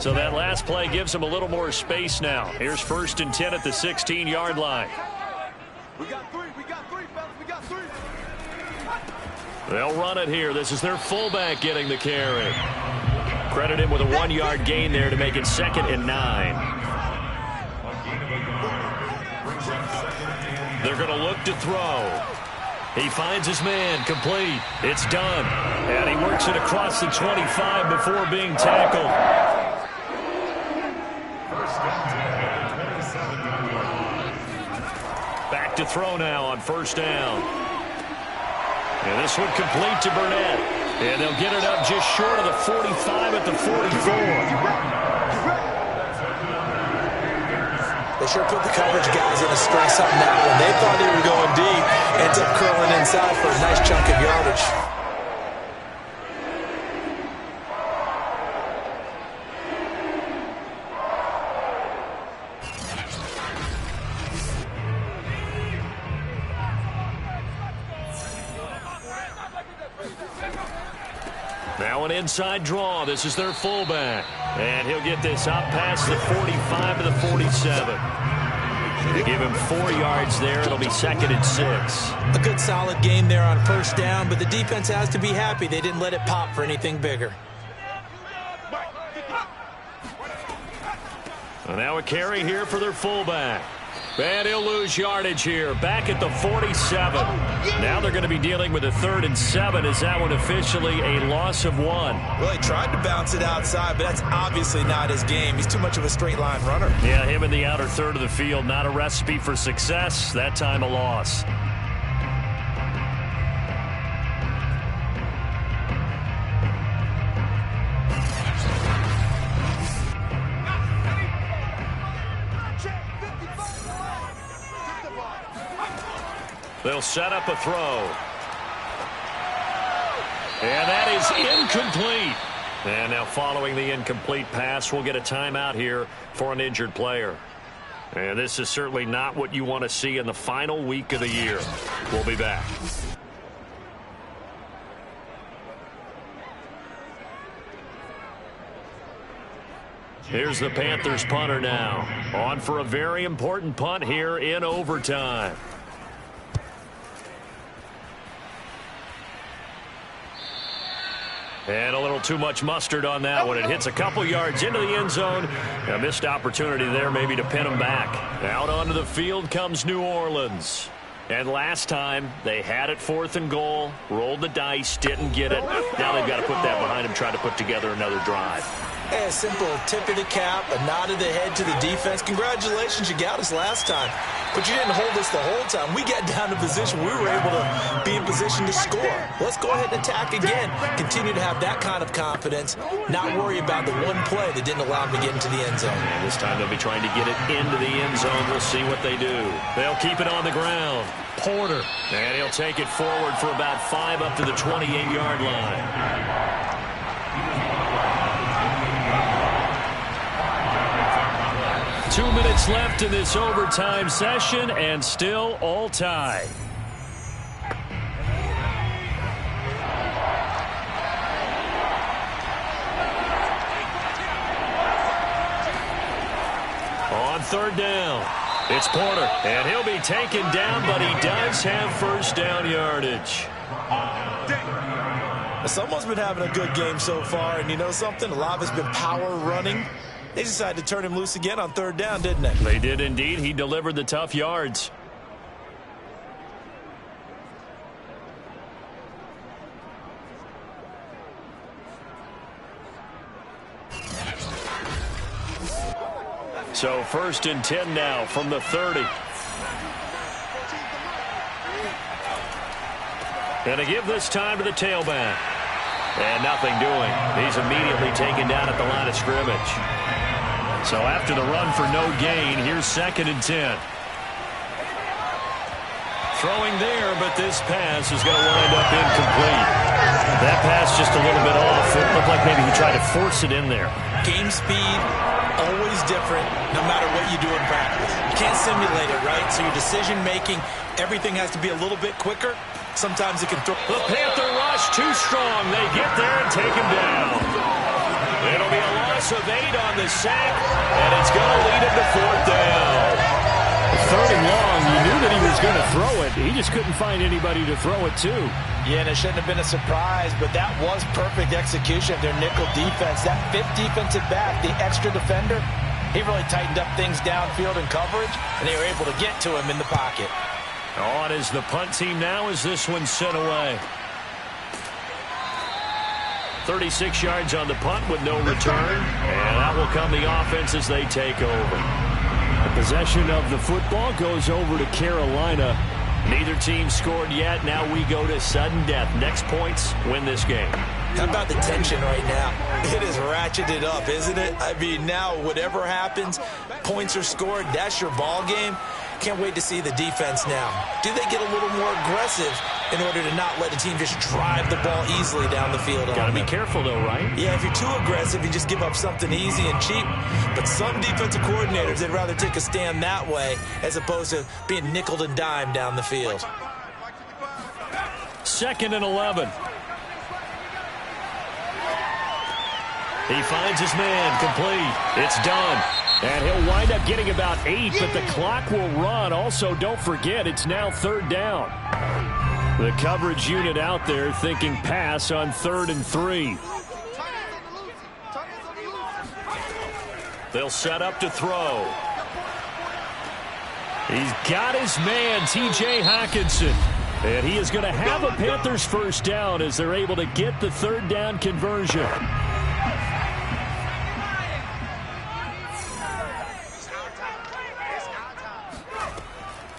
So that last play gives him a little more space now. Here's 1st and 10 at the 16-yard line. We got 3, fellas, we got 3. They'll run it here. This is their fullback getting the carry. Credit him with a 1-yard gain there to make it 2nd and 9. They're going to look to throw. He finds his man, complete. It's done. And he works it across the 25 before being tackled. Back to throw now on first down. And this one complete to Burnett. And they'll get it up just short of the 45 at the 44. They sure put the coverage guys in a stress on that one. They thought they were going deep. Ends up curling inside for a nice chunk of yardage. Now an inside draw. This is their fullback. And he'll get this up past the 45 to the 47. They give him 4 yards there. It'll be 2nd and 6. A good solid game there on first down, but the defense has to be happy they didn't let it pop for anything bigger. And now a carry here for their fullback. And he'll lose yardage here. Back at the 47. Now they're going to be dealing with a 3rd and 7. Is that one officially a loss of 1? Well, he tried to bounce it outside, but that's obviously not his game. He's too much of a straight-line runner. Yeah, him in the outer third of the field. Not a recipe for success. That time a loss. They'll set up a throw. And that is incomplete. And now following the incomplete pass, we'll get a timeout here for an injured player. And this is certainly not what you want to see in the final week of the year. We'll be back. Here's the Panthers punter now. On for a very important punt here in overtime. And a little too much mustard on that one. It hits a couple yards into the end zone. A missed opportunity there maybe to pin them back. Out onto the field comes New Orleans. And last time, they had it 4th and goal, rolled the dice, didn't get it. Now they've got to put that behind them, try to put together another drive. Hey, a simple tip of the cap, a nod of the head to the defense. Congratulations, you got us last time. But you didn't hold us the whole time. We got down to position. We were able to be in position to score. Let's go ahead and attack again. Continue to have that kind of confidence. Not worry about the one play that didn't allow them to get into the end zone. And this time they'll be trying to get it into the end zone. We'll see what they do. They'll keep it on the ground. Porter. And he'll take it forward for about 5 up to the 28-yard line. 2 minutes left in this overtime session, and still all tied. On 3rd down, it's Porter, and he'll be taken down, but he does have first down yardage. Someone's been having a good game so far, and you know something? A lot of it's been power running. They decided to turn him loose again on 3rd down, didn't they? They did indeed. He delivered the tough yards. So 1st and 10 now from the 30. And to give this time to the tailback. And nothing doing. He's immediately taken down at the line of scrimmage. So after the run for no gain, here's 2nd and 10. Throwing there, but this pass is going to wind up incomplete. That pass just a little bit off. It looked like maybe he tried to force it in there. Game speed, always different, no matter what you do in practice. You can't simulate it, right? So your decision-making, everything has to be a little bit quicker. Sometimes it can throw. The Panther rush too strong. They get there and take him down. It'll be a loss of 8 on the sack, and it's going to lead him to 4th down. 3rd and long, you knew that he was going to throw it. He just couldn't find anybody to throw it to. Yeah, and it shouldn't have been a surprise, but that was perfect execution of their nickel defense. That 5th defensive back, the extra defender, he really tightened up things downfield in coverage, and they were able to get to him in the pocket. On is the punt team now as this one's sent away. 36 yards on the punt with no return. And that will come the offense as they take over. The possession of the football goes over to Carolina. Neither team scored yet. Now we go to sudden death. Next points win this game. How about the tension right now? It is ratcheted up, isn't it? I mean, now whatever happens, points are scored, that's your ball game. Can't wait to see the defense now. Do they get a little more aggressive in order to not let the team just drive the ball easily down the field? Got to be careful, though, right? Yeah, if you're too aggressive, you just give up something easy and cheap. But some defensive coordinators, they'd rather take a stand that way as opposed to being nickeled and dimed down the field. 2nd and 11. He finds his man, complete. It's done. And he'll wind up getting about 8, but the clock will run. Also, don't forget, it's now 3rd down. The coverage unit out there thinking pass on 3rd and 3. They'll set up to throw. He's got his man, T.J. Hockenson. And he is going to have a Panthers first down as they're able to get the 3rd down conversion.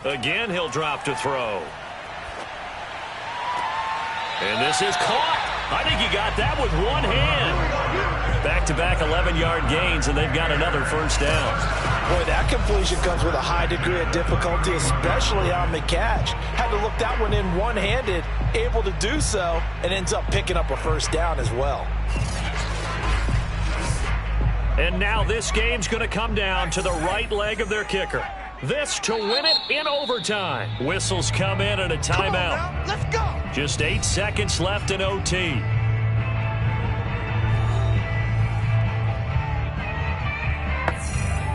Again, he'll drop to throw. And this is caught. I think he got that with one hand. Back-to-back 11-yard gains, and they've got another first down. Boy, that completion comes with a high degree of difficulty, especially on the catch. Had to look that one in one-handed, able to do so, and ends up picking up a first down as well. And now this game's going to come down to the right leg of their kicker. This to win it in overtime. Whistles come in and a timeout. Let's go. Just 8 seconds left in OT.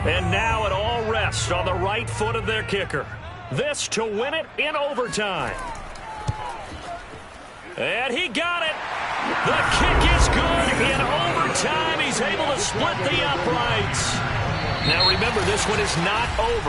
And now it all rests on the right foot of their kicker. This to win it in overtime. And he got it. The kick is In overtime, he's able to split the uprights. Now remember, this one is not over.